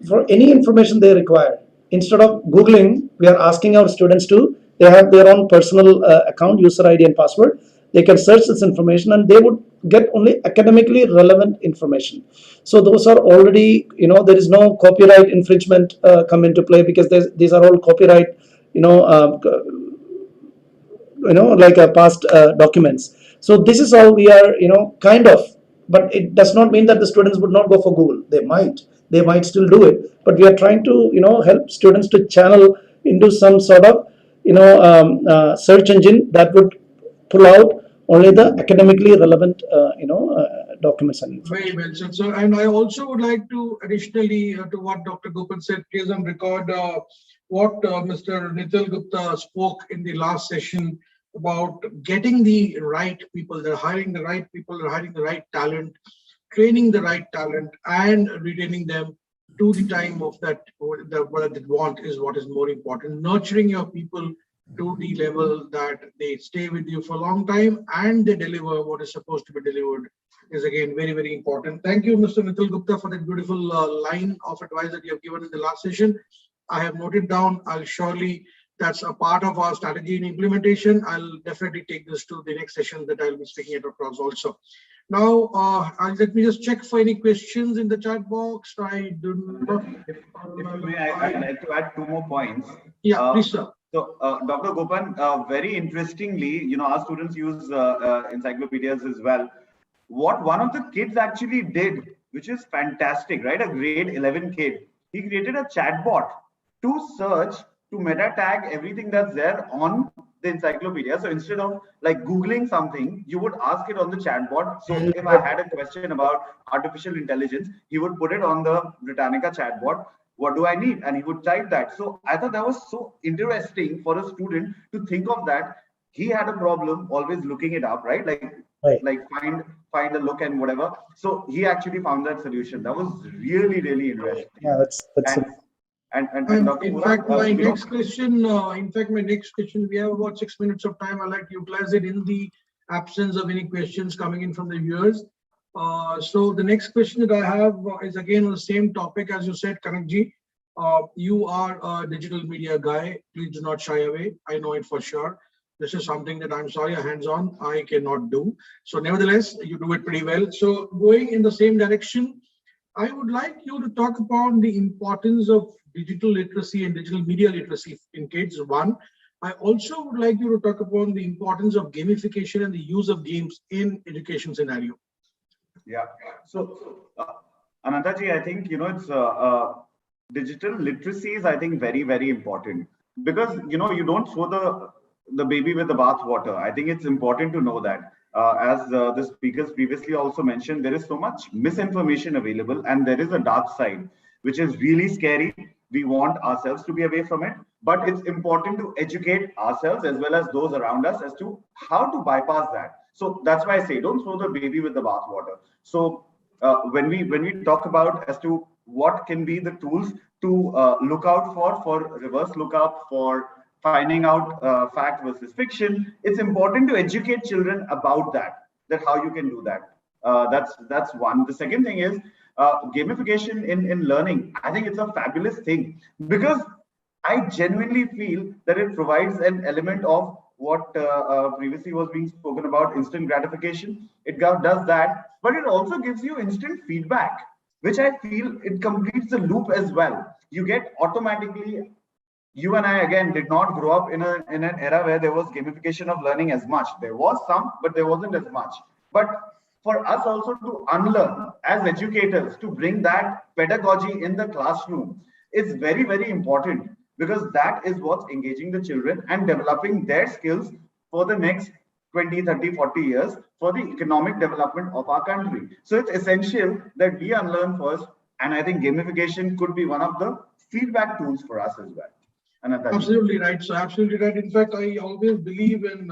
Speaker 8: for any information they require, instead of Googling, we are asking our students to, they have their own personal account, user ID and password. They can search this information and they would get only academically relevant information. So those are already, there is no copyright infringement come into play, because these are all copyright, like past documents. So this is how we are, kind of, but it does not mean that the students would not go for Google. They might still do it, but we are trying to, help students to channel into some sort of, search engine that would pull out only the academically relevant, documents and information.
Speaker 5: Very well said, sir. And I also would like to additionally to what Dr. Gopan said, please on record what Mr. Nitil Gupta spoke in the last session about getting the right people. They're hiring the right people, they're hiring the right talent, training the right talent, and retaining them to the time of that, what they want is what is more important. Nurturing your people to the level that they stay with you for a long time and they deliver what is supposed to be delivered is again very, very important. Thank you, Mr. Nitil Gupta, for that beautiful line of advice that you have given in the last session. I have noted down. I'll surely, that's a part of our strategy and implementation. I'll definitely take this to the next session that I'll be speaking at across also. Now, let me just check for any questions in the chat box. I do not.
Speaker 6: If you may, I'd like to add 2 more points.
Speaker 5: Yeah, please, sir.
Speaker 6: So, Dr. Gopan, very interestingly, our students use encyclopedias as well. What one of the kids actually did, which is fantastic, right? A grade 11 kid, he created a chatbot to search, to meta tag everything that's there on the encyclopedia. So instead of like Googling something, you would ask it on the chatbot. So if I had a question about artificial intelligence, he would put it on the Britannica chatbot. What do I need? And he would type that. So I thought that was so interesting for a student to think of that. He had a problem always looking it up, right? Like find a look and whatever. So he actually found that solution. That was really, really interesting.
Speaker 8: Yeah, that's
Speaker 6: and
Speaker 5: in fact, my next question, we have about 6 minutes of time. I'd like to utilize it in the absence of any questions coming in from the viewers. So the next question that I have is again on the same topic as you said, Kanakji. You are a digital media guy. Please do not shy away. I know it for sure. This is something that I'm sorry, hands-on, I cannot do. So nevertheless, you do it pretty well. So going in the same direction, I would like you to talk about the importance of digital literacy and digital media literacy in kids. One, I also would like you to talk about the importance of gamification and the use of games in education scenario.
Speaker 6: Yeah. So, Anantaji, I think, it's digital literacy is, I think, very, very important, because, you don't throw the baby with the bath water. I think it's important to know that. As the speakers previously also mentioned, there is so much misinformation available, and there is a dark side, which is really scary. We want ourselves to be away from it, but it's important to educate ourselves as well as those around us as to how to bypass that. So that's why I say, don't throw the baby with the bathwater. So when we talk about as to what can be the tools to look out for reverse lookup, for finding out fact versus fiction. It's important to educate children about that how you can do that. That's one. The second thing is gamification in learning. I think it's a fabulous thing because I genuinely feel that it provides an element of what previously was being spoken about, instant gratification. It does that, but it also gives you instant feedback, which I feel it completes the loop as well. You get automatically. You and I again did not grow up in an era where there was gamification of learning as much. There was some, but there wasn't as much. But for us also to unlearn as educators, to bring that pedagogy in the classroom is very, very important, because that is what's engaging the children and developing their skills for the next 20, 30, 40 years for the economic development of our country. So it's essential that we unlearn first. And I think gamification could be one of the feedback tools for us as well.
Speaker 5: Absolutely right. So absolutely right. In fact, I always believe in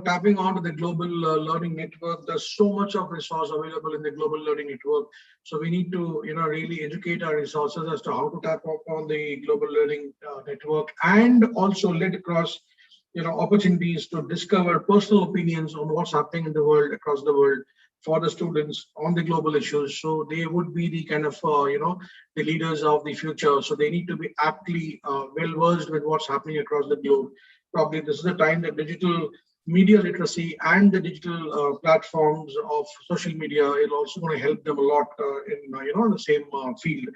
Speaker 5: tapping onto the global learning network. There's so much of resource available in the global learning network. So we need to really educate our resources as to how to tap on the global learning network, and also let across opportunities to discover personal opinions on what's happening in the world, across the world, for the students on the global issues. So they would be the kind of the leaders of the future. So they need to be aptly well versed with what's happening across the globe. Probably this is the time that digital media literacy and the digital platforms of social media is also going to help them a lot in the same field.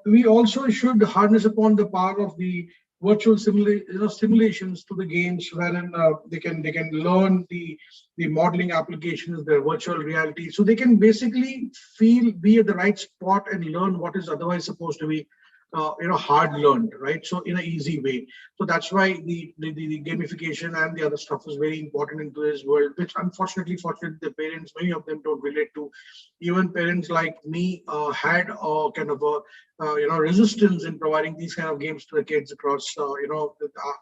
Speaker 5: We also should harness upon the power of the virtual simulations to the games, wherein they can learn the modeling applications, the virtual reality, so they can basically be at the right spot and learn what is otherwise supposed to be hard learned, right? So in an easy way. So that's why the gamification and the other stuff is very important in today's world, which fortunately the parents, many of them don't relate to. Even parents like me had kind of a resistance in providing these kind of games to the kids across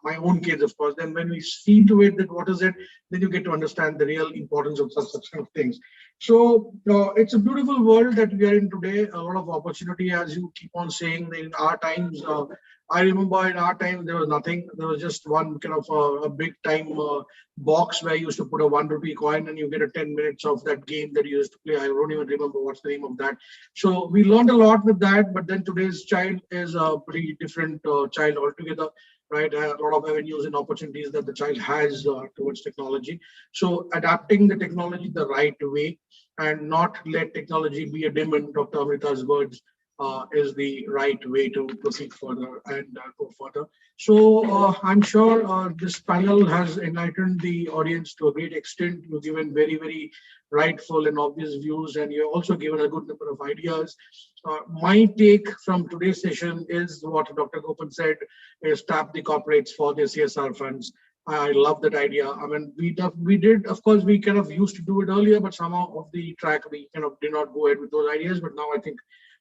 Speaker 5: my own kids, of course. Then when we see to it that what is it, then you get to understand the real importance of such kind of things. So it's a beautiful world that we are in today. A lot of opportunity, as you keep on saying. In our times, I remember in our time there was nothing. There was just one kind of a big time box where you used to put a 1 rupee coin and you get a 10 minutes of that game that you used to play. I don't even remember what's the name of that. So we learned a lot with that. But then today's child is a pretty different child altogether, right? A lot of avenues and opportunities that the child has towards technology. So adapting the technology the right way and not let technology be a demon, Dr. Amrita's words, is the right way to proceed further and go further. So I'm sure this panel has enlightened the audience to a great extent. You've given very, very rightful and obvious views, and you've also given a good number of ideas. My take from today's session is what Dr. Gopan said, is tap the corporates for their CSR funds. I love that idea. I mean, we did, of course, we kind of used to do it earlier, but somehow off the track, we kind of did not go ahead with those ideas. But now I think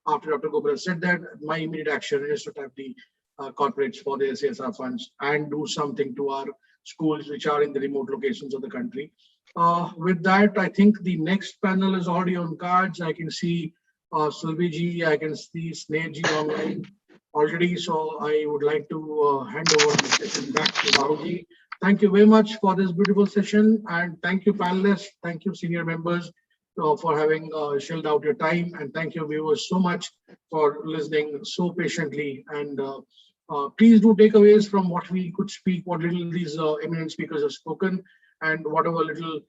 Speaker 5: after Dr. Gupta said that, my immediate action is to tap the corporates for their CSR funds and do something to our schools which are in the remote locations of the country. With that, I think the next panel is already on cards. I can see Sulbiji, I can see Snehaji online already. So I would like to hand over the session back to Rahulji. Thank you very much for this beautiful session, and thank you panelists, thank you senior members for having shelled out your time, and thank you viewers so much for listening so patiently. And please do takeaways from what we could speak, what little these eminent speakers have spoken, and whatever little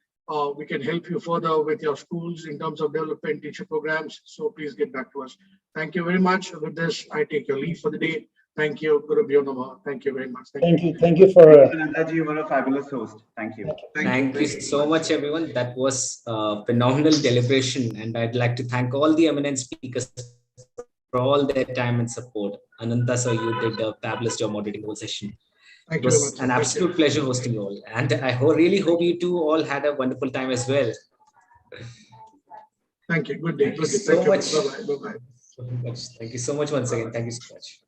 Speaker 5: we can help you further with your schools in terms of development teacher programs. So please get back to us. Thank you very much. With this, I take your leave for the day. Thank you, Guru Bhyonama. Thank you very much.
Speaker 8: Thank you for.
Speaker 6: Anandaji, you were a fabulous host. Thank you.
Speaker 1: Thank you so much, everyone. That was a phenomenal deliberation, and I'd like to thank all the eminent speakers for all their time and support. Ananta sir, you did a fabulous job moderating the whole session.
Speaker 5: Thank
Speaker 1: It
Speaker 5: you very
Speaker 1: was
Speaker 5: much.
Speaker 1: an absolute pleasure hosting you all, and I really hope you two all had a wonderful time as well.
Speaker 5: Thank you. Good day.
Speaker 1: Thank you
Speaker 5: Good day.
Speaker 1: so much.
Speaker 5: Bye-bye. Bye-bye.
Speaker 1: So much. Thank you so much once again. Thank you so much.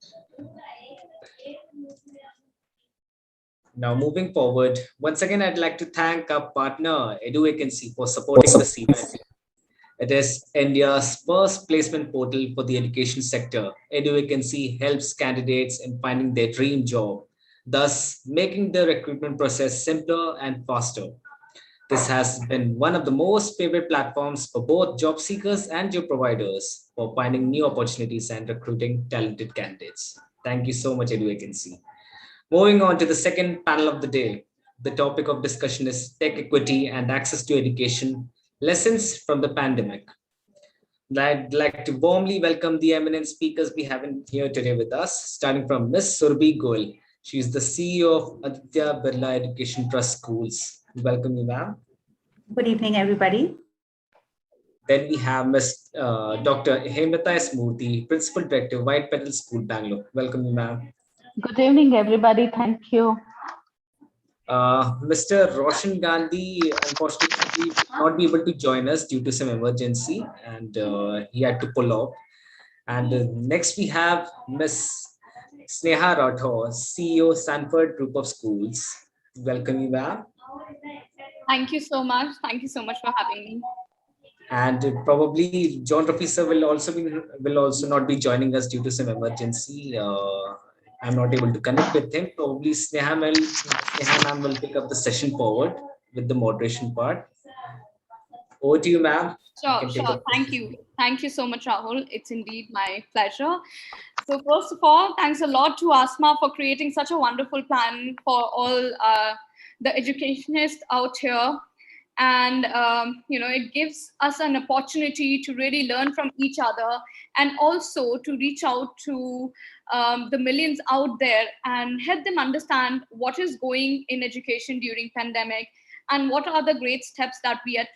Speaker 1: Now, moving forward, once again, I'd like to thank our partner, EduVacancy, for supporting this event. It is India's first placement portal for the education sector. EduVacancy helps candidates in finding their dream job, thus making the recruitment process simpler and faster. This has been one of the most favorite platforms for both job seekers and job providers for finding new opportunities and recruiting talented candidates. Thank you so much, Edu Agency. Moving on to the second panel of the day. The topic of discussion is tech equity and access to education, lessons from the pandemic. I'd like to warmly welcome the eminent speakers we have in here today with us, starting from Ms. Surbhi Goel. She is the CEO of Aditya Birla Education Trust Schools. Welcome you, ma'am.
Speaker 9: Good evening, everybody.
Speaker 1: Then we have Ms. Dr. Hemata S. Murthy, Principal Director, White Petal School, Bangalore. Welcome you, ma'am.
Speaker 9: Good evening, everybody. Thank you.
Speaker 1: Mr. Roshan Gandhi, unfortunately, could not be able to join us due to some emergency, and he had to pull off. And next we have Ms. Sneha Rathore, CEO, Sanford Group of Schools. Welcome you, ma'am.
Speaker 10: Thank you so much. Thank you so much for having me.
Speaker 1: And probably John Rafi sir will also not be joining us due to some emergency. I'm not able to connect with him. Probably Sneha ma'am will pick up the session forward with the moderation part. Over to you, ma'am.
Speaker 10: Sure. Thank you. Thank you so much, Rahul. It's indeed my pleasure. So first of all, thanks a lot to ASMA for creating such a wonderful plan for all the educationists out here. And, it gives us an opportunity to really learn from each other and also to reach out to the millions out there and help them understand what is going in education during pandemic and what are the great steps that we are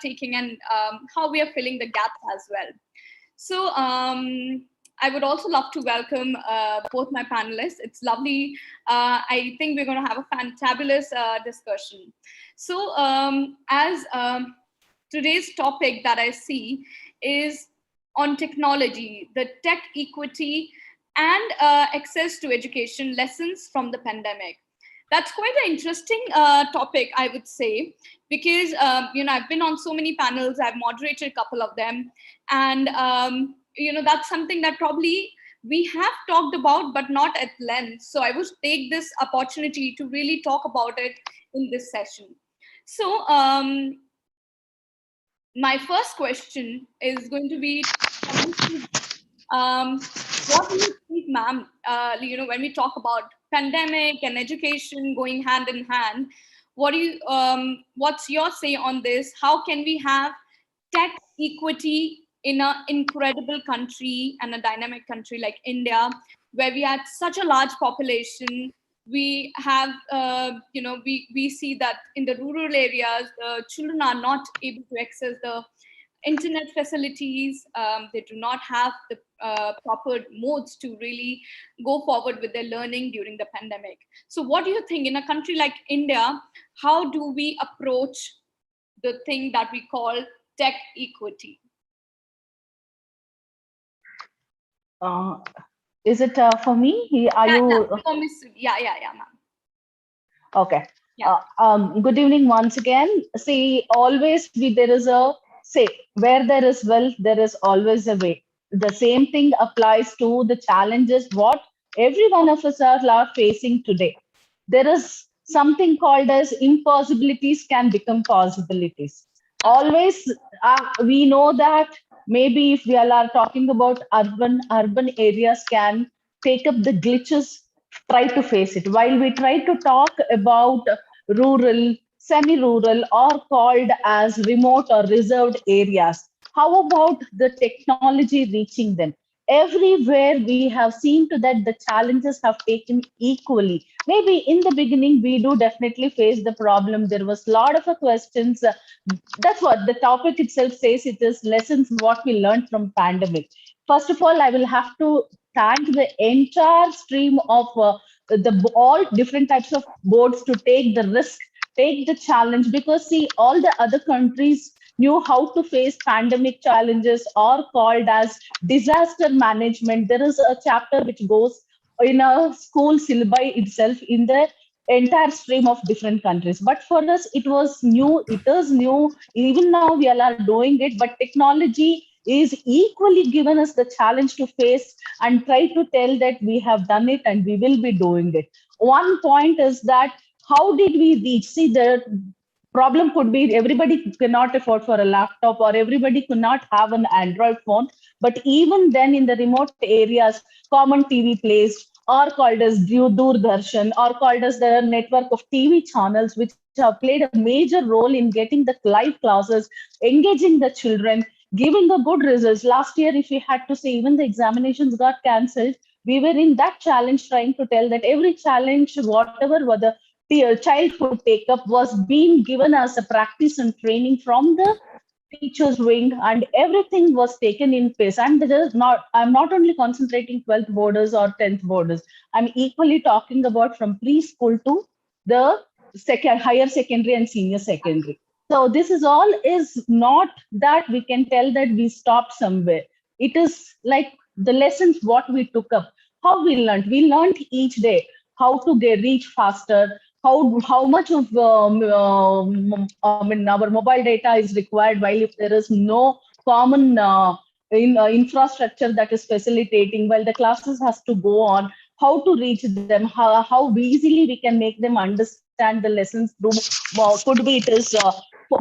Speaker 10: taking and how we are filling the gaps as well. So I would also love to welcome both my panelists. It's lovely. I think we're going to have a fantabulous discussion. So as today's topic that I see is on technology, the tech equity and access to education, lessons from the pandemic. That's quite an interesting topic, I would say, because I've been on so many panels, I've moderated a couple of them, and that's something that probably we have talked about, but not at length. So I would take this opportunity to really talk about it in this session. So my first question is going to be, what do you think, ma'am, when we talk about pandemic and education going hand in hand, what's your say on this? How can we have tech equity in an incredible country and a dynamic country like India, where we had such a large population? We have, we see that in the rural areas, children are not able to access the internet facilities. They do not have the proper modes to really go forward with their learning during the pandemic. So what do you think, in a country like India, how do we approach the thing that we call tech equity?
Speaker 9: Is it for me? Are you?
Speaker 10: Yeah, ma'am.
Speaker 9: Okay. Yeah. Good evening once again. See, always there is a say, where there is will, there is always a way. The same thing applies to the challenges what every one of us are facing today. There is something called as impossibilities can become possibilities. Always, we know that maybe if we are talking about urban areas can take up the glitches, try to face it. While we try to talk about rural, semi-rural, or called as remote or reserved areas, how about the technology reaching them? Everywhere we have seen to that the challenges have taken equally. Maybe in the beginning we do definitely face the problem. There was a lot of questions. That's what the topic itself says. It is lessons what we learned from pandemic. First of all, I will have to thank the entire stream of all different types of boards to take the risk, take the challenge, because see, all the other countries knew how to face pandemic challenges or called as disaster management. There is a chapter which goes in a school syllabi itself in the entire stream of different countries. But for us, it was new, it is new. Even now we are doing it, but technology is equally given us the challenge to face and try to tell that we have done it and we will be doing it. one point is that how did we reach? See, the problem could be everybody cannot afford for a laptop or everybody could not have an Android phone. But even then in the remote areas, common TV plays or called as Doordarshan or called as the network of TV channels, which have played a major role in getting the live classes, engaging the children, giving the good results. Last year, if we had to say, even the examinations got cancelled, we were in that challenge trying to tell that every challenge, whatever were the child could take up, was being given as a practice and training from the teachers wing, and everything was taken in place. And I'm not only concentrating 12th boarders or 10th boarders, I'm equally talking about from preschool to the higher secondary and senior secondary. So this is all is not that we can tell that we stopped somewhere. It is like the lessons what we took up, how we learned. We learned each day how to reach faster, how much of our mobile data is required, while if there is no common infrastructure that is facilitating while the classes has to go on, how to reach them, how easily we can make them understand the lessons through, could be it is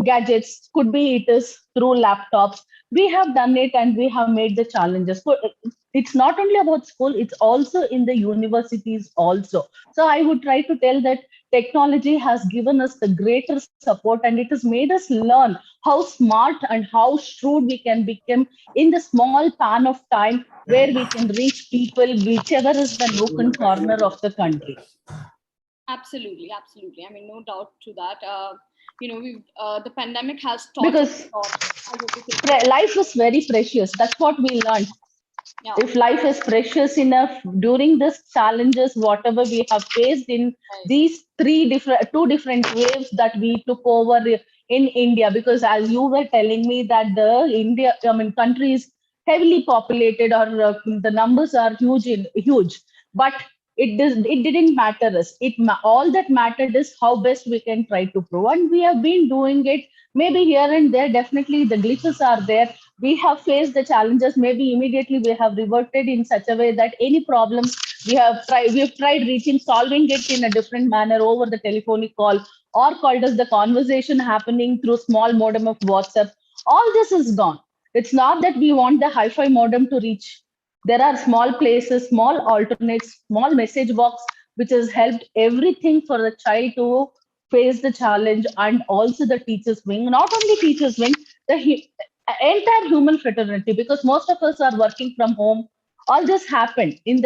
Speaker 9: gadgets, could be it is through laptops. We have done it and we have made the challenges. So it's not only about school, it's also in the universities also. So I would try to tell that technology has given us the greater support and it has made us learn how smart and how shrewd we can become in the small span of time where we can reach people whichever is the nook and corner of the country.
Speaker 10: Absolutely, absolutely. I mean, no doubt to that. We've the pandemic has taught
Speaker 9: Because
Speaker 10: us
Speaker 9: life is very precious. That's what we learned.
Speaker 10: Yeah.
Speaker 9: If life is precious enough during these challenges, whatever we have faced in these two different waves that we took over in India, because as you were telling me that country is heavily populated or the numbers are huge, but it didn't matter us. All that mattered is how best we can try to prove, and we have been doing it. Maybe here and there, definitely the glitches are there. We have faced the challenges. Maybe immediately we have reverted in such a way that any problems we've tried solving it in a different manner over the telephonic call or called as the conversation happening through small modem of WhatsApp. All this is gone. It's not that we want the hi-fi modem to reach. There are small places, small alternates, small message box, which has helped everything for the child to face the challenge, and also the teachers wing. Not only teachers wing, the entire human fraternity, because most of us are working from home. All this happened in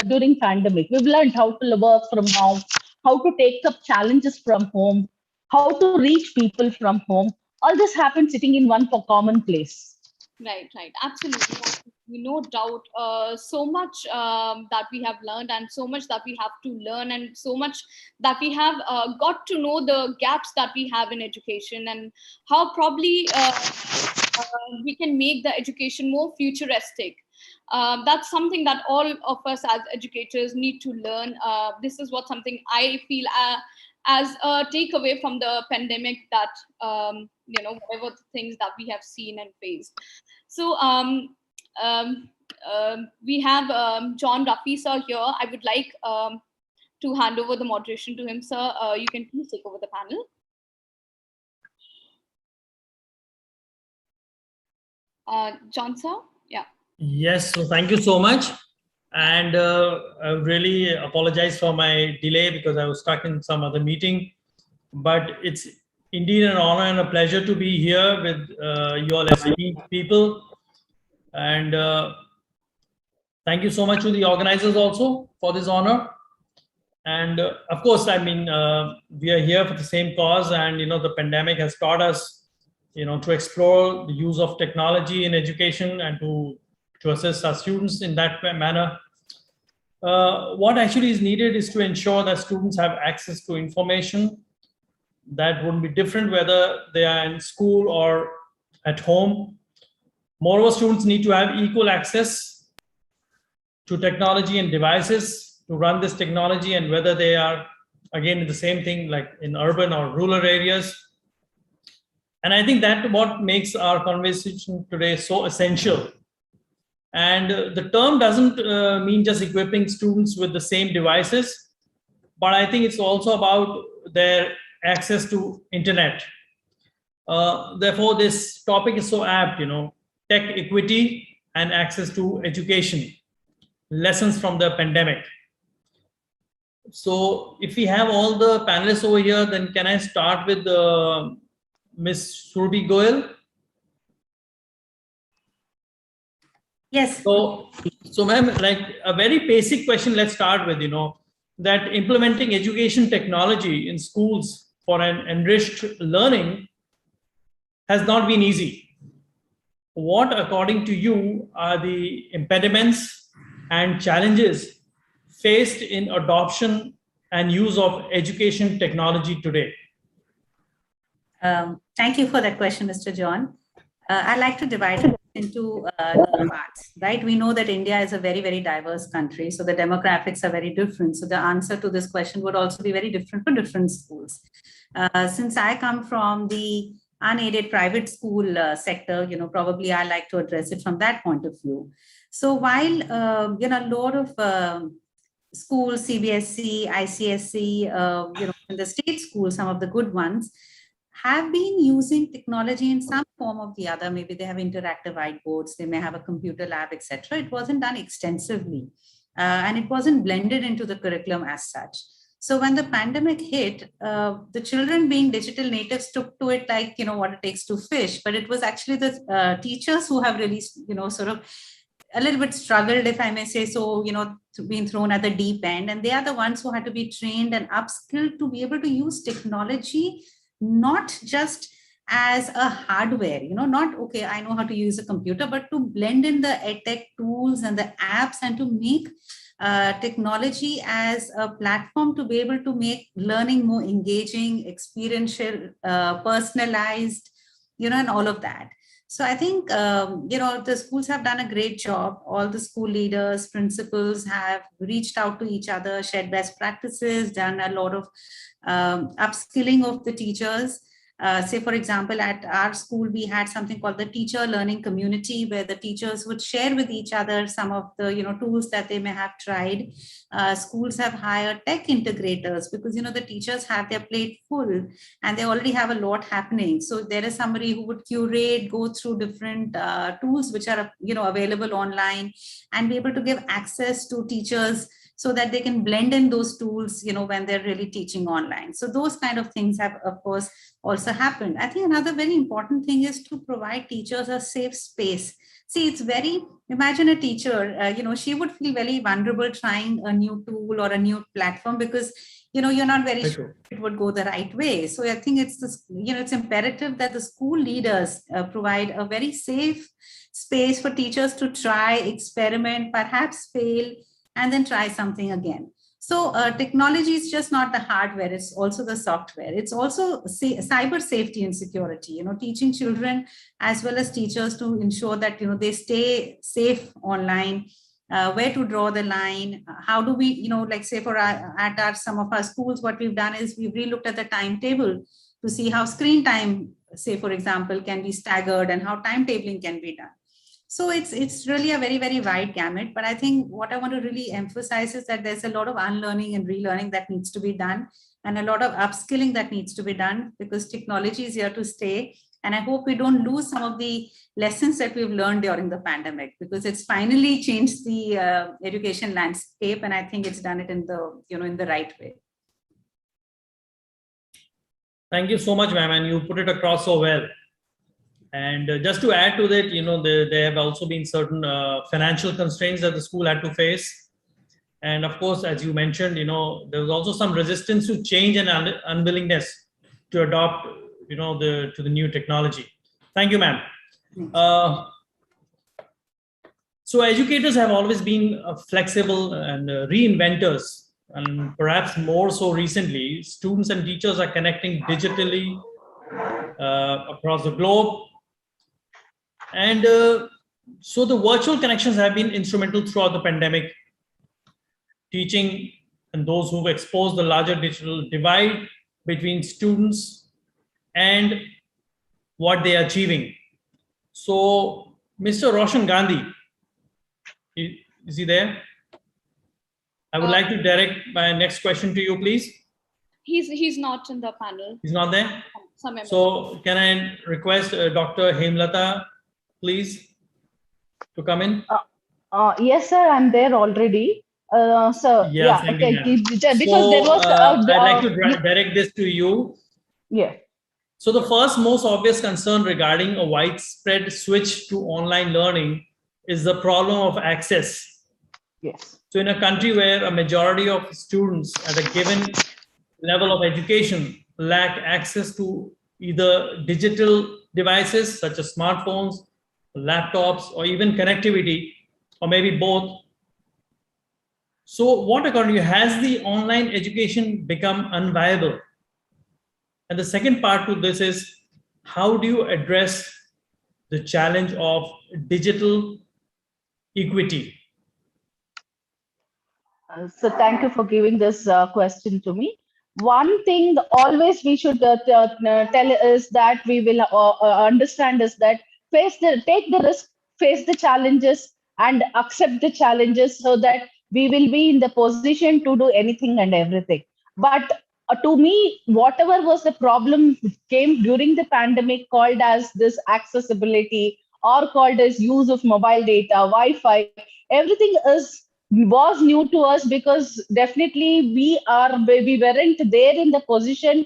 Speaker 9: during pandemic. We've learned how to work from home, how to take up challenges from home, how to reach people from home. All this happened sitting in one common place.
Speaker 10: Right. Absolutely. No doubt. So much that we have learned, and so much that we have to learn, and so much that we have got to know the gaps that we have in education, and how probably we can make the education more futuristic. That's something that all of us as educators need to learn. This is what something I feel as a takeaway from the pandemic, that whatever the things that we have seen and faced. So we have John Rafi sir here. I would like to hand over the moderation to him, sir. You can please take over the panel. John sir, yeah.
Speaker 11: Yes, so thank you so much. And I really apologize for my delay because I was stuck in some other meeting. But it's indeed an honor and a pleasure to be here with you all esteemed people. And thank you so much to the organizers also for this honor. And of course, I mean, we are here for the same cause, and the pandemic has taught us, to explore the use of technology in education and to assist our students in that manner. What actually is needed is to ensure that students have access to information that would be different whether they are in school or at home. Moreover, students need to have equal access to technology and devices to run this technology, and whether they are, again, the same thing like in urban or rural areas. And I think that what makes our conversation today so essential. And the term doesn't mean just equipping students with the same devices, but I think it's also about their access to internet. Therefore, this topic is so apt, tech equity and access to education, lessons from the pandemic. So if we have all the panelists over here, then can I start with Ms. Surbi Goyal?
Speaker 12: Yes.
Speaker 11: So ma'am, like a very basic question, let's start with, that implementing education technology in schools for an enriched learning has not been easy. What, according to you, are the impediments and challenges faced in adoption and use of education technology today?
Speaker 12: Thank you for that question, Mr. John. I'd like to divide it into two parts, right? We know that India is a very, very diverse country, so the demographics are very different. So the answer to this question would also be very different for different schools. Since I come from the unaided private school sector, probably I like to address it from that point of view. So while, a lot of schools, CBSE, ICSE, in the state schools, some of the good ones, have been using technology in some form or the other. Maybe they have interactive whiteboards, they may have a computer lab, etc. It wasn't done extensively, and it wasn't blended into the curriculum as such. So when the pandemic hit, the children being digital natives took to it like, what it takes to fish, but it was actually the teachers who have really, sort of a little bit struggled, if I may say so, being thrown at the deep end. And they are the ones who had to be trained and upskilled to be able to use technology, not just as a hardware, not, okay, I know how to use a computer, but to blend in the edtech tools and the apps and to make technology as a platform to be able to make learning more engaging, experiential, personalized, and all of that. So I think, the schools have done a great job. All the school leaders, principals have reached out to each other, shared best practices, done a lot of upskilling of the teachers. Say, for example, at our school, we had something called the teacher learning community, where the teachers would share with each other some of the, tools that they may have tried. Schools have hired tech integrators because, the teachers have their plate full and they already have a lot happening. So there is somebody who would curate, go through different tools which are, available online and be able to give access to teachers so that they can blend in those tools, when they're really teaching online. So those kind of things have, of course, also happened. I think another very important thing is to provide teachers a safe space. See, it's imagine a teacher, she would feel very vulnerable trying a new tool or a new platform because, you're not very sure it would go the right way. So I think it's imperative that the school leaders provide a very safe space for teachers to try, experiment, perhaps fail, and then try something again. So technology is just not the hardware, it's also the software. It's also cyber safety and security, teaching children as well as teachers to ensure that, they stay safe online, where to draw the line, how do we, like say at some of our schools, what we've done is we've relooked at the timetable to see how screen time, say for example, can be staggered and how timetabling can be done. So it's really a very, very wide gamut. But I think what I want to really emphasize is that there's a lot of unlearning and relearning that needs to be done and a lot of upskilling that needs to be done because technology is here to stay. And I hope we don't lose some of the lessons that we've learned during the pandemic because it's finally changed the education landscape. And I think it's done it in the right way.
Speaker 11: Thank you so much, ma'am. And you put it across so well. And just to add to that, there have also been certain financial constraints that the school had to face. And of course, as you mentioned, there was also some resistance to change and unwillingness to adopt, to the new technology. Thank you, ma'am. So educators have always been flexible and reinventors, and perhaps more so recently, students and teachers are connecting digitally across the globe. And so the virtual connections have been instrumental throughout the pandemic, teaching and those who've exposed the larger digital divide between students and what they are achieving. So Mr. Roshan Gandhi, is he there? I would like to direct my next question to you, please.
Speaker 10: He's not in the panel.
Speaker 11: He's not there?
Speaker 10: Some members.
Speaker 11: So can I request Dr. Hemlata, please, to come in?
Speaker 9: Yes, sir, I'm there already. So
Speaker 11: Yeah,
Speaker 9: yeah, okay, because
Speaker 11: so,
Speaker 9: there was
Speaker 11: I'd like to direct this to you.
Speaker 9: Yeah.
Speaker 11: So the first most obvious concern regarding a widespread switch to online learning is the problem of access.
Speaker 9: Yes.
Speaker 11: So in a country where a majority of students at a given level of education lack access to either digital devices such as smartphones, laptops, or even connectivity, or maybe both. So what according to you, has the online education become unviable? And the second part to this is, how do you address the challenge of digital equity?
Speaker 9: So thank you for giving this question to me. One thing always we should tell is that we will understand is that take the risk, face the challenges, and accept the challenges so that we will be in the position to do anything and everything. But to me, whatever was the problem came during the pandemic, called as this accessibility or called as use of mobile data, Wi-Fi, everything was new to us, because definitely we weren't there in the position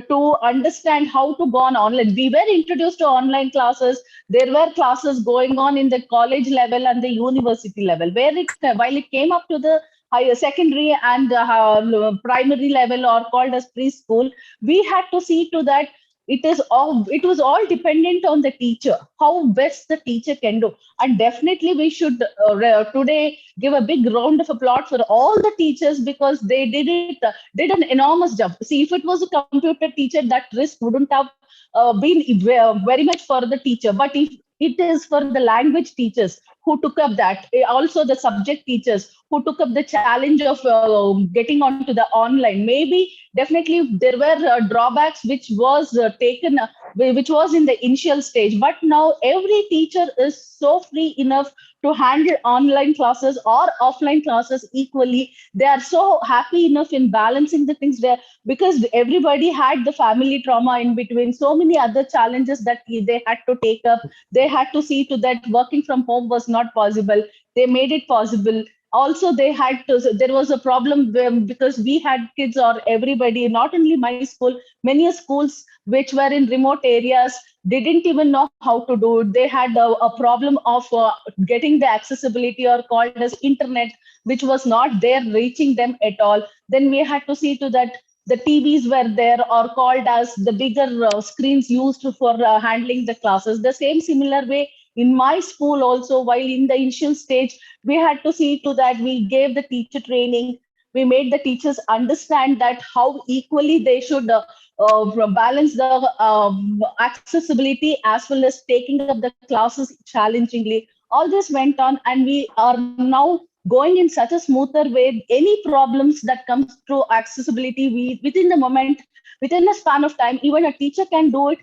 Speaker 9: to understand how to go on online. We were introduced to online classes. There were classes going on in the college level and the university level, where while it came up to the higher secondary and primary level, or called as preschool, we had to see to that it was all dependent on the teacher, how best the teacher can do. And definitely we should today give a big round of applause for all the teachers, because they did an enormous job. See, if it was a computer teacher, that risk wouldn't have been very much for the teacher. But if it is for the language teachers who took up that, also the subject teachers who took up the challenge of getting onto the online, maybe definitely there were drawbacks which was which was in the initial stage. But now every teacher is so free enough to handle online classes or offline classes equally. They are so happy enough in balancing the things there, because everybody had the family trauma in between, so many other challenges that they had to take up. They had to see to that working from home was not possible. They made it possible. Also, there was a problem because we had kids, or everybody, not only my school, many schools which were in remote areas, they didn't even know how to do it. They had a problem of getting the accessibility, or called as internet, which was not there reaching them at all. Then we had to see to that the TVs were there, or called as the bigger screens used for handling the classes. The same similar way in my school also, while in the initial stage, we had to see to that we gave the teacher training. We made the teachers understand that how equally they should balance the accessibility as well as taking up the classes challengingly. All this went on, and we are now going in such a smoother way. Any problems that comes through accessibility, we within the moment, within a span of time, even a teacher can do it.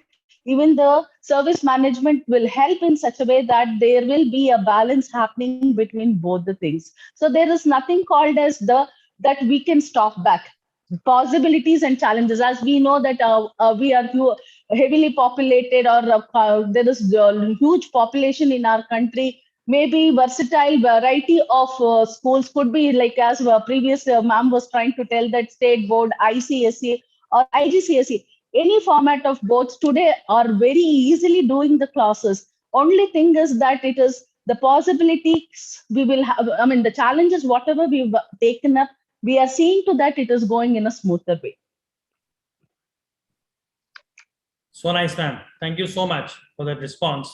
Speaker 9: Even the service management will help in such a way that there will be a balance happening between both the things. So there is nothing called as that we can stop back. Possibilities and challenges, as we know that we are heavily populated, or there is a huge population in our country. Maybe versatile variety of schools could be, like as previous ma'am was trying to tell, that state board, ICSE or IGCSE, any format of boards today are very easily doing the classes. Only thing is that it is the possibilities we will have, I mean, the challenges, whatever we've taken up, we are seeing to that it is going in a smoother way.
Speaker 11: So nice, ma'am. Thank you so much for that response.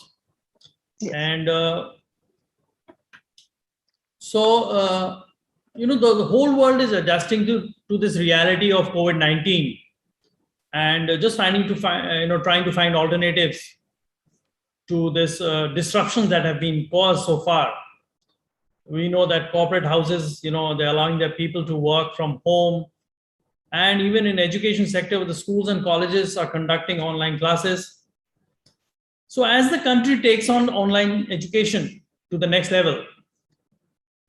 Speaker 9: Yes.
Speaker 11: And the whole world is adjusting to this reality of COVID-19, and just trying to find alternatives to this disruptions that have been caused so far. We know that corporate houses, they're allowing their people to work from home, and even in education sector, the schools and colleges are conducting online classes. So as the country takes on online education to the next level,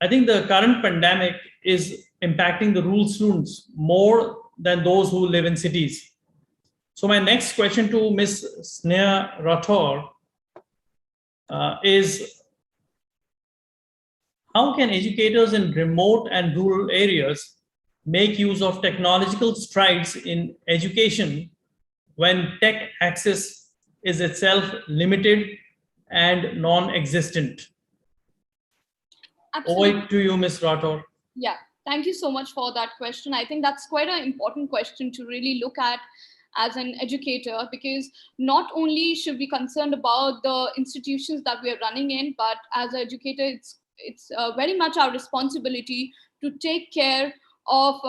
Speaker 11: I think the current pandemic is impacting the rural students more than those who live in cities. So my next question to Ms. Sneha Rathore is, how can educators in remote and rural areas make use of technological strides in education when tech access is itself limited and non-existent? Over to you, Ms. Rathore.
Speaker 10: Yeah, thank you so much for that question. I think that's quite an important question to really look at as an educator, because not only should we be concerned about the institutions that we are running in, but as an educator, it's very much our responsibility to take care of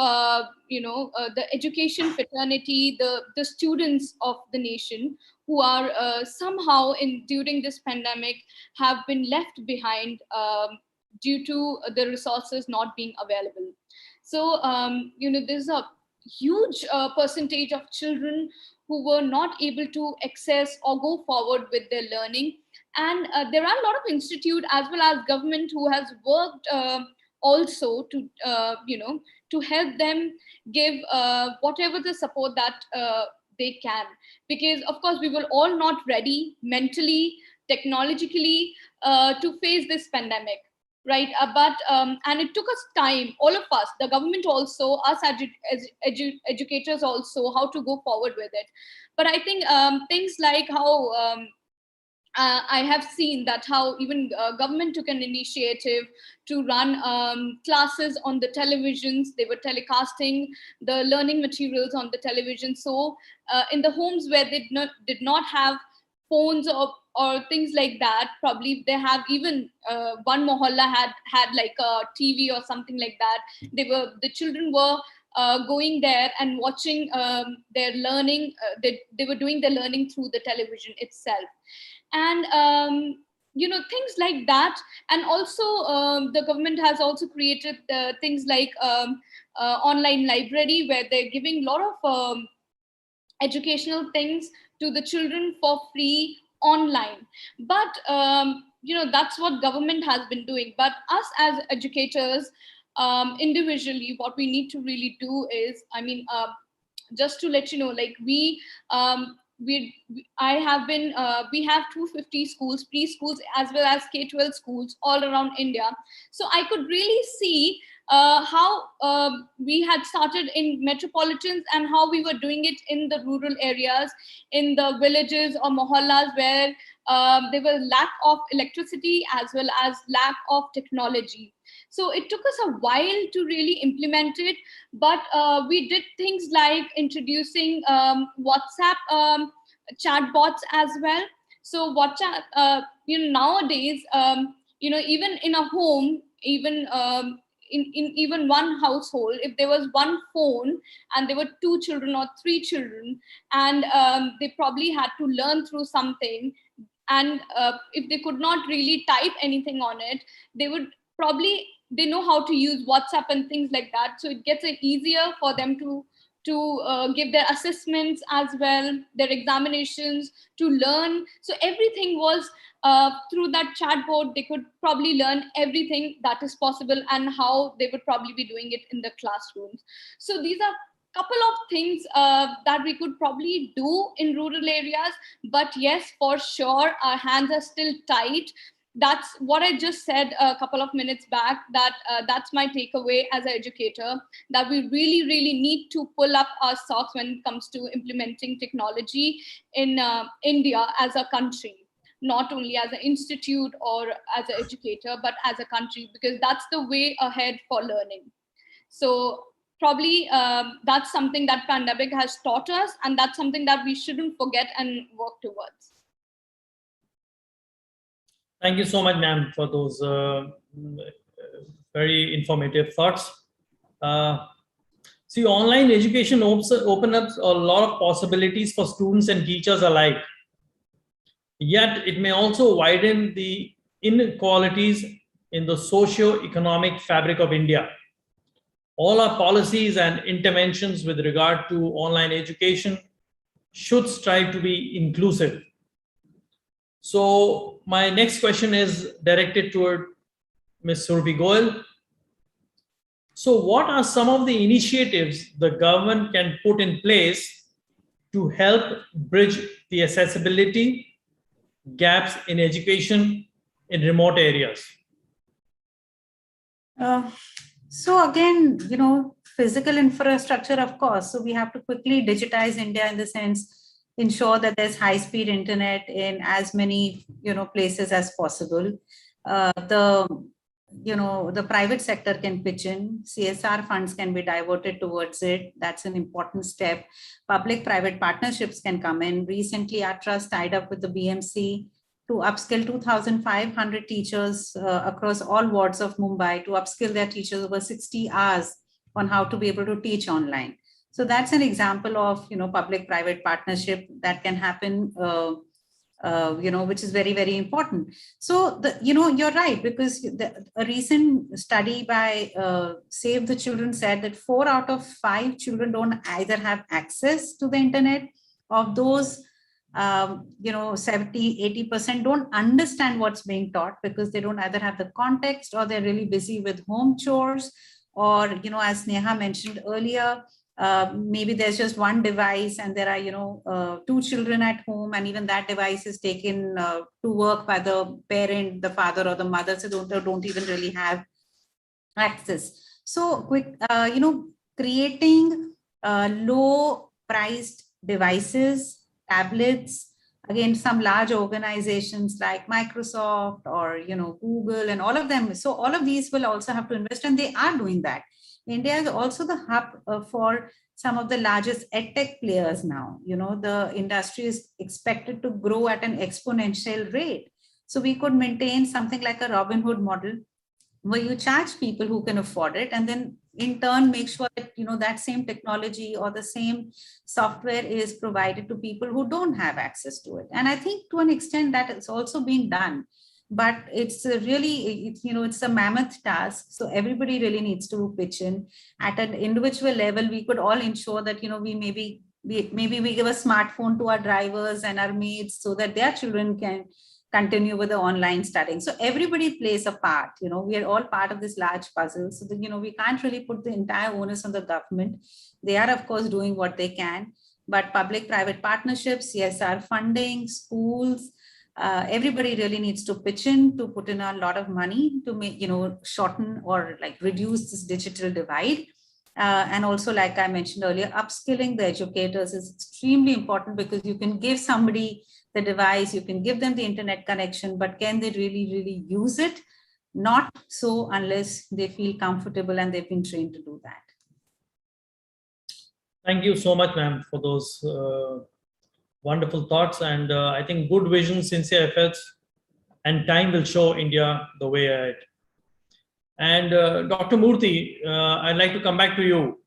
Speaker 10: the education fraternity, the students of the nation who are somehow during this pandemic have been left behind due to the resources not being available. So there's a huge percentage of children who were not able to access or go forward with their learning, and there are a lot of institute as well as government who has worked also to help them give whatever the support that they can, because of course we were all not ready mentally, technologically, to face this pandemic, right? And it took us time, all of us, the government also, us educators also, how to go forward with it. But I think things like how I have seen that how even government took an initiative to run classes on the televisions. They were telecasting the learning materials on the television. So in the homes where they did not have phones or things like that, probably they have even one mohalla had like a TV or something like that. The children were going there and watching their learning. They were doing their learning through the television itself, and things like that. And also the government has also created things like online library, where they're giving a lot of educational things to the children for free online. But that's what government has been doing. But us as educators, individually, what we need to really do is, just to let you know, like I have been we have 250 schools, preschools as well as K-12 schools all around India. So I could really see how we had started in metropolitans and how we were doing it in the rural areas, in the villages or mohallas, where there was lack of electricity as well as lack of technology. So it took us a while to really implement it, but we did things like introducing WhatsApp chatbots as well. So WhatsApp, nowadays, even in a home, even in even one household, if there was one phone and there were 2 children or 3 children, and they probably had to learn through something, and if they could not really type anything on it, they know how to use WhatsApp and things like that. So it gets it easier for them to give their assessments as well, their examinations, to learn. So everything was through that chatbot. They could probably learn everything that is possible and how they would probably be doing it in the classrooms. So these are couple of things that we could probably do in rural areas. But yes, for sure, our hands are still tight. That's what I just said a couple of minutes back, that that's my takeaway as an educator, that we really, really need to pull up our socks when it comes to implementing technology in India as a country, not only as an institute or as an educator, but as a country, because that's the way ahead for learning. So probably that's something that pandemic has taught us, and that's something that we shouldn't forget and work towards.
Speaker 11: Thank you so much, ma'am, for those very informative thoughts. See, online education open up a lot of possibilities for students and teachers alike. Yet it may also widen the inequalities in the socio-economic fabric of India. All our policies and interventions with regard to online education should strive to be inclusive. So my next question is directed toward Ms. Surabhi Goyal. So what are some of the initiatives the government can put in place to help bridge the accessibility gaps in education in remote areas?
Speaker 12: So again, you know, physical infrastructure, of course. So we have to quickly digitize India in the sense, ensure that there's high-speed internet in as many, you know, places as possible. The private sector can pitch in, CSR funds can be diverted towards it. That's an important step. Public-private partnerships can come in. Recently, our trust tied up with the BMC to upskill 2,500 teachers across all wards of Mumbai, to upskill their teachers over 60 hours on how to be able to teach online. So that's an example of, you know, public-private partnership that can happen, you know, which is very, very important. So, you know, you're right, because a recent study by Save the Children said that 4 out of 5 children don't either have access to the internet. Of those, you know, 70-80% don't understand what's being taught, because they don't either have the context, or they're really busy with home chores, or, you know, as Neha mentioned earlier, maybe there's just one device and there are, you know, 2 children at home, and even that device is taken to work by the parent, the father or the mother, so don't even really have access. So you know, creating low priced devices, tablets, again, some large organizations like Microsoft or, you know, Google and all of them. So all of these will also have to invest, and they are doing that. India is also the hub for some of the largest edtech players now. You know, the industry is expected to grow at an exponential rate. So we could maintain something like a Robin Hood model, where you charge people who can afford it, and then in turn make sure that, you know, that same technology or the same software is provided to people who don't have access to it. And I think to an extent that is also being done, but it's really, you know, it's a mammoth task. So everybody really needs to pitch in. At an individual level, we could all ensure that, you know, maybe we give a smartphone to our drivers and our maids so that their children can continue with the online studying. So everybody plays a part. You know, we are all part of this large puzzle. So that, you know, we can't really put the entire onus on the government. They are, of course, doing what they can, but public-private partnerships, CSR funding, schools, everybody really needs to pitch in, to put in a lot of money to make, you know, shorten or like reduce this digital divide. And also, like I mentioned earlier, upskilling the educators is extremely important, because you can give somebody the device, you can give them the internet connection, but can they really use it? Not so, unless they feel comfortable and they've been trained to do that.
Speaker 11: Thank you so much, ma'am, for those wonderful thoughts. And I think good vision, sincere efforts, and time will show India the way ahead. And Dr. Murthy, I'd like to come back to you.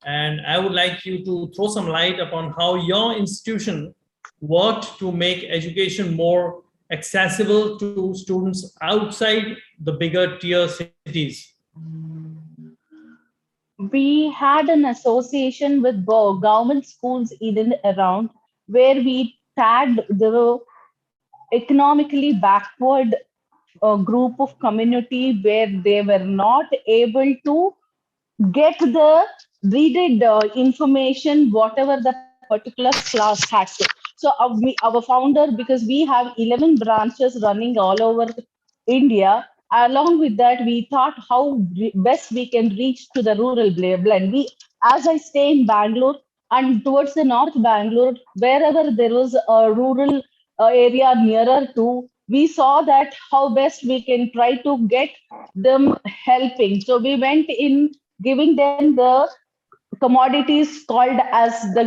Speaker 11: And I would like you to throw some light upon how your institution worked to make education more accessible to students outside the bigger tier cities.
Speaker 9: We had an association with government schools in and around, where we tagged the economically backward group of community, where they were not able to get the needed information, whatever the particular class had to. So our founder, because we have 11 branches running all over India, along with that, we thought how best we can reach to the rural blend. As I stay in Bangalore and towards the North Bangalore, wherever there was a rural area nearer to, we saw that how best we can try to get them helping. So we went in giving them the commodities called as the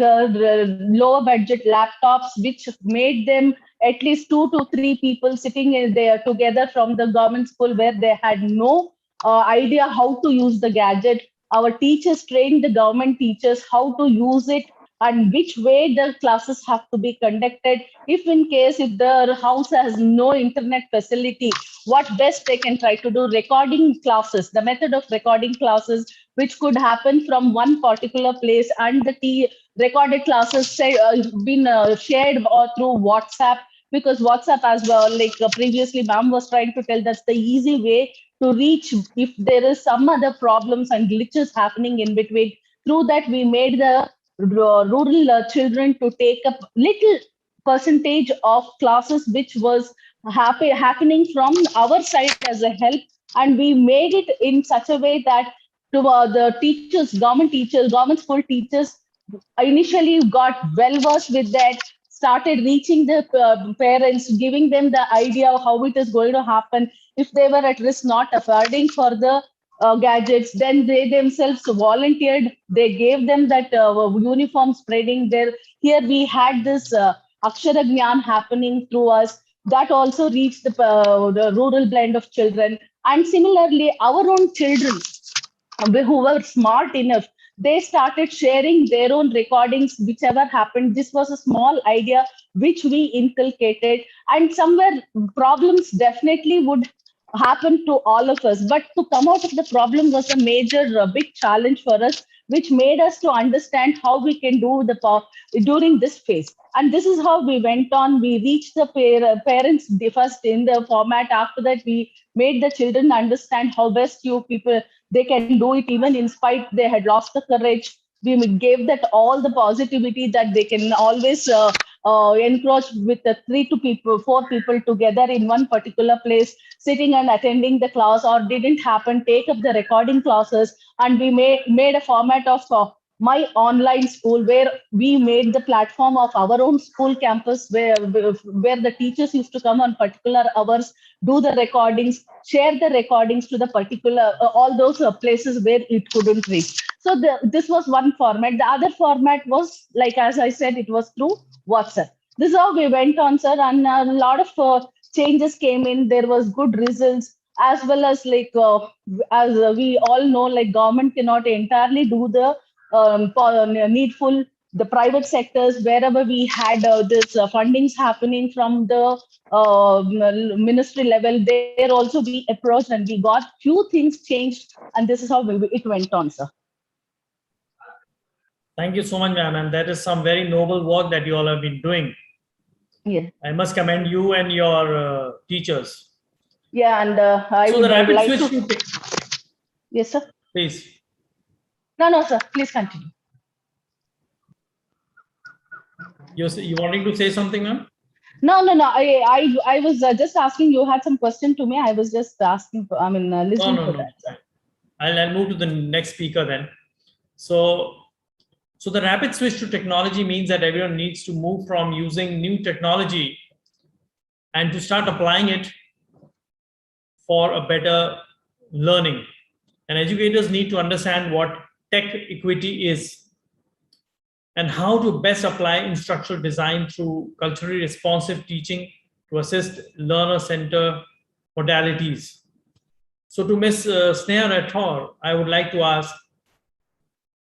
Speaker 9: lower budget laptops, which made them at least 2 to 3 people sitting in there together from the government school, where they had no idea how to use the gadget. Our teachers trained the government teachers how to use it and which way the classes have to be conducted. If in case if the house has no internet facility, what best they can try to do, recording classes, the method of recording classes, which could happen from one particular place, and the recorded classes say been shared or through WhatsApp, because WhatsApp as well, like previously ma'am was trying to tell, that's the easy way to reach if there is some other problems and glitches happening in between. Through that, we made the rural children to take up little percentage of classes which was happening from our side as a help, and we made it in such a way that to the teachers, government school teachers initially got well versed with that, started reaching the parents, giving them the idea of how it is going to happen. If they were at risk not affording for the gadgets, then they themselves volunteered. They gave them that uniform spreading there. Here we had this Akshara Gyan happening through us. That also reached the rural blend of children. And similarly, our own children who were smart enough, they started sharing their own recordings, whichever happened. This was a small idea which we inculcated, and somewhere problems definitely would happen to all of us. But to come out of the problem was a major, big challenge for us, which made us to understand how we can do the during this phase. And this is how we went on. We reached the parents first in the format. After that, we made the children understand how best you people they can do it even in spite they had lost the courage. We gave that all the positivity that they can always encroach with the four people together in one particular place, sitting and attending the class, or didn't happen, take up the recording classes. And we made a format of my online school, where we made the platform of our own school campus, where the teachers used to come on particular hours, do the recordings, share the recordings to the particular all those places where it couldn't reach. So this was one format. The other format was, like as I said, it was through WhatsApp. This is how we went on, sir, and a lot of changes came in. There was good results, as well as like as we all know, like government cannot entirely do the needful. The private sectors, wherever we had this fundings happening from the ministry level, there also we approached and we got few things changed, and this is how it went on, sir.
Speaker 11: Thank you so much, ma'am. And that is some very noble work that you all have been doing.
Speaker 9: Yeah.
Speaker 11: I must commend you and your teachers.
Speaker 9: Yeah, and I
Speaker 11: so
Speaker 9: would
Speaker 11: the rapid
Speaker 9: like
Speaker 11: switch
Speaker 9: to... Yes, sir.
Speaker 11: Please.
Speaker 9: No, sir. Please continue.
Speaker 11: You wanting to say something, ma'am?
Speaker 9: No. I was just asking. You had some question to me. I was just asking. Listening
Speaker 11: No.
Speaker 9: that.
Speaker 11: I'll move to the next speaker then. So the rapid switch to technology means that everyone needs to move from using new technology and to start applying it for a better learning. And educators need to understand what tech equity is and how to best apply instructional design through culturally responsive teaching to assist learner-centered modalities. So to Ms. Sneha Rathore, I would like to ask,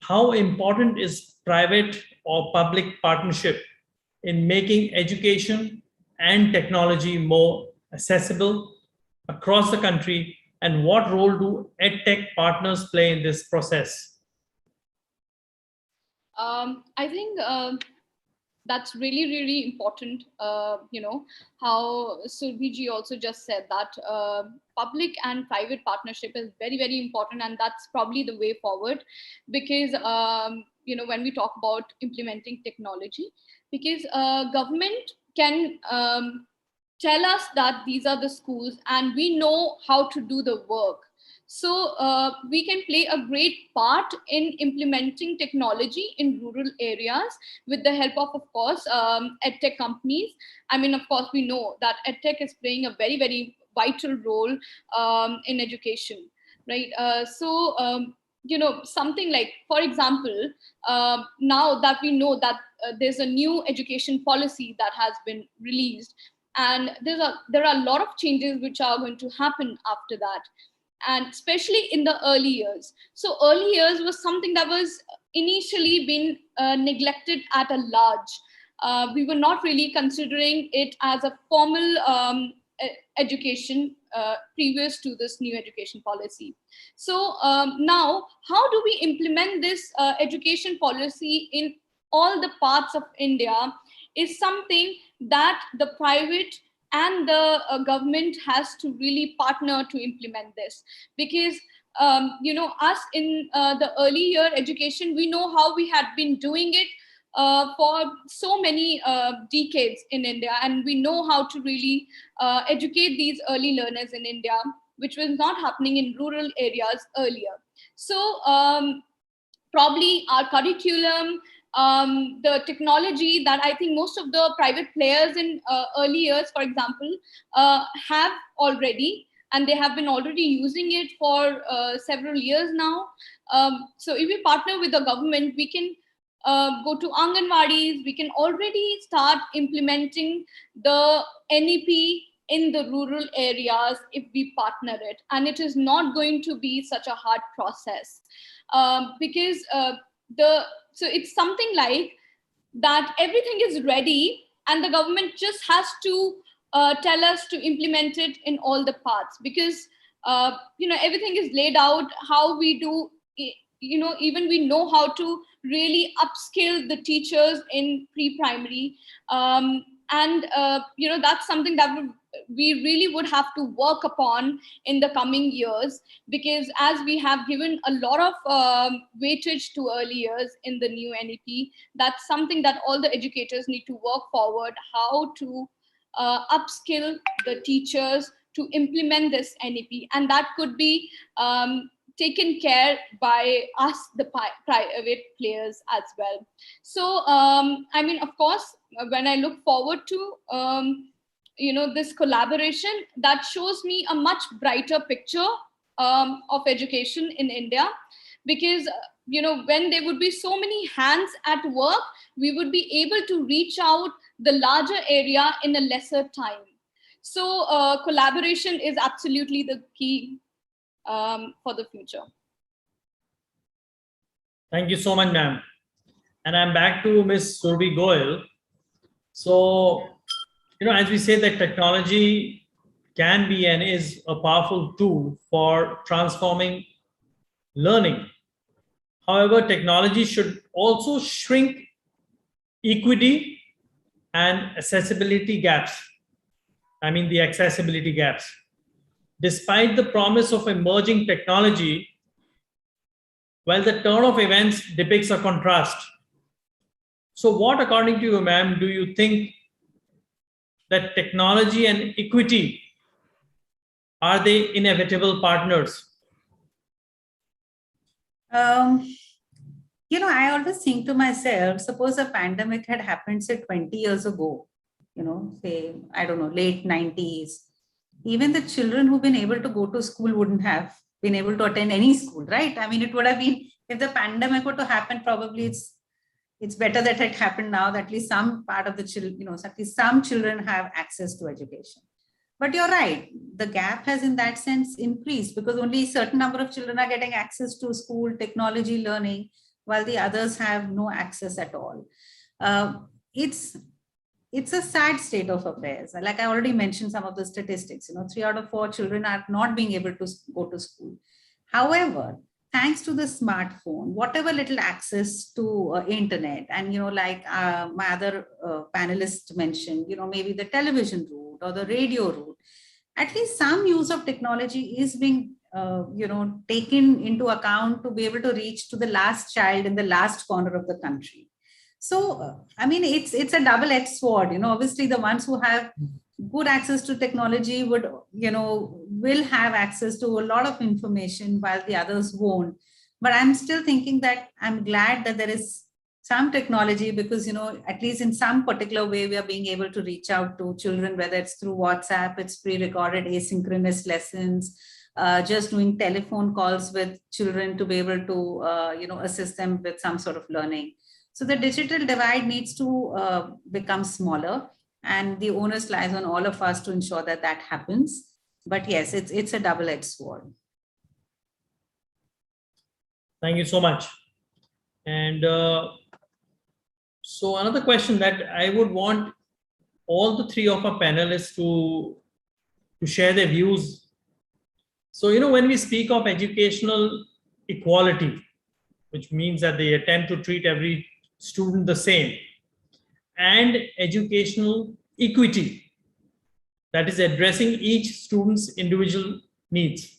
Speaker 11: how important is private or public partnership in making education and technology more accessible across the country, and what role do EdTech partners play in this process?
Speaker 10: I think that's really, really important. How Surbhi also just said that public and private partnership is very, very important, and that's probably the way forward. Because when we talk about implementing technology, because government can tell us that these are the schools and we know how to do the work. So we can play a great part in implementing technology in rural areas with the help of course, EdTech companies. I mean, of course, we know that EdTech is playing a very, very vital role in education, right? Something like, for example, now that we know that there's a new education policy that has been released, and there are a lot of changes which are going to happen after that, and especially in the early years. So early years was something that was initially been neglected at a large. We were not really considering it as a formal education previous to this new education policy. So now, how do we implement this education policy in all the parts of India is something that the private and the government has to really partner to implement this, because us in the early year education, we know how we had been doing it for so many decades in India, and we know how to really educate these early learners in India, which was not happening in rural areas earlier. So probably our curriculum, the technology that I think most of the private players in early years, for example, have already, and they have been already using it for several years now. So if we partner with the government, we can go to Anganwadis, we can already start implementing the NEP in the rural areas if we partner it. And it is not going to be such a hard process, because so it's something like that everything is ready and the government just has to tell us to implement it in all the parts, because everything is laid out how we do. Even we know how to really upskill the teachers in pre-primary, and that's something that we really would have to work upon in the coming years, because as we have given a lot of weightage to early years in the new NEP, that's something that all the educators need to work forward, how to upskill the teachers to implement this NEP. And that could be taken care by us, the private players as well. So, of course, when I look forward to, this collaboration, that shows me a much brighter picture of education in India, because, when there would be so many hands at work, we would be able to reach out the larger area in a lesser time. So collaboration is absolutely the key for the future.
Speaker 11: Thank you so much, ma'am. And I'm back to Ms. Surbi Goyal. So, as we say that technology can be and is a powerful tool for transforming learning. However, technology should also shrink equity and accessibility gaps. The accessibility gaps. Despite the promise of emerging technology, while the turn of events depicts a contrast. So what, according to you, ma'am, do you think that technology and equity, are they inevitable partners?
Speaker 12: I always think to myself, suppose a pandemic had happened, say, 20 years ago, say, I don't know, late 90s, even the children who've been able to go to school wouldn't have been able to attend any school, right? It would have been, if the pandemic were to happen, probably it's better that it happened now, that at least some part of the children, at least some children have access to education. But you're right, the gap has in that sense increased, because only a certain number of children are getting access to school, technology, learning, while the others have no access at all. It's a sad state of affairs. Like I already mentioned some of the statistics, 3 out of 4 children are not being able to go to school. However, thanks to the smartphone, whatever little access to internet, and like my other panelists mentioned, maybe the television route or the radio route, at least some use of technology is being taken into account to be able to reach to the last child in the last corner of the country. So it's a double-edged sword. Obviously the ones who have good access to technology will have access to a lot of information, while the others won't. But I'm still thinking that I'm glad that there is some technology, because at least in some particular way we are being able to reach out to children, whether it's through WhatsApp, it's pre-recorded asynchronous lessons, just doing telephone calls with children to be able to assist them with some sort of learning. So the digital divide needs to become smaller, and the onus lies on all of us to ensure that that happens. But yes, it's a double-edged sword.
Speaker 11: Thank you so much. And so another question that I would want all the 3 of our panelists to share their views. So, when we speak of educational equality, which means that they attempt to treat every student the same, and educational equity, that is addressing each student's individual needs.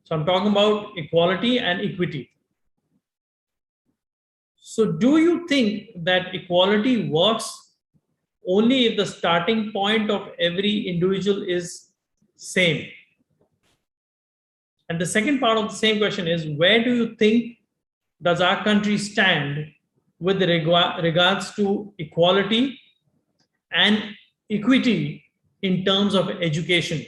Speaker 11: So I'm talking about equality and equity. So do you think that equality works only if the starting point of every individual is same? And the second part of the same question is, where do you think does our country stand with regards to equality and equity in terms of education?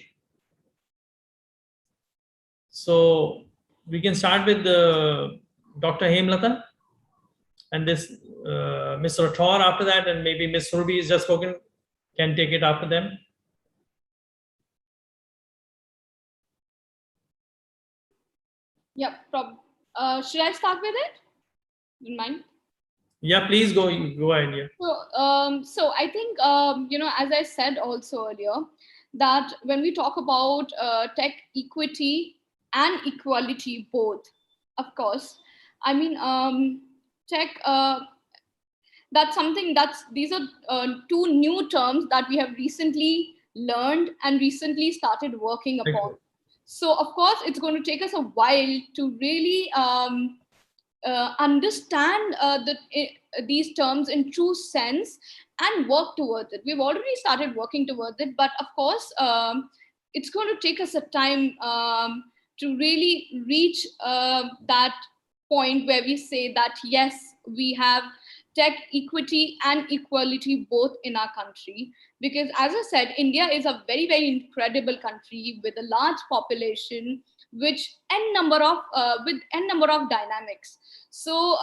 Speaker 11: So we can start with Dr. Hemlata, and this Mr. Rathore after that, and maybe Ms. Ruby is just spoken, can take it after them.
Speaker 10: Yeah, should I start with it? You mind?
Speaker 11: Yeah, please go ahead. Yeah.
Speaker 10: So I think, you know, as I said also earlier, that when we talk about tech equity and equality both, of course, I mean, tech, that's something these are two new terms that we have recently learned and recently started working upon. So of course, it's going to take us a while to really understand these terms in true sense and work towards it. We've already started working towards it, but of course, it's going to take us a time to really reach that point where we say that, yes, we have tech equity and equality both in our country. Because as I said, India is a very, very incredible country with a large population, which n number of dynamics. So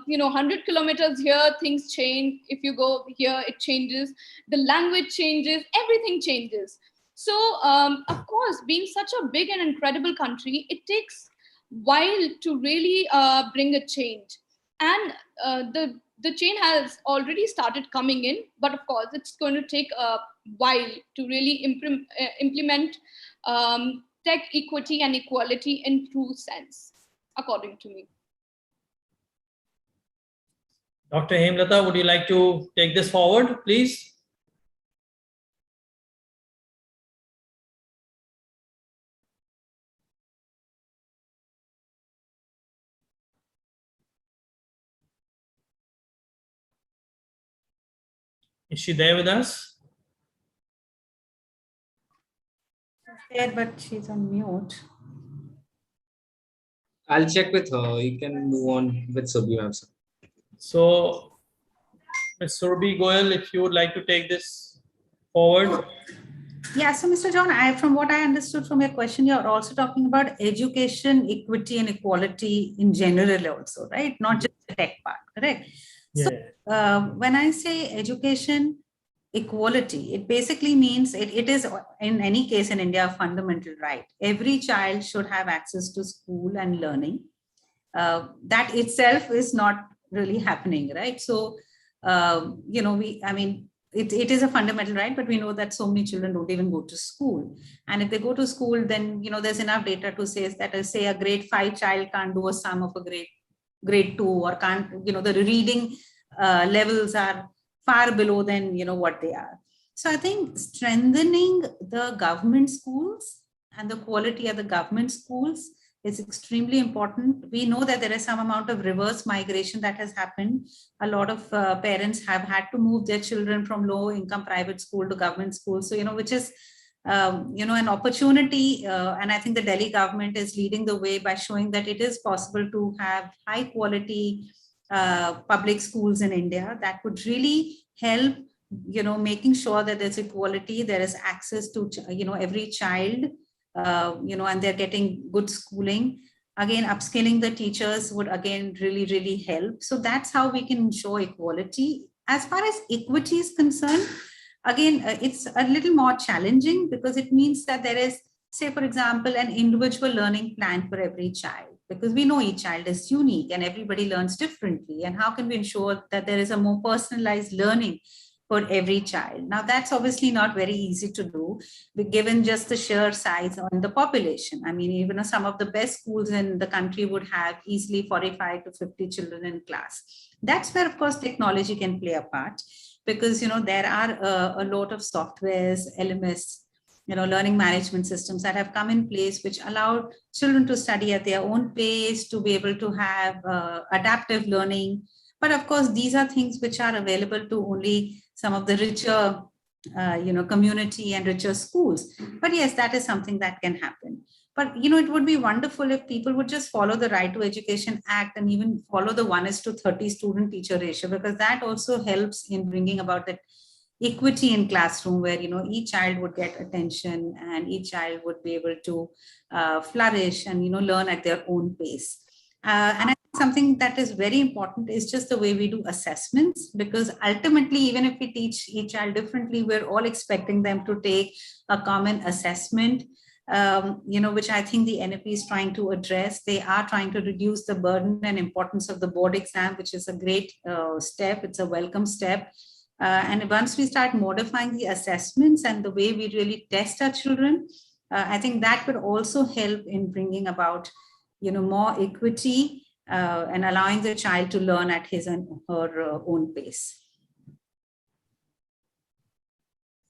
Speaker 10: you know, 100 kilometers here, things change. If you go here, it changes. The language changes. Everything changes. So of course, being such a big and incredible country, it takes a while to really bring a change. And the change has already started coming in, but of course, it's going to take a while to really implement tech equity and equality in true sense, according to me.
Speaker 11: Dr. Hemlata, would you like to take this forward, please? Is she there with us?
Speaker 12: She's there, but she's on mute.
Speaker 1: I'll check with her. You can move on with Surbi ma'am.
Speaker 11: So, Ms. Surbi Goyal, if you would like to take this forward.
Speaker 12: Yeah, so Mr. John, from what I understood from your question, you're also talking about education, equity, and equality in general also, right? Not just the tech part, correct?
Speaker 11: Yeah.
Speaker 12: So when I say education, equality, it basically means it is, in any case in India, a fundamental right. Every child should have access to school and learning. That itself is not really happening, right? So, you know, it is a fundamental right, but we know that so many children don't even go to school. And if they go to school, then, you know, there's enough data to say that, say, a grade 5 child can't do a sum of a grade 2, or can't, you know, the reading levels are far below than, you know, what they are. So I think strengthening the government schools and the quality of the government schools is extremely important. We know that there is some amount of reverse migration that has happened. A lot of parents have had to move their children from low income private school to government school. So, you know, which is, you know, an opportunity. And I think the Delhi government is leading the way by showing that it is possible to have high quality public schools in India that would really help, you know, making sure that there's equality, there is access to, you know, every child, you know, and they're getting good schooling. Again, upskilling the teachers would again really, really help. So that's how we can ensure equality. As far as equity is concerned, again, it's a little more challenging because it means that there is, say, for example, an individual learning plan for every child, because we know each child is unique and everybody learns differently. And how can we ensure that there is a more personalized learning for every child? Now, that's obviously not very easy to do, given just the sheer size on the population. I mean, even some of the best schools in the country would have easily 45 to 50 children in class. That's where, of course, technology can play a part, because, you know, there are a lot of softwares, LMS, learning management systems that have come in place, which allow children to study at their own pace, to be able to have adaptive learning. But of course, these are things which are available to only some of the richer, community and richer schools. But yes, that is something that can happen. But, it would be wonderful if people would just follow the Right to Education Act and even follow the 1:30 student teacher ratio, because that also helps in bringing about that equity in classroom where, each child would get attention and each child would be able to flourish and, learn at their own pace. And I think something that is very important is just the way we do assessments, because ultimately, even if we teach each child differently, we're all expecting them to take a common assessment, which I think the NFP is trying to address. They are trying to reduce the burden and importance of the board exam, which is a great step. It's a welcome step. And once we start modifying the assessments and the way we really test our children, I think that would also help in bringing about, more equity and allowing the child to learn at his and her own pace.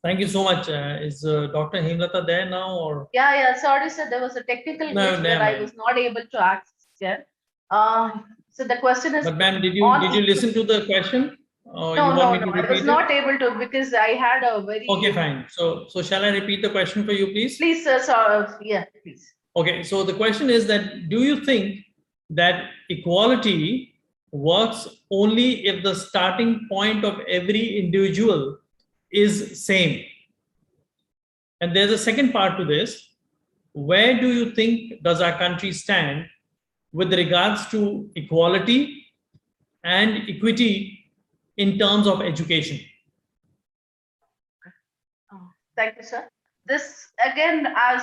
Speaker 11: Thank you so much. Is Dr. Hemlata there now, or?
Speaker 9: Yeah. Sorry, sir. There was a technical glitch where I was not able to access yet. So the question is.
Speaker 11: But ma'am, did you listen to the question?
Speaker 9: No. I was not able to, because I had a very.
Speaker 11: Okay, fine. So shall I repeat the question for you, please?
Speaker 9: Please, sir. So, yeah, please.
Speaker 11: Okay. So the question is that, do you think that equality works only if the starting point of every individual is same? And there's a second part to this. Where do you think does our country stand with regards to equality and equity in terms of education?
Speaker 9: Thank you, sir. This again, as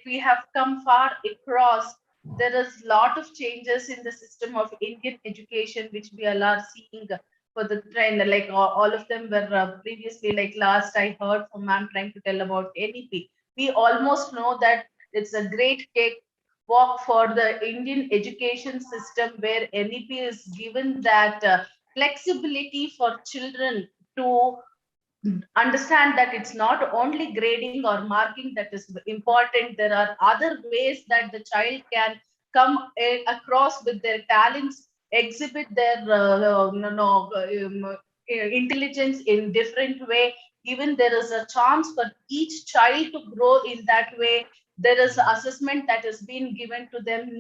Speaker 9: we have come far across, there is a lot of changes in the system of Indian education, which we all are seeing for the trend. All of them were previously, last I heard from ma'am trying to tell about NEP. We almost know that it's a great cakewalk for the Indian education system, where NEP is given that flexibility for children to understand that it's not only grading or marking that is important. There are other ways that the child can come across with their talents, exhibit their intelligence in different way. Even there is a chance for each child to grow in that way. There is assessment that is being given to them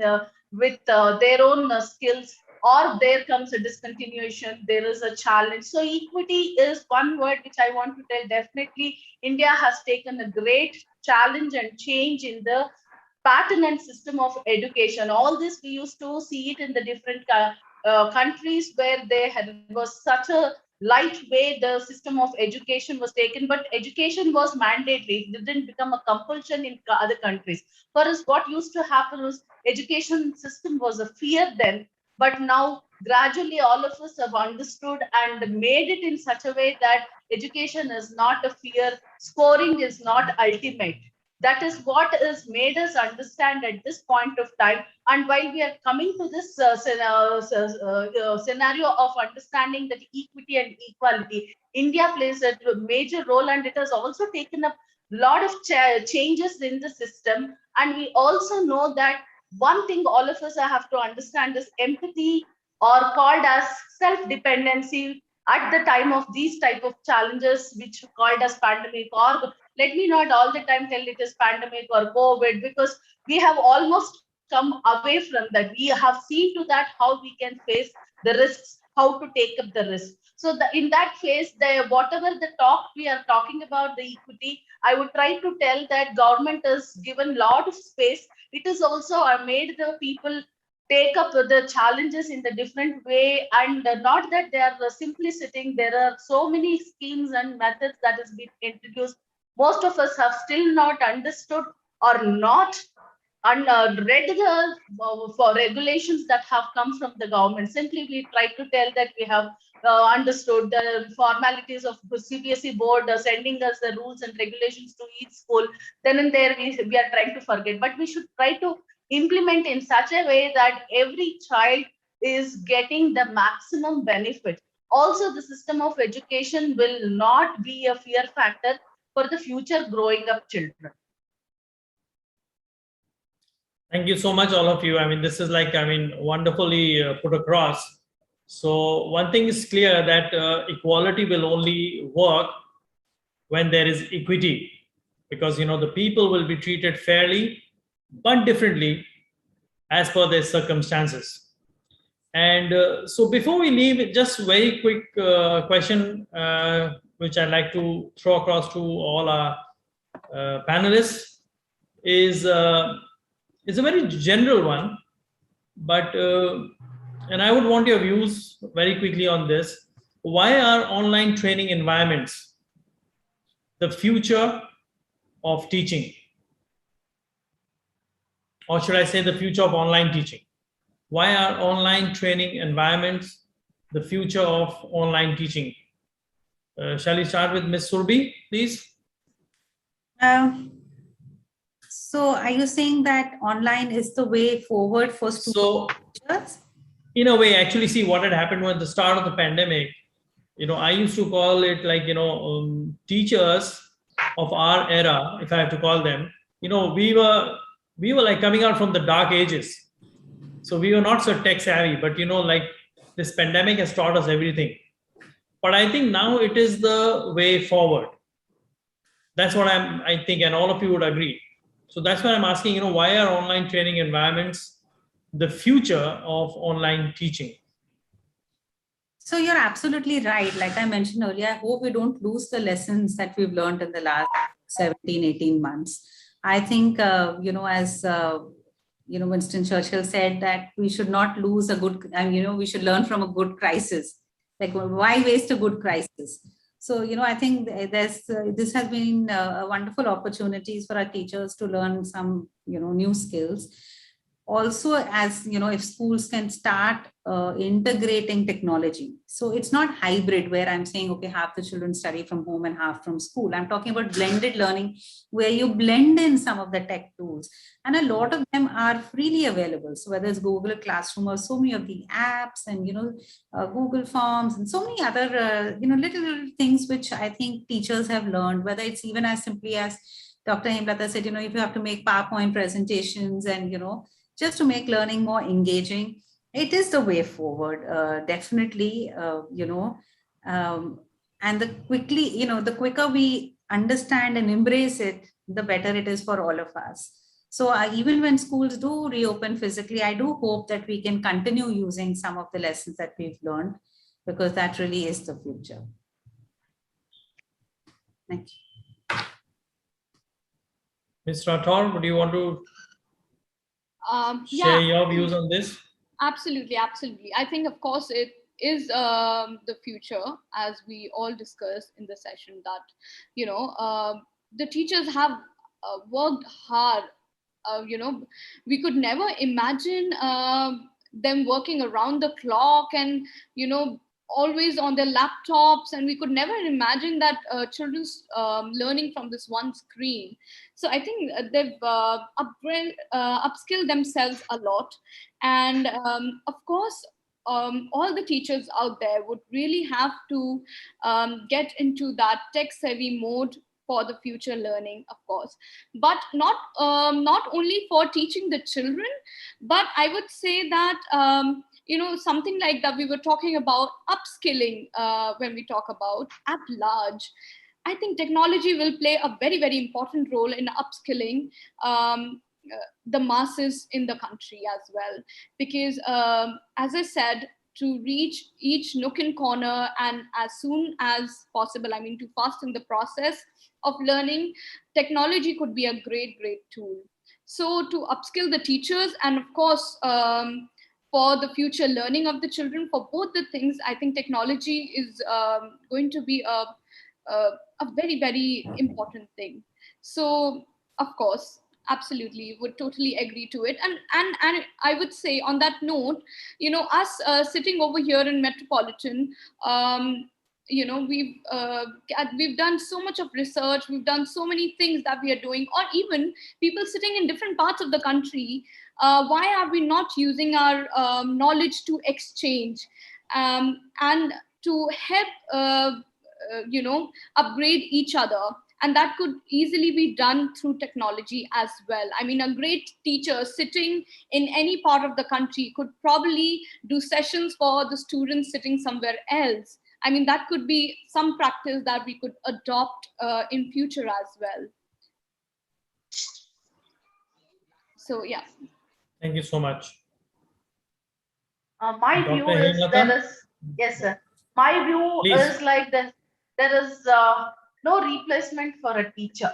Speaker 9: with their own skills, or there comes a discontinuation, there is a challenge. So equity is one word which I want to tell. Definitely, India has taken a great challenge and change in the pattern and system of education. All this, we used to see it in the different countries where was such a light way the system of education was taken, but education was mandatory. It didn't become a compulsion in other countries. For us, what used to happen was education system was a fear then, but now gradually all of us have understood and made it in such a way that education is not a fear, scoring is not ultimate. That is what has made us understand at this point of time. And while we are coming to this scenario of understanding that equity and equality, India plays a major role, and it has also taken up a lot of changes in the system. And we also know that one thing all of us have to understand is empathy, or called as self-dependency, at the time of these type of challenges, which called as pandemic, or let me not all the time tell it is pandemic or COVID, because we have almost come away from that. We have seen to that how we can face the risks, how to take up the risk. So in that phase, whatever the talk we are talking about the equity, I would try to tell that government has given a lot of space. It is also made the people take up the challenges in the different way, and not that they are simply sitting. There are so many schemes and methods that has been introduced. Most of us have still not understood or not read the for regulations that have come from the government. Simply we try to tell that we have understood the formalities of the CBSE board sending us the rules and regulations to each school. Then and there we are trying to forget, but we should try to implement in such a way that every child is getting the maximum benefit. Also, the system of education will not be a fear factor. for the future growing up children.
Speaker 11: Thank you so much, all of you. I mean, this is like, I mean, wonderfully put across. So one thing is clear, that equality will only work when there is equity, because, you know, the people will be treated fairly, but differently as per their circumstances. And so before we leave, just very quick question, which I'd like to throw across to all our panelists, is a very general one, but and I would want your views very quickly on this. Why are online training environments the future of teaching? Or should I say the future of online teaching? Why are online training environments the future of online teaching? Shall we start with Ms. Surbi, please?
Speaker 12: So are you saying that online is the way forward for students?
Speaker 11: So, in a way, actually, see what had happened at the start of the pandemic. You know, I used to call it like, you know, teachers of our era, if I have to call them, you know, we were like coming out from the dark ages. So we were not so tech savvy, but, you know, like this pandemic has taught us everything. But I think now it is the way forward. That's what I think, and all of you would agree. So that's why I'm asking, you know, why are online training environments the future of online teaching?
Speaker 12: So you're absolutely right. Like I mentioned earlier, I hope we don't lose the lessons that we've learned in the last 17, 18 months. I think, you know, as, you know, Winston Churchill said that we should not lose a good, you know, we should learn from a good crisis. Like, why waste a good crisis? So, you know, I think this has been wonderful opportunities for our teachers to learn some, you know, new skills. Also, as you know, if schools can start integrating technology. So it's not hybrid where I'm saying, okay, half the children study from home and half from school. I'm talking about blended learning where you blend in some of the tech tools. And a lot of them are freely available. So whether it's Google Classroom or so many of the apps and, you know, Google Forms and so many other, you know, little things which I think teachers have learned, whether it's even as simply as Dr. Hemlata said, you know, if you have to make PowerPoint presentations and, you know, just to make learning more engaging, it is the way forward, definitely, you know, and the quicker we understand and embrace it, the better it is for all of us. So even when schools do reopen physically, I do hope that we can continue using some of the lessons that we've learned, because that really is the future. Thank you.
Speaker 11: Ms. Rathore, would you want to share your views on this?
Speaker 10: Absolutely. I think, of course, it is the future, as we all discussed in the session, that, you know, the teachers have worked hard. You know, we could never imagine them working around the clock and, you know, always on their laptops, and we could never imagine that children's learning from this one screen. So I think they've upskilled themselves a lot. And of course, all the teachers out there would really have to get into that tech savvy mode for the future learning, of course, but not only for teaching the children, but I would say that you know, something like that we were talking about upskilling when we talk about at large. I think technology will play a very, very important role in upskilling the masses in the country as well, because as I said, to reach each nook and corner and as soon as possible, I mean, to fasten the process of learning, technology could be a great tool. So to upskill the teachers and of course for the future learning of the children, for both the things, I think technology is going to be a very, very important thing. So of course, absolutely would totally agree to it. And I would say on that note, you know, us sitting over here in Metropolitan, you know, we've done so much of research, we've done so many things that we are doing, or even people sitting in different parts of the country, why are we not using our knowledge to exchange and to help you know, upgrade each other And that could easily be done through technology as well. I mean, a great teacher sitting in any part of the country could probably do sessions for the students sitting somewhere else. I mean, that could be some practice that we could adopt in future as well. So, yeah.
Speaker 11: Thank you so much.
Speaker 9: My
Speaker 11: Dr.
Speaker 9: view is
Speaker 11: Hemlata?
Speaker 9: yes, sir. My view
Speaker 11: Please.
Speaker 9: is like this. There is no replacement for a teacher.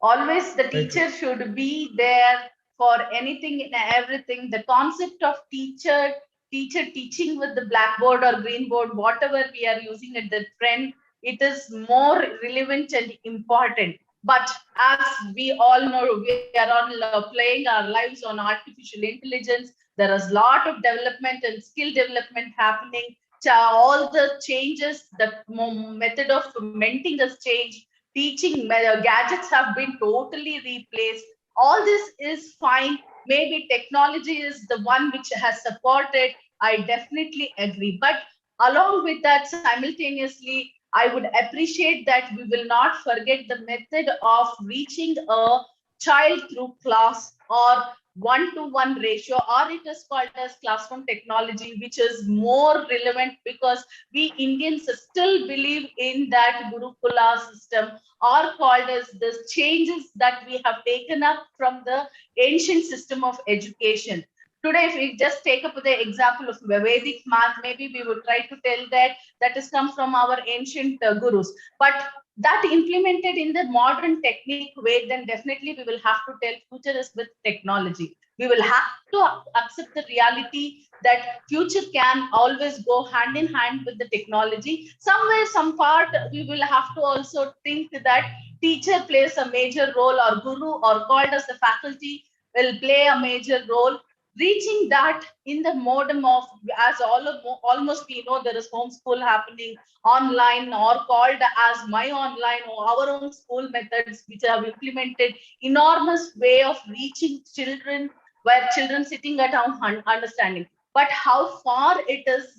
Speaker 9: Always the teacher should be there for anything and everything. The concept of teacher teaching with the blackboard or green board, whatever we are using at the trend, it is more relevant and important. But as we all know, we are all playing our lives on artificial intelligence. There is a lot of development and skill development happening. All the changes, the method of mentoring has changed. Teaching gadgets have been totally replaced. All this is fine. Maybe technology is the one which has supported. I definitely agree. But along with that, simultaneously, I would appreciate that we will not forget the method of reaching a child through class or one-to-one ratio, or it is called as classroom technology, which is more relevant because we Indians still believe in that Gurukula system, or called as the changes that we have taken up from the ancient system of education. Today, if we just take up the example of Vedic math, maybe we would try to tell that that has come from our ancient gurus. But that implemented in the modern technique way, then definitely we will have to tell future is with technology. We will have to accept the reality that future can always go hand in hand with the technology. Somewhere, some part, we will have to also think that teacher plays a major role, or guru, or called as the faculty, will play a major role. Reaching that in the modem of, as almost we know, there is homeschool happening online, or called as my online, or our own school methods which have implemented enormous way of reaching children, where children sitting at home understanding. But how far it is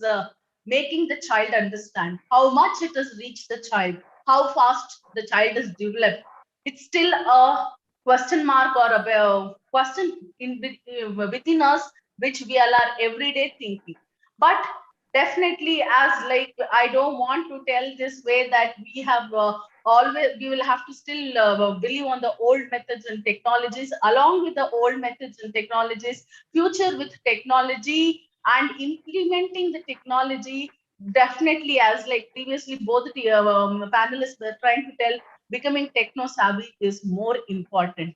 Speaker 9: making the child understand, how much it has reached the child, how fast the child is developed, it's still a question mark, or a question within us, which we all are everyday thinking. But definitely, as like, I don't want to tell this way that we have always, we will have to still believe on the old methods and technologies. Along with the old methods and technologies, future with technology and implementing the technology, definitely, as like previously both the panelists were trying to tell, becoming techno savvy is more important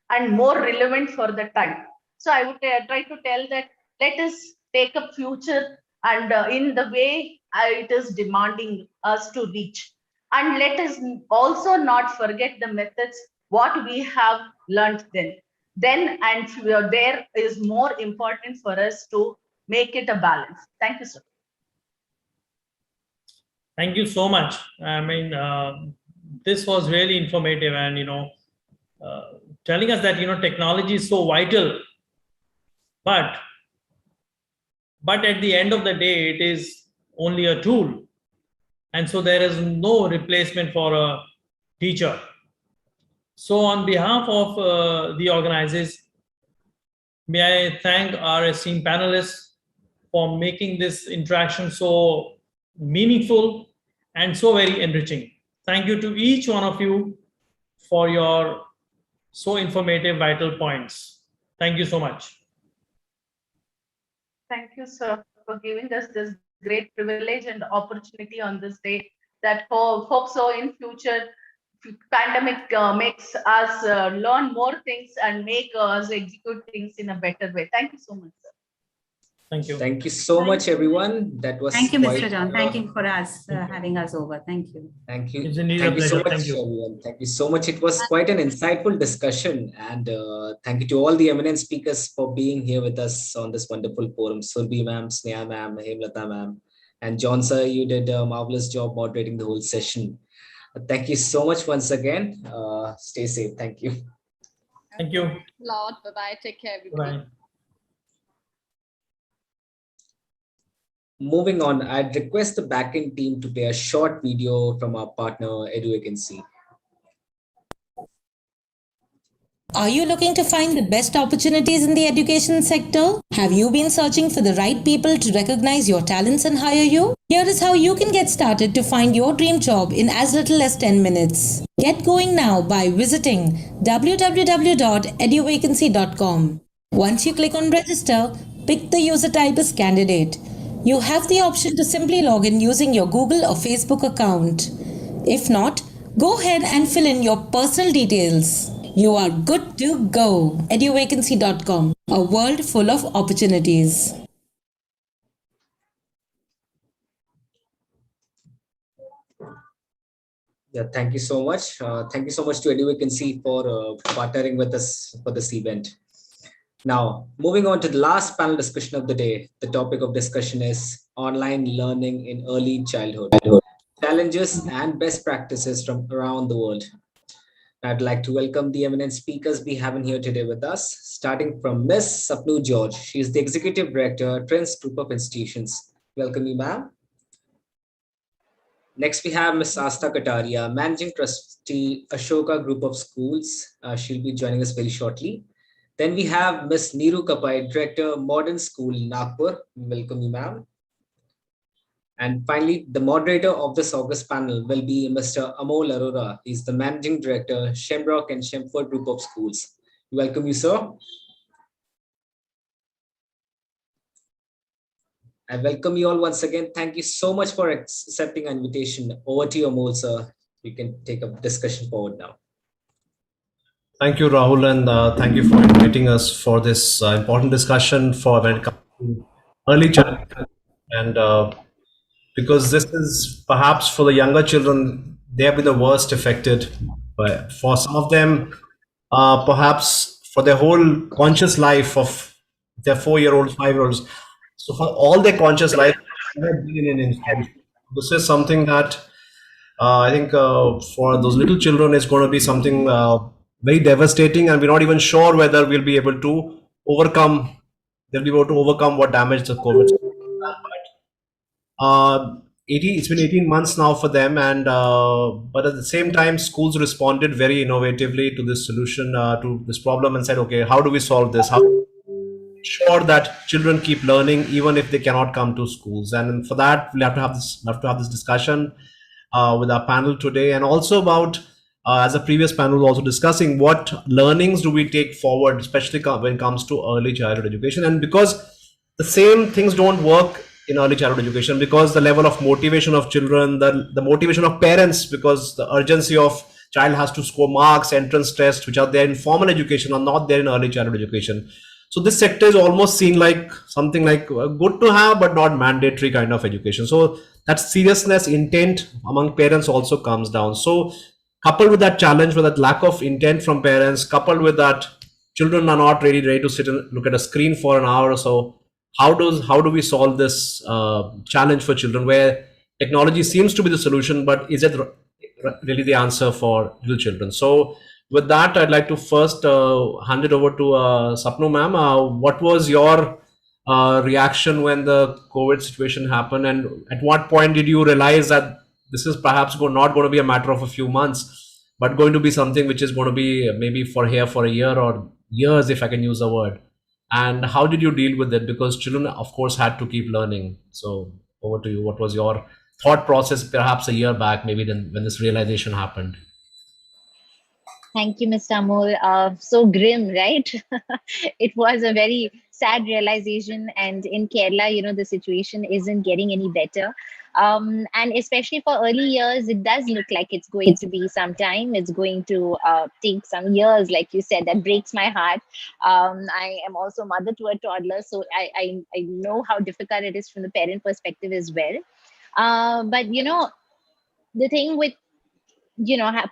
Speaker 9: and more relevant for the time. So I would try to tell that let us take up future, and in the way it is demanding us to reach. And let us also not forget the methods, what we have learned then. And there is more important for us to make it a balance. Thank you, sir.
Speaker 11: Thank you so much. I mean, this was really informative, and telling us that technology is so vital, but at the end of the day, it is only a tool, and so there is no replacement for a teacher. So, on behalf of the organizers, may I thank our esteemed panelists for making this interaction so meaningful and so very enriching. Thank you to each one of you for your so informative, vital points. Thank you so much.
Speaker 9: Thank you, sir, for giving us this great privilege and opportunity on this day. That hope so in future, pandemic makes us learn more things and make us execute things in a better way. Thank you so much, sir.
Speaker 11: Thank you.
Speaker 1: Thank you so much, everyone. That was
Speaker 12: Thank you,
Speaker 1: quite,
Speaker 12: Mr. John. Thank you for having us over. Thank you.
Speaker 1: Thank you.
Speaker 11: It's indeed
Speaker 1: Thank
Speaker 11: a
Speaker 1: you so
Speaker 11: pleasure.
Speaker 1: much,
Speaker 11: Thank you.
Speaker 1: everyone. Thank you so much. It was quite an insightful discussion. And thank you to all the eminent speakers for being here with us on this wonderful forum. Surbhi ma'am, Sneha ma'am, Hemlata ma'am, and John sir, you did a marvelous job moderating the whole session. Thank you so much once again. Stay safe. Thank you.
Speaker 11: Thank you.
Speaker 10: Lord, bye-bye. Take care, everybody.
Speaker 11: Bye.
Speaker 1: Moving on, I'd request the backend team to play a short video from our partner Edu Agency.
Speaker 13: Are you looking to find the best opportunities in the education sector? Have you been searching for the right people to recognize your talents and hire you? Here is how you can get started to find your dream job in as little as 10 minutes. Get going now by visiting www.eduvacancy.com. Once you click on register, pick the user type as candidate. You have the option to simply log in using your Google or Facebook account. If not, go ahead and fill in your personal details. You are good to go. Eduvacancy.com, a world full of opportunities.
Speaker 1: Yeah, thank you so much. Thank you so much to Eduvacancy for partnering with us for this event. Now, moving on to the last panel discussion of the day. The topic of discussion is online learning in early childhood, challenges and best practices from around the world. I'd like to welcome the eminent speakers we have in here today with us, starting from Ms. Sapnu George. She is the Executive Director, Trends Group of Institutions. Welcome you, ma'am. Next, we have Ms. Asta Kataria, Managing Trustee, Ashoka Group of Schools. She'll be joining us very shortly. Then we have Ms. Neeru Kapai, Director, Modern School, Nagpur. Welcome you, ma'am. And finally, the moderator of this August panel will be Mr. Amol Arora. He's the Managing Director, Shamrock and Shamford Group of Schools. Welcome you, sir. I welcome you all once again. Thank you so much for accepting an invitation. Over to you, Amol, sir. You can take a discussion forward now.
Speaker 14: Thank you, Rahul, and thank you for inviting us for this important discussion for when it comes to early childhood. And because this is perhaps for the younger children, they have been the worst affected. But for some of them, perhaps for their whole conscious life of their 4-year-olds, 5-year-olds. So for all their conscious life, they have been in an institution. This is something that I think for those little children is going to be something very devastating, and we're not even sure whether we'll be able to overcome. They'll be able to overcome what damage the COVID. Uh, 80, it's been 18 months now for them, and but at the same time, schools responded very innovatively to this solution to this problem and said, okay, how do we solve this? How sure that children keep learning even if they cannot come to schools? And for that, we'll have to have this discussion with our panel today, and also about as a previous panel was also discussing what learnings do we take forward, especially when it comes to early childhood education. And because the same things don't work in early childhood education, because the level of motivation of children, the motivation of parents, because the urgency of child has to score marks, entrance tests, which are there in formal education, are not there in early childhood education. So this sector is almost seen like something like good to have, but not mandatory kind of education. So that seriousness, intent among parents also comes down. So coupled with that challenge, with that lack of intent from parents, coupled with that children are not really ready to sit and look at a screen for an hour or so, how do we solve this challenge for children, where technology seems to be the solution, but is it really the answer for little children? So with that, I'd like to first hand it over to Sapnu ma'am. What was your reaction when the COVID situation happened, and at what point did you realize that this is perhaps not going to be a matter of a few months, but going to be something which is going to be maybe for a year or years, if I can use the word? And how did you deal with it? Because children, of course, had to keep learning. So over to you. What was your thought process perhaps a year back, maybe then when this realization happened?
Speaker 15: Thank you, Mr. Amol. So grim, right? It was a very sad realization. And in Kerala, the situation isn't getting any better. And especially for early years, it does look like it's going to be some time. It's going to take some years, like you said. That breaks my heart. I am also mother to a toddler, so I know how difficult it is from the parent perspective as well. But the thing with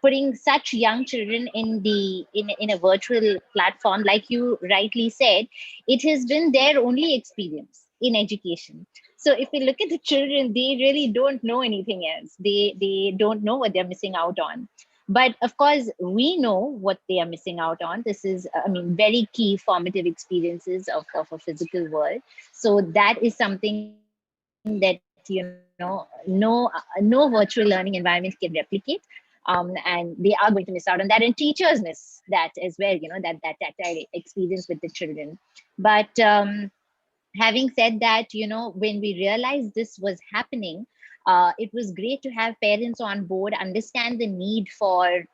Speaker 15: putting such young children in a virtual platform, like you rightly said, it has been their only experience in education. So if we look at the children, they really don't know anything else. They don't know what they're missing out on. But of course, we know what they are missing out on. This is, very key formative experiences of a physical world. So that is something that no virtual learning environment can replicate. and they are going to miss out on that, and teachers miss that as well, that tactile experience with the children. But having said that, when we realized this was happening, it was great to have parents on board, understand the need for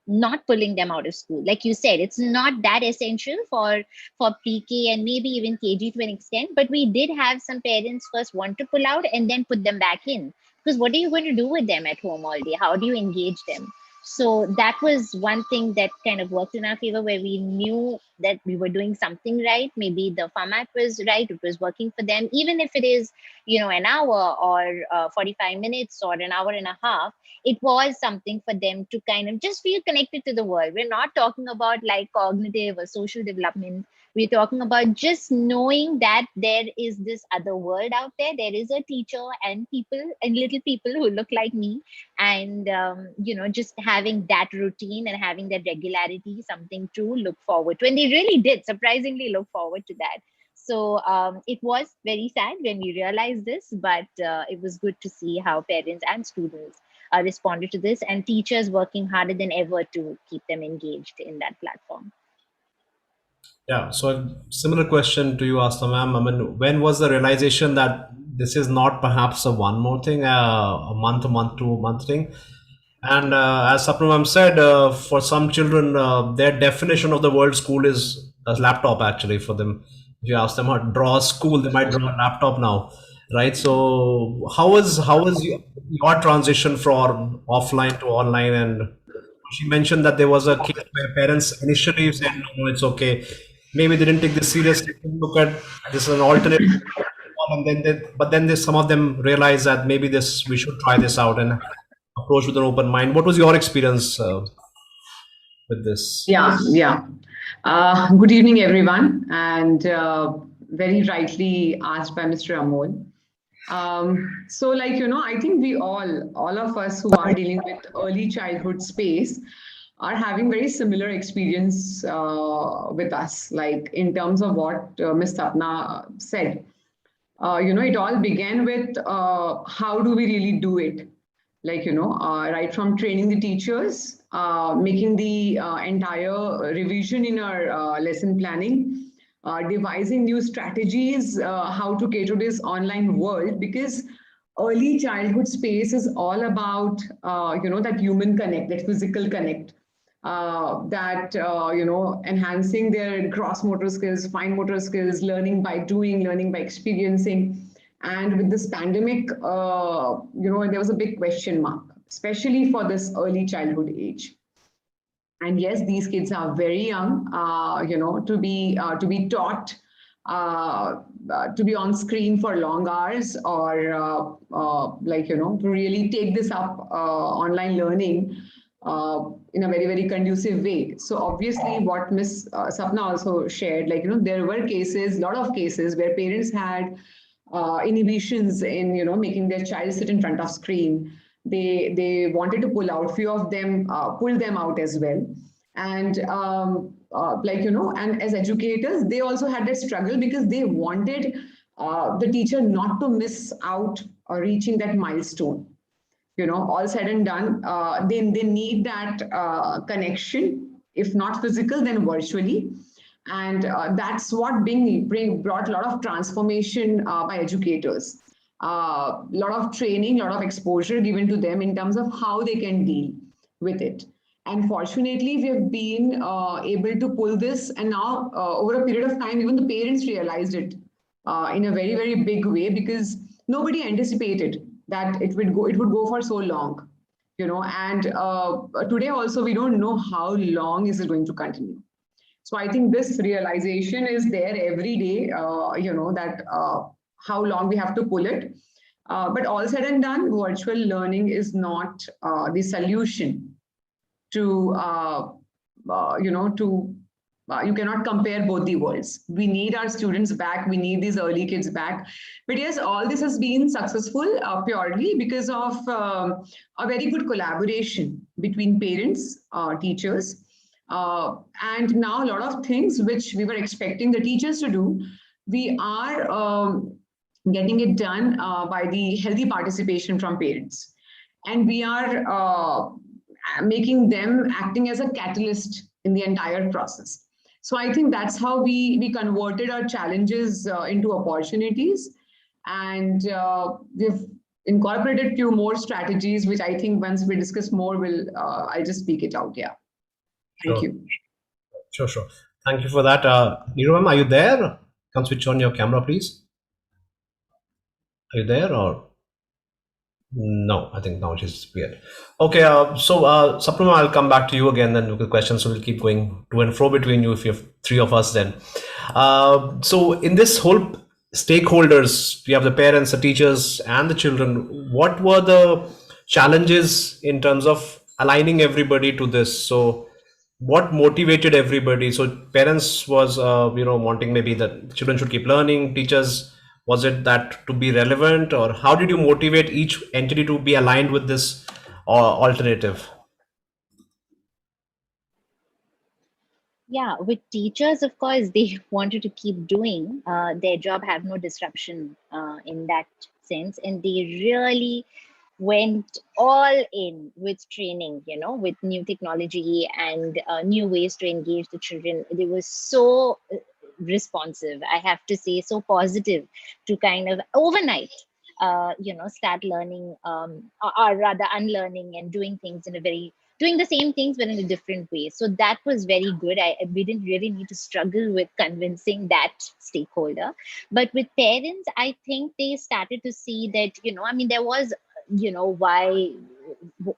Speaker 15: not pulling them out of school. Like you said, it's not that essential for pre-K and maybe even KG to an extent, but we did have some parents first want to pull out and then put them back in, because what are you going to do with them at home all day? How do you engage them? So that was one thing that kind of worked in our favor, where we knew that we were doing something right. Maybe the format was right, it was working for them, even if it is an hour or 45 minutes or an hour and a half. It was something for them to kind of just feel connected to the world. We're not talking about like cognitive or social development. We're talking about just knowing that there is this other world out there. There is a teacher and people and little people who look like me. And, just having that routine and having that regularity, something to look forward to. And they really did surprisingly look forward to that. So it was very sad when we realized this, but it was good to see how parents and students responded to this, and teachers working harder than ever to keep them engaged in that platform.
Speaker 14: Yeah, so a similar question to you, Asta ma'am. I mean, when was the realization that this is not perhaps a one more thing, a month, 2 month thing? And as Sapna ma'am said, for some children, their definition of the word school is a laptop actually for them. If you ask them how to draw a school, they might draw a laptop now, right? So how was your transition from offline to online? And she mentioned that there was a case where parents initially said, no, it's okay. Maybe they didn't take this seriously. Look at this as an alternate, and then some of them realized that maybe we should try this out and approach with an open mind. What was your experience with this?
Speaker 16: Yeah. Good evening, everyone, and very rightly asked by Mr. Amol. So I think we all of us who are dealing with early childhood space are having very similar experience with us, like in terms of what Ms. Sapna said. It all began with how do we really do it? Right from training the teachers, making the entire revision in our lesson planning, devising new strategies, how to cater to this online world, because early childhood space is all about, that human connect, that physical connect, enhancing their gross motor skills, fine motor skills, learning by doing, learning by experiencing. And with this pandemic, there was a big question mark, especially for this early childhood age. And yes, these kids are very young, to be taught, to be on screen for long hours, or to really take this up online learning in a very, very conducive way. So obviously what Ms. Sapna also shared, there were cases, a lot of cases where parents had inhibitions in, making their child sit in front of screen. They wanted to pull out, few of them pulled them out as well. And and as educators, they also had that struggle because they wanted the teacher not to miss out or reaching that milestone. All said and done, they need that connection, if not physical, then virtually. And that's what brought a lot of transformation by educators. A lot of training, a lot of exposure given to them in terms of how they can deal with it. And fortunately, we have been able to pull this. And now, over a period of time, even the parents realized it in a very, very big way, because nobody anticipated that it would go for so long. And today also, we don't know how long is it going to continue. So I think this realization is there every day, that how long we have to pull it. But all said and done, virtual learning is not the solution to, you cannot compare both the worlds. We need our students back. We need these early kids back. But yes, all this has been successful purely because of a very good collaboration between parents, teachers, and now a lot of things which we were expecting the teachers to do, we are getting it done by the healthy participation from parents. and we are making them acting as a catalyst in the entire process. So I think that's how we converted our challenges into opportunities, and we've incorporated few more strategies, which I think once we discuss more, I'll just speak it out. Yeah. Thank
Speaker 14: Sure.
Speaker 16: you.
Speaker 14: Sure. Thank you for that. Neeru ma'am, are you there? Come switch on your camera, please. Are you there or? No, I think now she's disappeared. Okay, Saprama, I'll come back to you again then with the questions. So we'll keep going to and fro between you if you have three of us then. So in this whole stakeholders, we have the parents, the teachers, and the children. What were the challenges in terms of aligning everybody to this? So what motivated everybody? So parents was wanting maybe that children should keep learning. Teachers, was it that to be relevant, or how did you motivate each entity to be aligned with this alternative?
Speaker 15: Yeah, with teachers, of course, they wanted to keep doing their job, have no disruption in that sense. And they really went all in with training, with new technology and new ways to engage the children. They were so responsive, I have to say, so positive to kind of overnight, start learning or rather unlearning and doing things doing the same things but in a different way. So that was very good. We didn't really need to struggle with convincing that stakeholder. But with parents, I think they started to see that, there was, why,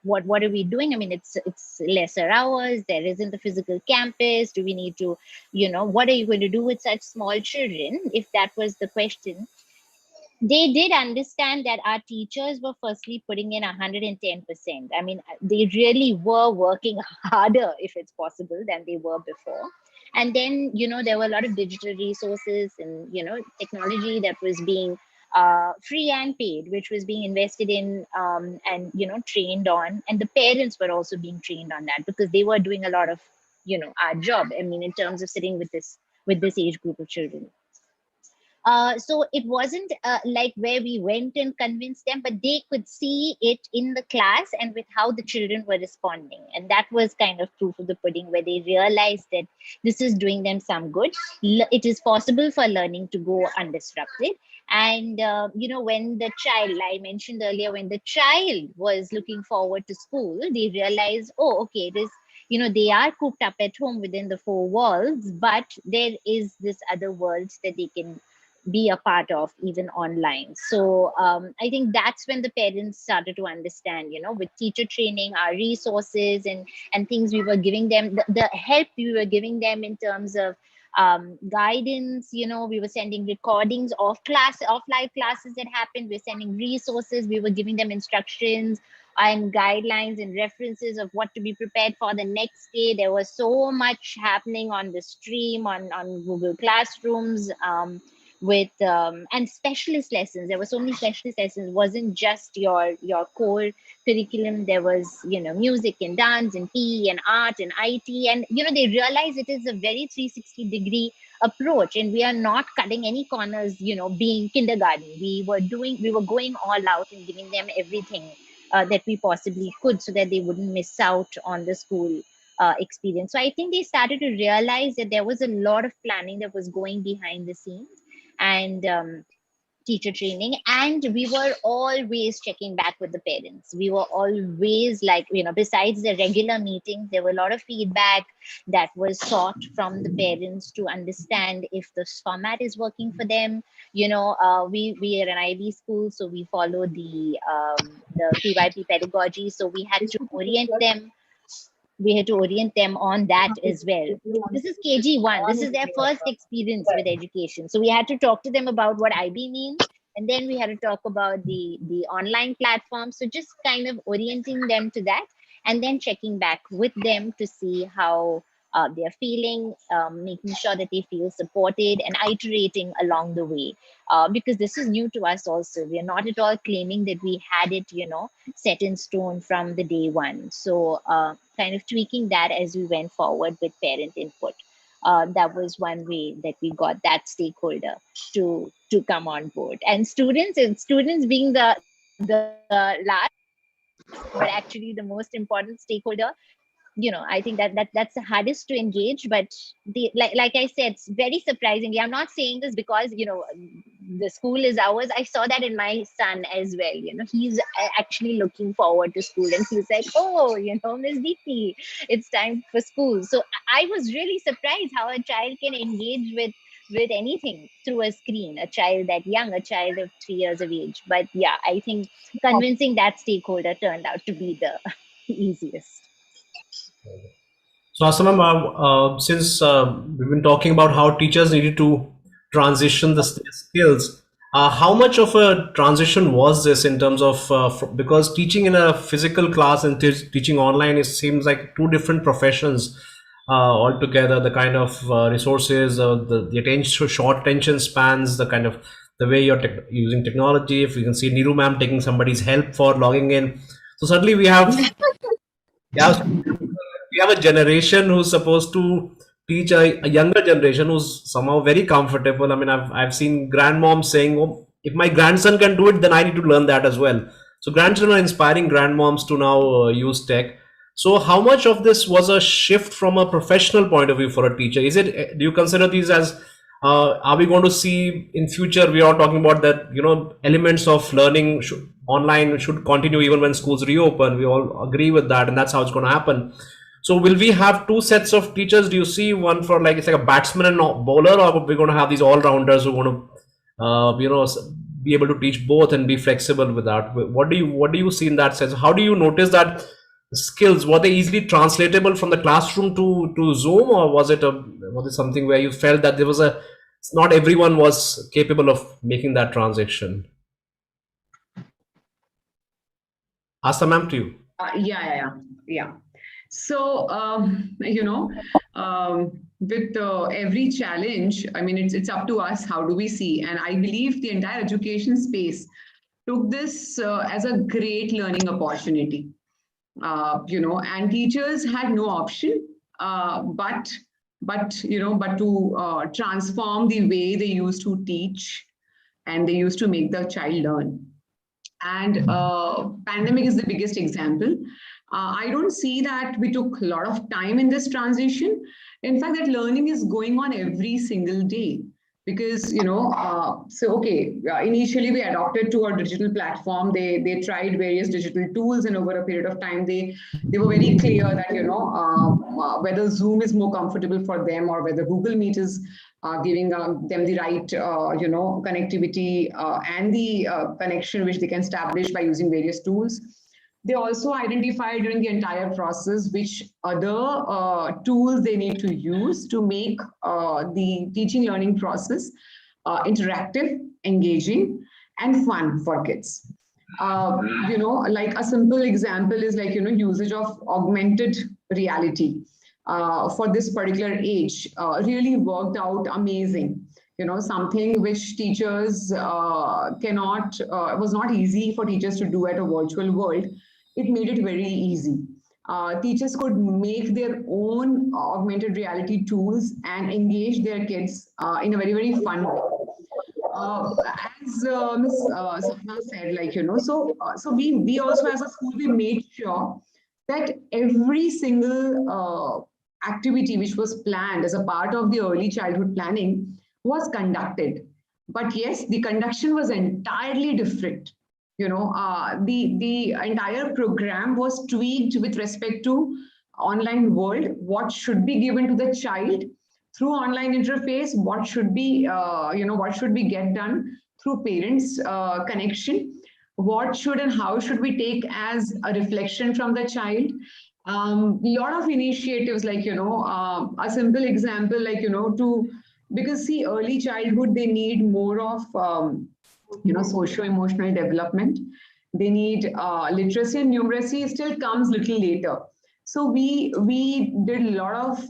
Speaker 15: what are we doing? I mean, it's lesser hours. There isn't a physical campus. Do we need to, what are you going to do with such small children? If that was the question, they did understand that our teachers were firstly putting in 110%. I mean, they really were working harder, if it's possible, than they were before. And then, there were a lot of digital resources and, technology that was being free and paid, which was being invested in and, trained on. And the parents were also being trained on that because they were doing a lot of, our job. I mean, in terms of sitting with this age group of children. So it wasn't like where we went and convinced them, but they could see it in the class and with how the children were responding. And that was kind of proof of the pudding, where they realized that this is doing them some good. It is possible for learning to go undisrupted. And, when the child, I mentioned earlier, when the child was looking forward to school, they realized, oh, okay, it is, they are cooped up at home within the four walls, but there is this other world that they can be a part of even online. So I think that's when the parents started to understand, with teacher training, our resources and things we were giving them, the help we were giving them in terms of guidance. We were sending recordings of live classes that happened. We're sending resources. We were giving them instructions and guidelines and references of what to be prepared for the next day. There was so much happening on the stream, on Google Classrooms, with and specialist lessons. There were so many specialist lessons. It wasn't just your core curriculum. There was, music and dance and PE and art and IT. And, they realized it is a very 360-degree approach, and we are not cutting any corners, being kindergarten. We were going all out and giving them everything that we possibly could, so that they wouldn't miss out on the school experience. So I think they started to realize that there was a lot of planning that was going behind the scenes, and teacher training. And we were always checking back with the parents. We were always like, besides the regular meetings, there were a lot of feedback that was sought from the parents to understand if this format is working for them. We are an IB school, so we follow the PYP pedagogy. So we had to orient them. On that as well. This is KG1. This is their first experience with education. So we had to talk to them about what IB means. And then we had to talk about the online platform. So just kind of orienting them to that, and then checking back with them to see how they're feeling, making sure that they feel supported, and iterating along the way. Because this is new to us also. We are not at all claiming that we had it, set in stone from the day one. So kind of tweaking that as we went forward with parent input. That was one way that we got that stakeholder to come on board. And students being the last but actually the most important stakeholder. I think that's the hardest to engage. But like I said, it's very surprisingly, I'm not saying this because the school is ours. I saw that in my son as well. He's actually looking forward to school, and he's like, oh, Miss Deepthi, it's time for school. So I was really surprised how a child can engage with anything through a screen, a child that young, a child of 3 years of age. But yeah, I think convincing that stakeholder turned out to be the easiest.
Speaker 14: So, Asma, since we've been talking about how teachers needed to transition the skills, how much of a transition was this in terms of because teaching in a physical class and teaching online, it seems like two different professions altogether. The kind of resources, the attention, short attention spans, the kind of the way you're using technology. If you can see Niru ma'am taking somebody's help for logging in, so suddenly we have. Yeah, we have a generation who's supposed to teach a younger generation who's somehow very comfortable. I mean, I've seen grandmoms saying, "Oh, if my grandson can do it, then I need to learn that as well." So grandchildren are inspiring grandmoms to now use tech. So how much of this was a shift from a professional point of view for a teacher? Is it, do you consider these as are we going to see in future? We are talking about that, elements of learning online should continue even when schools reopen. We all agree with that, and that's how it's going to happen. So will we have two sets of teachers? Do you see one for like it's like a batsman and a bowler, or are we going to have these all rounders who want to be able to teach both and be flexible with that? What do you see in that sense? How do you notice that skills, were they easily translatable from the classroom to Zoom, or was it something where you felt that there was not everyone was capable of making that transition? Asta ma'am, to you.
Speaker 16: Yeah. So, with every challenge, I mean, it's up to us. How do we see? And I believe the entire education space took this as a great learning opportunity. And teachers had no option but to transform the way they used to teach, and they used to make the child learn. And pandemic is the biggest example. I don't see that we took a lot of time in this transition. In fact, that learning is going on every single day. Because initially we adopted to our digital platform. They tried various digital tools, and over a period of time they were very clear that whether Zoom is more comfortable for them, or whether Google Meet is giving them the right connectivity and the connection which they can establish by using various tools. They also identified during the entire process which other tools they need to use to make the teaching learning process interactive, engaging, and fun for kids. Like a simple example is like, usage of augmented reality for this particular age really worked out amazing. Something which teachers was not easy for teachers to do at a virtual world. It made it very easy. Teachers could make their own augmented reality tools and engage their kids in a very, very fun way. As Ms. Sapna said, so we also as a school, we made sure that every single activity which was planned as a part of the early childhood planning was conducted. But yes, the conduction was entirely different. The entire program was tweaked with respect to online world, what should be given to the child through online interface, what should be get done through parents connection, what should and how should we take as a reflection from the child. Lot of initiatives, like a simple example, because see, early childhood, they need more of socio-emotional development. They need literacy, and numeracy still comes little later. So we did a lot of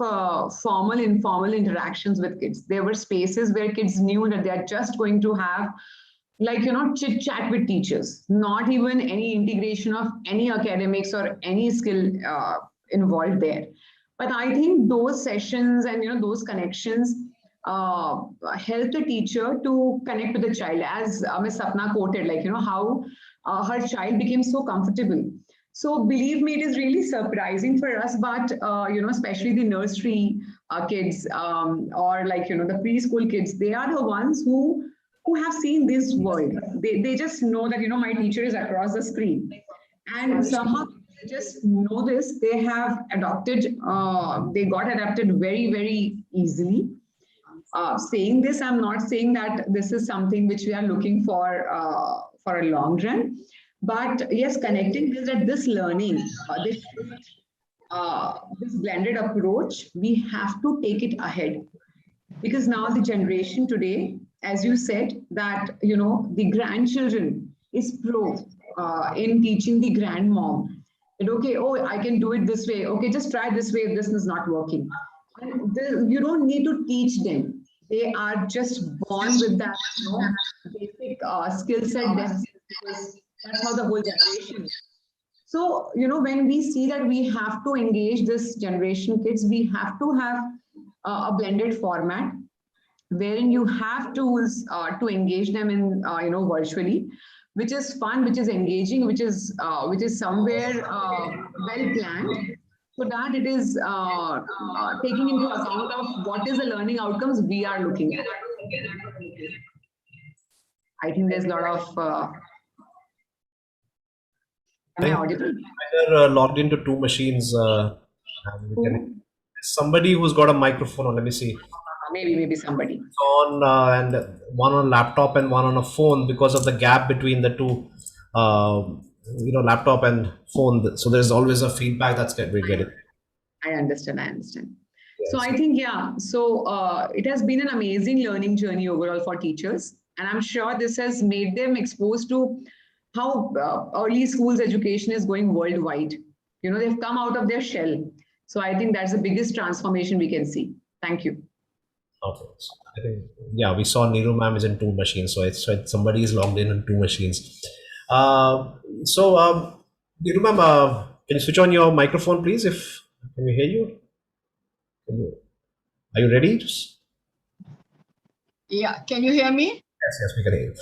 Speaker 16: formal, informal interactions with kids. There were spaces where kids knew that they are just going to have chit chat with teachers, not even any integration of any academics or any skill involved there. But I think those sessions and those connections help the teacher to connect with the child, as Ms. Sapna quoted, how her child became so comfortable. So believe me, it is really surprising for us, but especially the nursery kids or like, the preschool kids, they are the ones who have seen this world. They just know that, my teacher is across the screen. And somehow they just know this, they have adopted, they got adapted very, very easily. Saying this, I'm not saying that this is something which we are looking for a long run. But yes, connecting this at this learning, this blended approach, we have to take it ahead. Because now the generation today, as you said, that, the grandchildren is pro in teaching the grandmom. And okay, oh, I can do it this way. Okay, just try this way if this is not working. And you don't need to teach them. They are just born with that, basic skill set. That's how the whole generation. So, when we see that we have to engage this generation kids, we have to have a blended format wherein you have tools to engage them in, virtually, which is fun, which is engaging, which is somewhere well planned, so that it is taking into account of what is the learning outcomes we are looking at. I think there's a lot of. Am I audible?
Speaker 14: Either logged into two machines. Somebody who's got a microphone on. Let me see.
Speaker 16: Maybe somebody
Speaker 14: on and one on laptop and one on a phone because of the gap between the two, laptop and phone. So there's always a feedback that's we get it.
Speaker 16: I understand. Yes. So I think, so it has been an amazing learning journey overall for teachers. And I'm sure this has made them exposed to how early schools education is going worldwide. They've come out of their shell. So I think that's the biggest transformation we can see. Thank you.
Speaker 14: Okay. So I think, we saw Neeru ma'am is in two machines. So it's somebody is logged in two machines. Neeru ma'am, can you switch on your microphone, please? Can we hear you? Are you ready?
Speaker 17: Yeah. Can you hear me?
Speaker 14: Yes, we can hear you.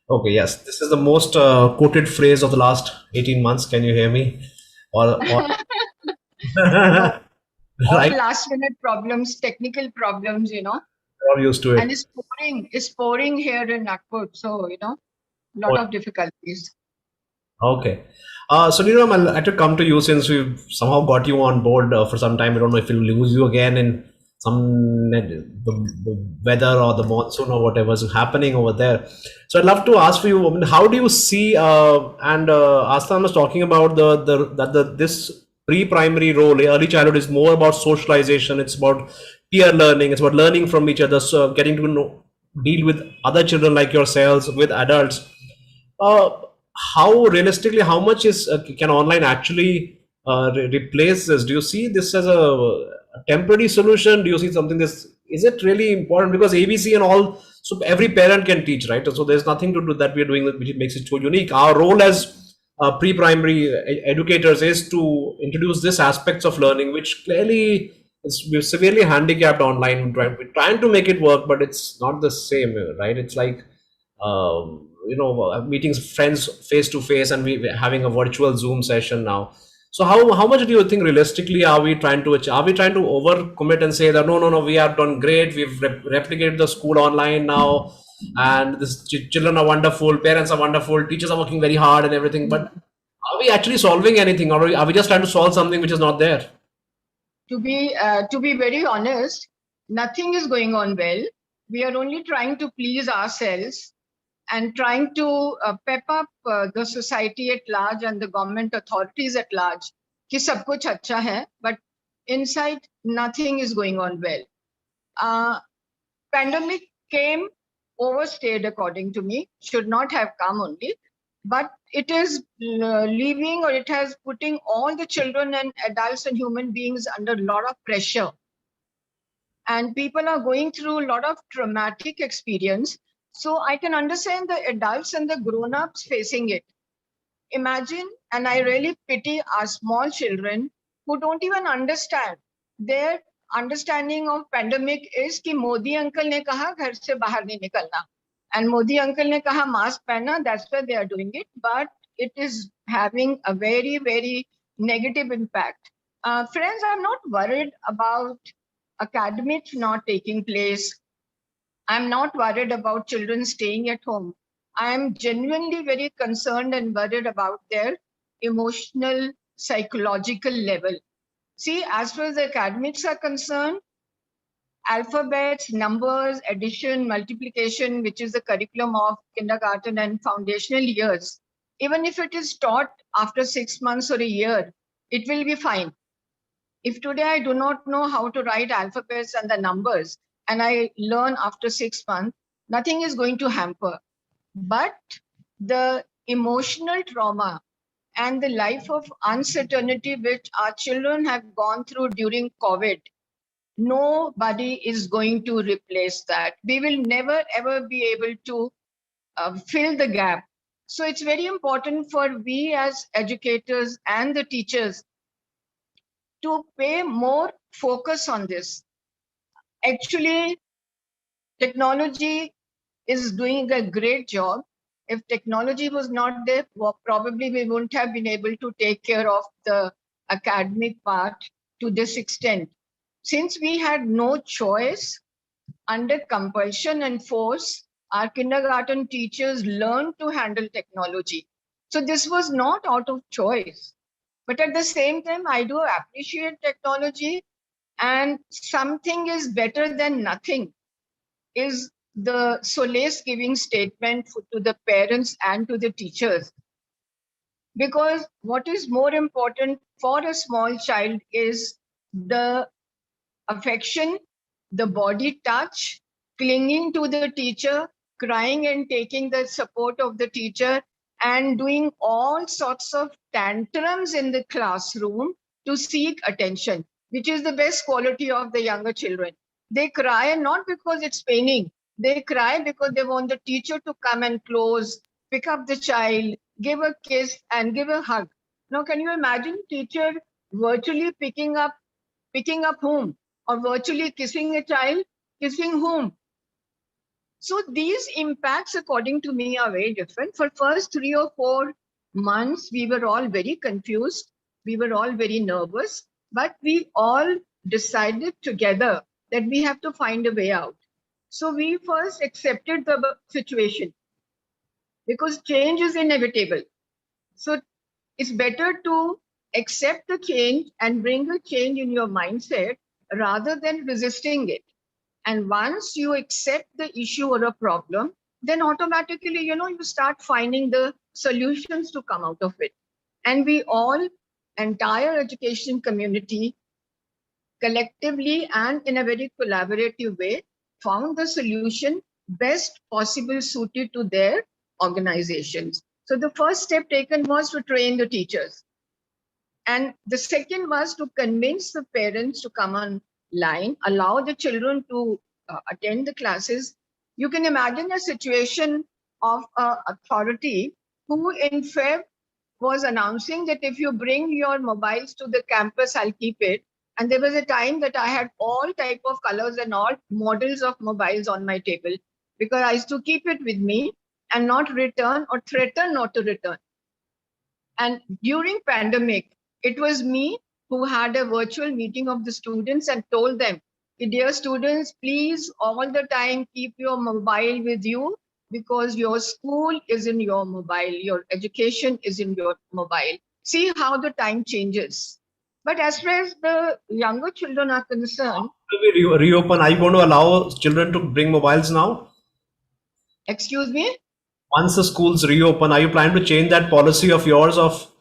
Speaker 14: Okay, yes. This is the most quoted phrase of the last 18 months. Can you hear me? Or
Speaker 17: No.
Speaker 14: Right.
Speaker 17: All last minute problems, technical problems,
Speaker 14: We're all used to it.
Speaker 17: And it's pouring here in Nagpur. So, lot of difficulties.
Speaker 14: Okay. So, Neeru, I'll have to come to you since we've somehow got you on board for some time. I don't know if we'll lose you again in the weather or the monsoon or whatever is happening over there. So I'd love to ask for you, how do you see, and Astan was talking about this pre-primary role, early childhood is more about socialization. It's about peer learning. It's about learning from each other. So getting to deal with other children like yourselves, with adults. How realistically, how much can online actually replace this? Do you see this as a temporary solution? Do you see something is it really important? Because ABC and all, so every parent can teach, right? So there's nothing to do that we're doing which makes it so unique. Our role as pre-primary educators is to introduce these aspects of learning, which clearly we're severely handicapped online. We're trying to make it work, but it's not the same, right? It's like meeting friends face to face, and we're having a virtual Zoom session now. So how much do you think realistically are we trying to achieve? Are we trying to overcommit and say that no, we have done great, we've replicated the school online now, and this children are wonderful, parents are wonderful, teachers are working very hard and everything, but are we actually solving anything, or are we just trying to solve something which is not there?
Speaker 17: To be very honest, nothing is going on well. We are only trying to please ourselves and trying to pep up the society at large and the government authorities at large कि सब कुछ अच्छा है, but inside nothing is going on well. Pandemic came overstayed, according to me, should not have come only, but it is leaving, or it has putting all the children and adults and human beings under a lot of pressure. And people are going through a lot of traumatic experience. So I can understand the adults and the grown-ups facing it. Imagine, and I really pity our small children who don't even understand. Their understanding of pandemic is कि Modi uncle ने कहा घर से बाहर नहीं निकलना, and Modi uncle ने कहा mask पहनना. That's why they are doing it. But it is having a very, very negative impact. Friends, I'm not worried about academics not taking place. I'm not worried about children staying at home. I am genuinely very concerned and worried about their emotional, psychological level. See, as far as the academics are concerned, alphabets, numbers, addition, multiplication, which is the curriculum of kindergarten and foundational years, even if it is taught after 6 months or a year, it will be fine. If today I do not know how to write alphabets and the numbers, and I learn after 6 months, nothing is going to hamper. But the emotional trauma and the life of uncertainty which our children have gone through during COVID, nobody is going to replace that. We will never ever be able to fill the gap. So it's very important for we as educators and the teachers to pay more focus on this. Actually, technology is doing a great job. If technology was not there, well, probably we wouldn't have been able to take care of the academic part to this extent. Since we had no choice, under compulsion and force, our kindergarten teachers learned to handle technology. So this was not out of choice. But at the same time, I do appreciate technology, and something is better than nothing is the solace giving statement to the parents and to the teachers. Because what is more important for a small child is the affection, the body touch, clinging to the teacher, crying and taking the support of the teacher, and doing all sorts of tantrums in the classroom to seek attention, which is the best quality of the younger children. They cry not because it's paining. They cry because they want the teacher to come and close, pick up the child, give a kiss and give a hug. Now, can you imagine teacher virtually picking up whom? Or virtually kissing a child, kissing whom? So these impacts, according to me, are very different. For first 3 or 4 months, we were all very confused. We were all very nervous, but we all decided together that we have to find a way out. So we first accepted the situation because change is inevitable. So it's better to accept the change and bring a change in your mindset rather than resisting it. And once you accept the issue or a problem, then automatically, you start finding the solutions to come out of it. And we all, entire education community, collectively and in a very collaborative way, found the solution best possible suited to their organizations. So the first step taken was to train the teachers. And the second was to convince the parents to come online, allow the children to attend the classes. You can imagine a situation of authority who in Feb was announcing that if you bring your mobiles to the campus, I'll keep it. And there was a time that I had all type of colors and all models of mobiles on my table because I used to keep it with me and not return or threaten not to return. And during pandemic, it was me who had a virtual meeting of the students and told them, dear students, please all the time keep your mobile with you because your school is in your mobile, your education is in your mobile. See how the time changes. But as far as the younger children are concerned,
Speaker 14: we reopen, are you going to allow children to bring mobiles now?
Speaker 17: Excuse me?
Speaker 14: Once the schools reopen, are you planning to change that policy of yours of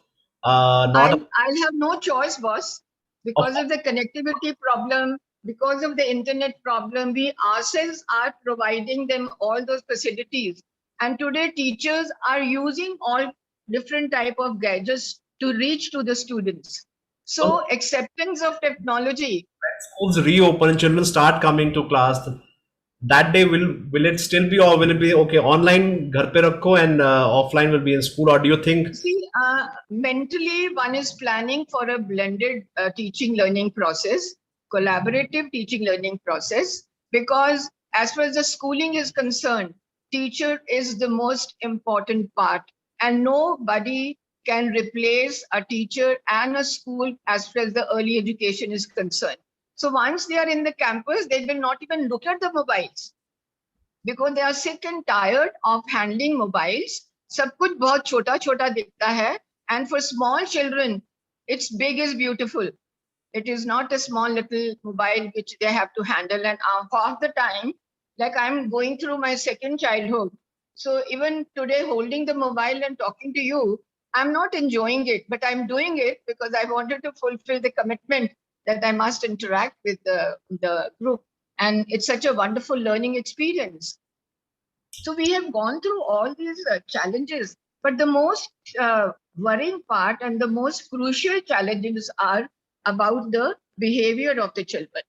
Speaker 14: not?
Speaker 17: I'll have no choice, boss, because of the connectivity problem, because of the internet problem. We ourselves are providing them all those facilities. And today teachers are using all different type of gadgets to reach to the students. So acceptance of technology.
Speaker 14: Schools reopen and children start coming to class, that day will it still be, or will it be okay online ghar pe rakho and offline will be in school, or do you think?
Speaker 17: See, mentally one is planning for a blended teaching learning process, collaborative teaching learning process, because as far as the schooling is concerned, teacher is the most important part and nobody can replace a teacher and a school as far as the early education is concerned. So once they are in the campus, they will not even look at the mobiles because they are sick and tired of handling mobiles. सब कुछ बहुत छोटा छोटा दिखता है, and for small children, it's big is beautiful. It is not a small little mobile which they have to handle. And half the time, like I'm going through my second childhood. So even today, holding the mobile and talking to you, I'm not enjoying it, but I'm doing it because I wanted to fulfill the commitment that I must interact with the group. And it's such a wonderful learning experience. So we have gone through all these challenges, but the most worrying part and the most crucial challenges are about the behavior of the children.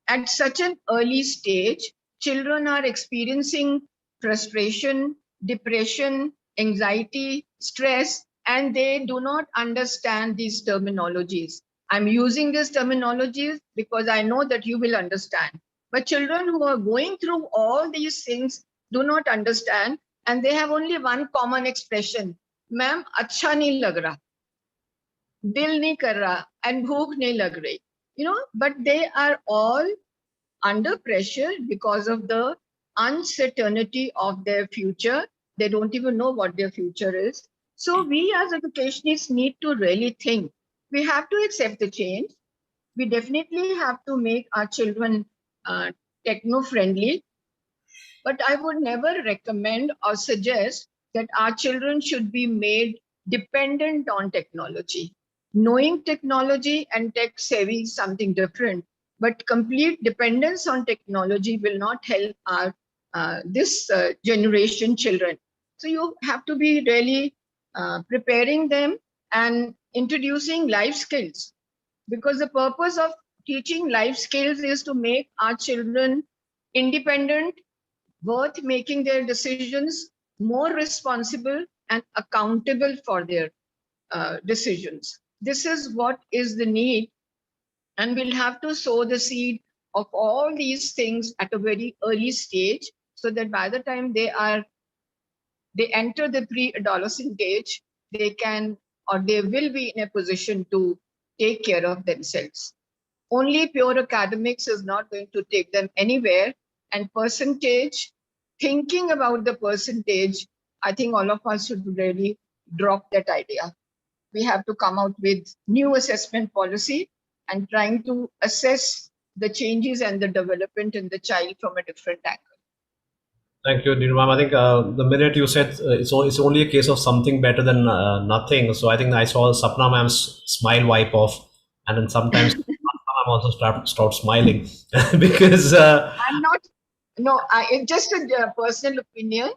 Speaker 17: At such an early stage, children are experiencing frustration, depression, anxiety, stress, and they do not understand these terminologies. I'm using these terminologies because I know that you will understand. But children who are going through all these things do not understand, and they have only one common expression, ma'am, acha nahi lag raha, dil nahi kar raha, and bhook nahi lag rahi. You know, but they are all under pressure because of the uncertainty of their future. They don't even know what their future is. So we as educationists need to really think. We have to accept the change. We definitely have to make our children techno-friendly. But I would never recommend or suggest that our children should be made dependent on technology. Knowing technology and tech savvy is something different, but complete dependence on technology will not help our this generation children. So you have to be really preparing them and introducing life skills, because the purpose of teaching life skills is to make our children independent, worth making their decisions, more responsible and accountable for their decisions. This is what is the need, and we'll have to sow the seed of all these things at a very early stage, so that by the time they enter the pre-adolescent age, they can or they will be in a position to take care of themselves. Only pure academics is not going to take them anywhere, and percentage, thinking about the percentage, I think all of us should really drop that idea. We have to come out with new assessment policy and trying to assess the changes and the development in the child from a different angle.
Speaker 14: Thank you, Neeru ma'am. I think the minute you said it's only a case of something better than nothing. So I think I saw Sapna ma'am's smile wipe off, and then sometimes I'm also start smiling because
Speaker 17: I'm not. No, it's just a personal opinion,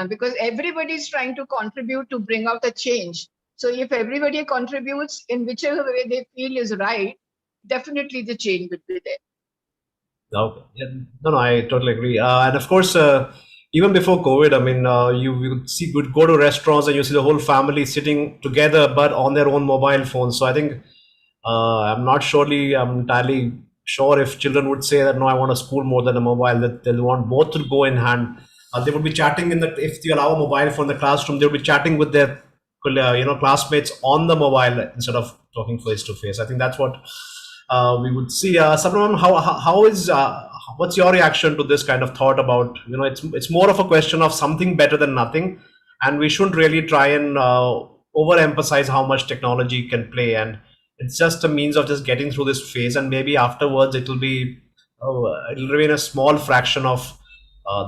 Speaker 17: because everybody is trying to contribute to bring out a change. So if everybody contributes in whichever way they feel is right, definitely the change will be there.
Speaker 14: Okay. Yeah, no, I totally agree. And of course, even before COVID, I mean, you would go to restaurants and you see the whole family sitting together, but on their own mobile phones. So I think I'm entirely sure if children would say that no, I want a school more than a mobile, that they'll want both to go in hand. They would be chatting if you allow a mobile phone in the classroom, they would be chatting with their classmates on the mobile instead of talking face to face. I think that's what we would see. Sabram, what's your reaction to this kind of thought about, it's more of a question of something better than nothing, and we shouldn't really try and overemphasize how much technology can play, and it's just a means of just getting through this phase, and maybe afterwards it'll remain a small fraction of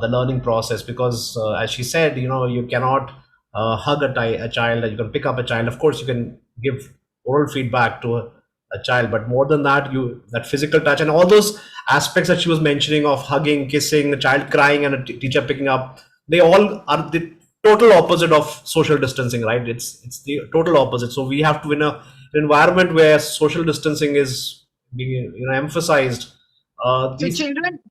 Speaker 14: the learning process, because as she said, you cannot hug a child, you can pick up a child. Of course you can give oral feedback to a child, but more than that, that physical touch and all those aspects that she was mentioning of hugging, kissing, a child crying and a teacher picking up, they all are the total opposite of social distancing, right? It's the total opposite. So we have to, in an environment where social distancing is being emphasized,
Speaker 17: so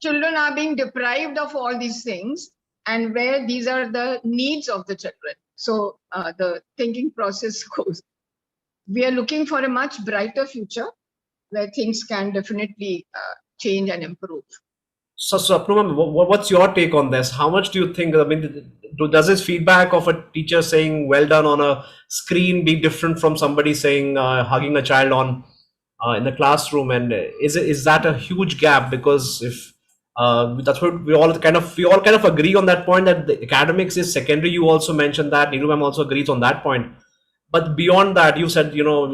Speaker 17: children are being deprived of all these things, and where these are the needs of the children. So the thinking process goes. We are looking for a much brighter future where things can definitely change and improve.
Speaker 14: So Apurva, what's your take on this? How much do you think? I mean, does this feedback of a teacher saying "well done" on a screen be different from somebody saying hugging a child on in the classroom? And is that a huge gap? Because if that's what we all kind of agree on that point, that the academics is secondary. You also mentioned that. Neeru ma'am also agrees on that point. But beyond that, you said, well,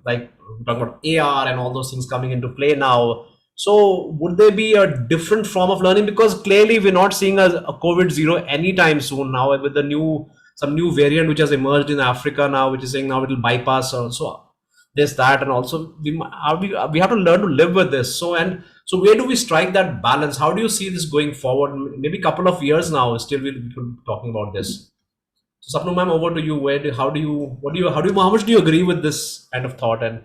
Speaker 14: like talking about AR and all those things coming into play now. So would there be a different form of learning? Because clearly we're not seeing a COVID zero anytime soon now, with some new variant which has emerged in Africa now, which is saying now it will bypass also this, that, and also we have to learn to live with this. So where do we strike that balance? How do you see this going forward? Maybe a couple of years now, still we'll be talking about this. So Sapnu ma'am, over to you. How much do you agree with this kind of thought? And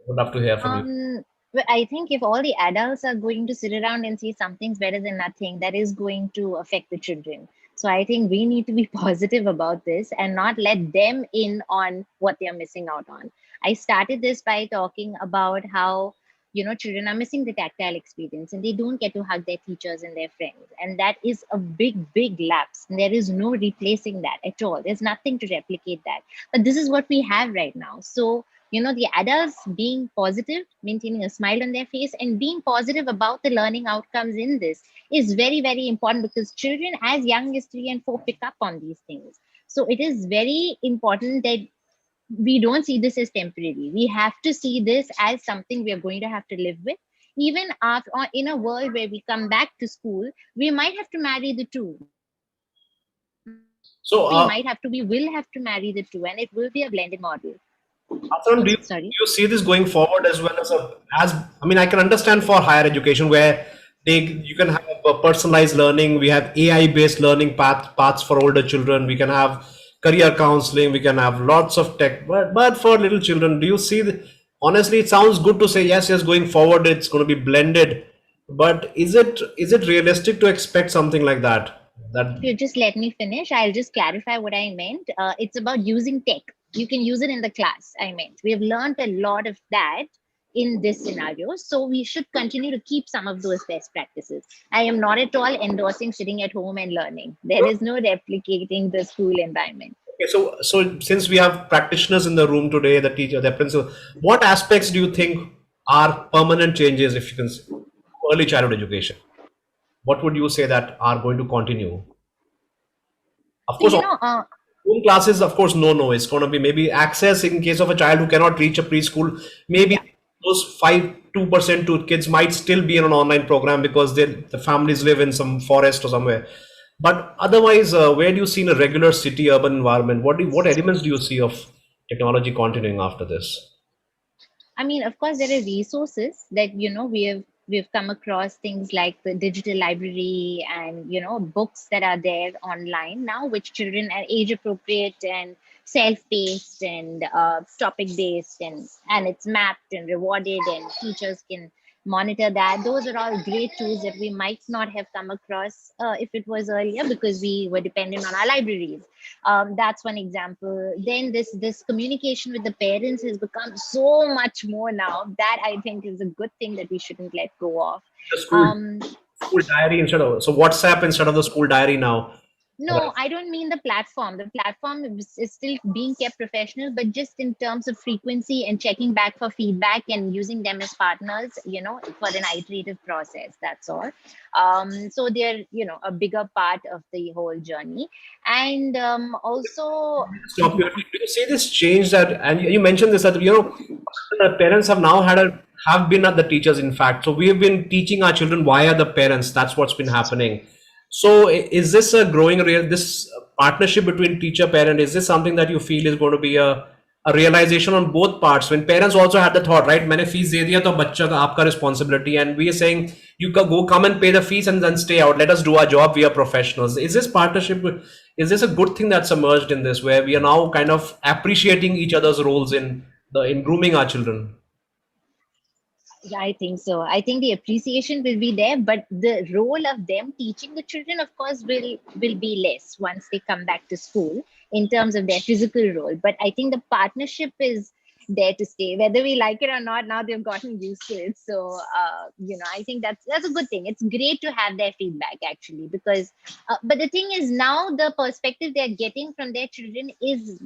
Speaker 14: would love to hear from you.
Speaker 15: But I think if all the adults are going to sit around and say something's better than nothing, that is going to affect the children. So I think we need to be positive about this and not let them in on what they are missing out on. I started this by talking about how, children are missing the tactile experience and they don't get to hug their teachers and their friends. And that is a big, big lapse. And there is no replacing that at all. There's nothing to replicate that. But this is what we have right now. So the adults being positive, maintaining a smile on their face, and being positive about the learning outcomes in this is very, very important, because children as young as 3 and 4 pick up on these things. So it is very important that we don't see this as temporary. We have to see this as something we are going to have to live with. Even after, in a world where we come back to school, we might have to marry the two.
Speaker 14: So
Speaker 15: we will have to marry the two, and it will be a blended model.
Speaker 14: Do you see this going forward as well I can understand for higher education where you can have a personalized learning. We have AI based learning paths for older children. We can have career counseling. We can have lots of tech. But for little children, do you see honestly, it sounds good to say yes, going forward it's going to be blended. But is it realistic to expect something like that?
Speaker 15: If you just let me finish, I'll just clarify what I meant. It's about using tech. You can use it in the class, I meant. We have learned a lot of that in this scenario. So we should continue to keep some of those best practices. I am not at all endorsing sitting at home and learning. There is no replicating the school environment.
Speaker 14: Okay, so since we have practitioners in the room today, the teacher, the principal, what aspects do you think are permanent changes, if you can say, early childhood education? What would you say that are going to continue? Of course, home classes, of course, no. It's going to be maybe access in case of a child who cannot reach a preschool. Maybe those 2% to kids might still be in an online program because the families live in some forest or somewhere. But otherwise, where do you see in a regular city urban environment? What elements do you see of technology continuing after this?
Speaker 15: I mean, of course, there are resources that we've come across, things like the digital library and books that are there online now, which children are age appropriate and self-paced and topic based, and it's mapped and rewarded, and teachers can monitor that. Those are all great tools that we might not have come across if it was earlier, because we were dependent on our libraries. That's one example. Then this communication with the parents has become so much more now, that I think is a good thing that we shouldn't let go of.
Speaker 14: The school diary so WhatsApp instead of the school diary now.
Speaker 15: No, I don't mean the platform. The platform is still being kept professional, but just in terms of frequency and checking back for feedback and using them as partners, for an iterative process. That's all. So they're, a bigger part of the whole journey. And also,
Speaker 14: stop you. Do you see this change that, and you mentioned this, that the parents have now have been at the teachers, in fact. So we have been teaching our children via the parents. That's what's been happening. So is this a growing this partnership between teacher parent? Is this something that you feel is going to be a realization on both parts, when parents also had the thought, right, मैंने fees दे दिया तो बच्चा का आपका responsibility, and we are saying you come and pay the fees and then stay out, let us do our job, we are professionals. Is this partnership, is this a good thing that's emerged in this, where we are now kind of appreciating each other's roles in grooming our children?
Speaker 15: Yeah, I think so. I think the appreciation will be there, but the role of them teaching the children, of course, will be less once they come back to school in terms of their physical role. But I think the partnership is there to stay. Whether we like it or not, now they've gotten used to it. So, I think that's a good thing. It's great to have their feedback actually, because, but the thing is now the perspective they're getting from their children is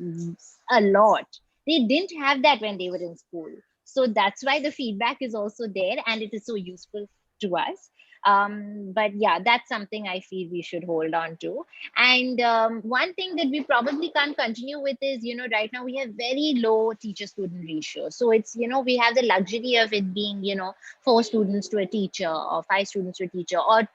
Speaker 15: a lot. They didn't have that when they were in school. So that's why the feedback is also there and it is so useful to us. But yeah, that's something I feel we should hold on to. And one thing that we probably can't continue with is, right now we have very low teacher student ratio. So it's, we have the luxury of it being, 4 students to a teacher or 5 students to a teacher, or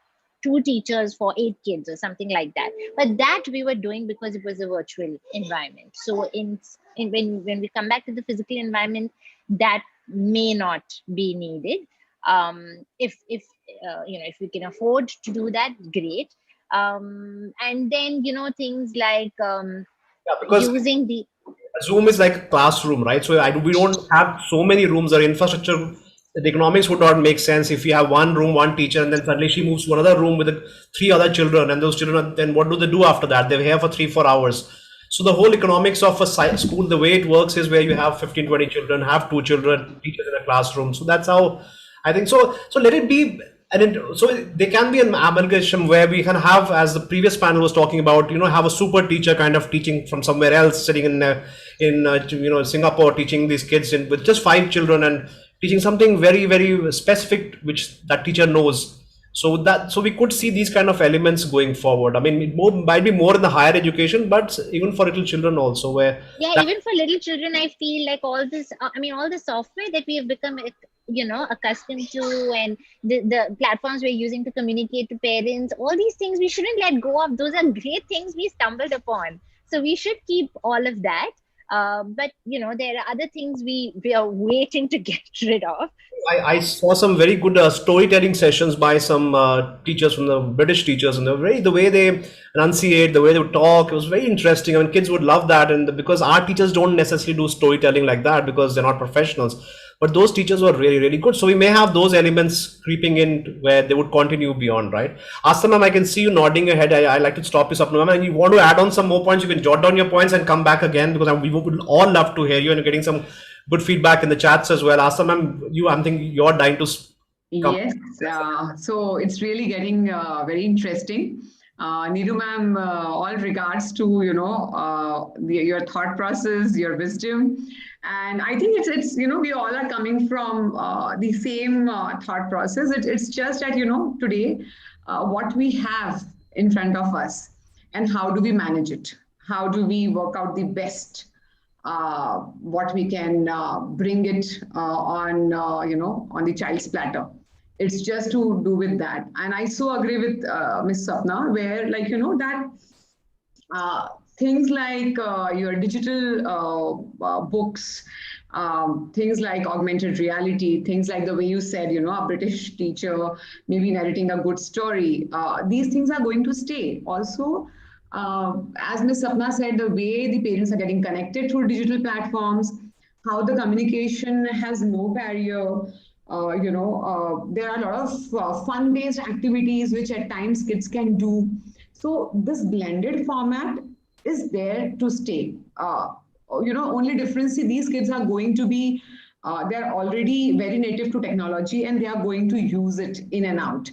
Speaker 15: 2 teachers for 8 kids or something like that. But that we were doing because it was a virtual environment. So when we come back to the physical environment, that may not be needed. If we can afford to do that, great. And then things like
Speaker 14: because
Speaker 15: using the
Speaker 14: Zoom is like a classroom, right? So we don't have so many rooms or infrastructure. The economics would not make sense if you have one room, one teacher, and then suddenly she moves to another room with 3 other children, and those children, then what do they do after that? They're here for 3-4 hours. So the whole economics of a school, the way it works is where you have 15-20 children, have 2 children, teachers in a classroom. So that's how I think so. So let it be. And so there can be an amalgamation where we can have, as the previous panel was talking about, have a super teacher kind of teaching from somewhere else, sitting in Singapore, teaching these kids with just 5 children and teaching something very, very specific, which that teacher knows. So we could see these kind of elements going forward. I mean, it might be more in the higher education, but even for little children also, where
Speaker 15: even for little children, I feel like all this. All the software that we have become accustomed to, and the platforms we're using to communicate to parents, all these things we shouldn't let go of. Those are great things we stumbled upon, so we should keep all of that. But there are other things we are waiting to get rid of.
Speaker 14: I saw some very good storytelling sessions by some teachers from the British teachers, and the way they enunciate, the way they would talk, it was very interesting. I mean, kids would love that, and because our teachers don't necessarily do storytelling like that because they're not professionals, but those teachers were really, really good. So we may have those elements creeping in where they would continue beyond, right? Asta ma'am, I can see you nodding your head. I like to stop you, Sapna ma'am, and you want to add on some more points, you can jot down your points and come back again, because we would all love to hear you, and you're getting some good feedback in the chats as well. Asta ma'am, I'm thinking you're dying to come.
Speaker 16: Yes, so it's really getting very interesting. Neeru ma'am, all regards to your thought process, your wisdom, and I think it's we all are coming from the same thought process. It's just that today what we have in front of us, and how do we manage it? How do we work out the best? What we can bring it on the child's platter. It's just to do with that. And I so agree with Ms. Sapna, where that things like your digital books, things like augmented reality, things like the way you said, a British teacher maybe narrating a good story, these things are going to stay. Also, as Ms. Sapna said, the way the parents are getting connected through digital platforms, how the communication has no barrier. There are a lot of fun-based activities which at times kids can do. So this blended format is there to stay. Only difference is these kids are going to be, they're already very native to technology, and they are going to use it in and out.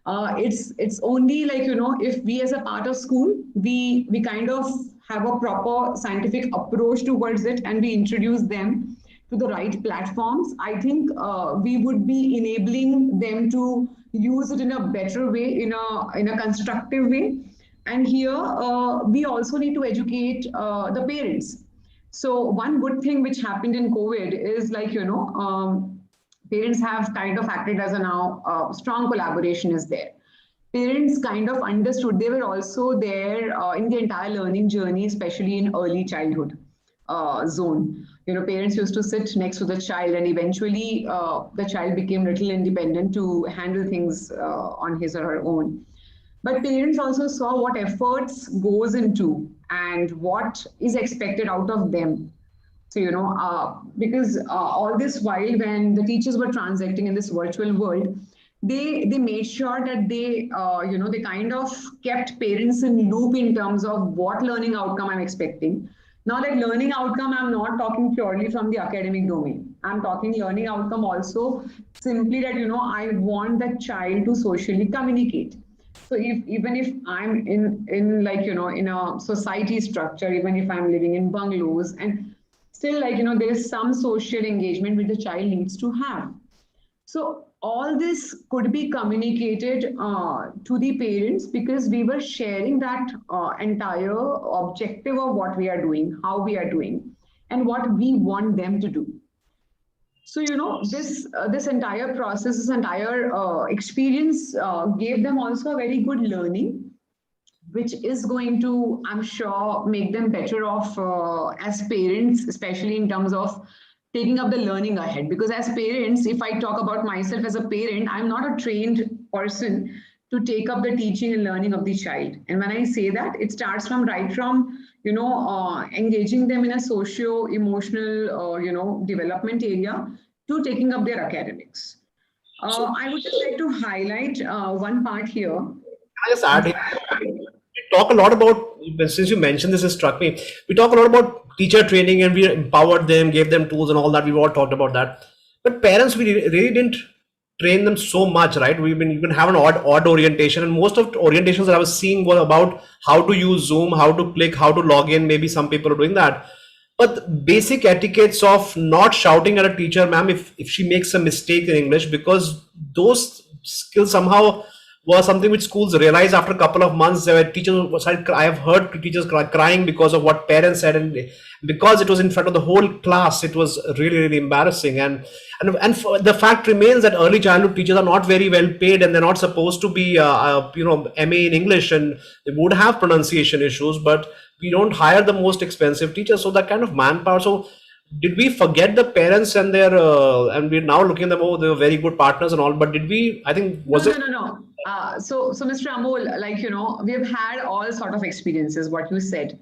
Speaker 16: It's only if we as a part of school, we kind of have a proper scientific approach towards it, and we introduce them to the right platforms. I think we would be enabling them to use it in a better way, in a constructive way. And here we also need to educate the parents. So one good thing which happened in COVID is parents have kind of acted as a now strong collaboration is there. Parents kind of understood. They were also there in the entire learning journey, especially in early childhood zone. Parents used to sit next to the child, and eventually the child became little independent to handle things on his or her own. But parents also saw what efforts goes into and what is expected out of them. So, because all this while when the teachers were transacting in this virtual world, they made sure that they kind of kept parents in loop in terms of what learning outcome I'm expecting. Now that learning outcome, I'm not talking purely from the academic domain. I'm talking learning outcome also simply that, I want the child to socially communicate. So even if I'm in like, in a society structure, even if I'm living in bungalows, and still like, there is some social engagement which the child needs to have. So all this could be communicated to the parents because we were sharing that entire objective of what we are doing, how we are doing, and what we want them to do. So this entire process, this entire experience gave them also a very good learning, which is going to, I'm sure, make them better off as parents, especially in terms of taking up the learning ahead. Because as parents, if I talk about myself as a parent, I'm not a trained person to take up the teaching and learning of the child. And when I say that, it starts from right from, engaging them in a socio-emotional, development area to taking up their academics. I would just like to highlight one part here.
Speaker 14: Can I just add here? We talk a lot about, since you mentioned this, it struck me. We talk a lot about teacher training and we empowered them, gave them tools and all that. We've all talked about that. But parents, we really didn't train them so much, right? You can have an odd orientation, and most of the orientations that I was seeing were about how to use Zoom, how to click, how to log in. Maybe some people are doing that. But basic etiquettes of not shouting at a teacher, ma'am, if she makes a mistake in English, because those skills somehow was something which schools realized after a couple of months. There were teachers, I have heard teachers crying because of what parents said, and because it was in front of the whole class, it was really, really embarrassing. And the fact remains that early childhood teachers are not very well paid, and they're not supposed to be, MA in English, and they would have pronunciation issues, but we don't hire the most expensive teachers. So that kind of manpower. So did we forget the parents and their, and we're now looking at them, oh, they were very good partners and all, but did we, I think, was it?
Speaker 16: No. So Mr. Amol, like, we have had all sort of experiences, what you said.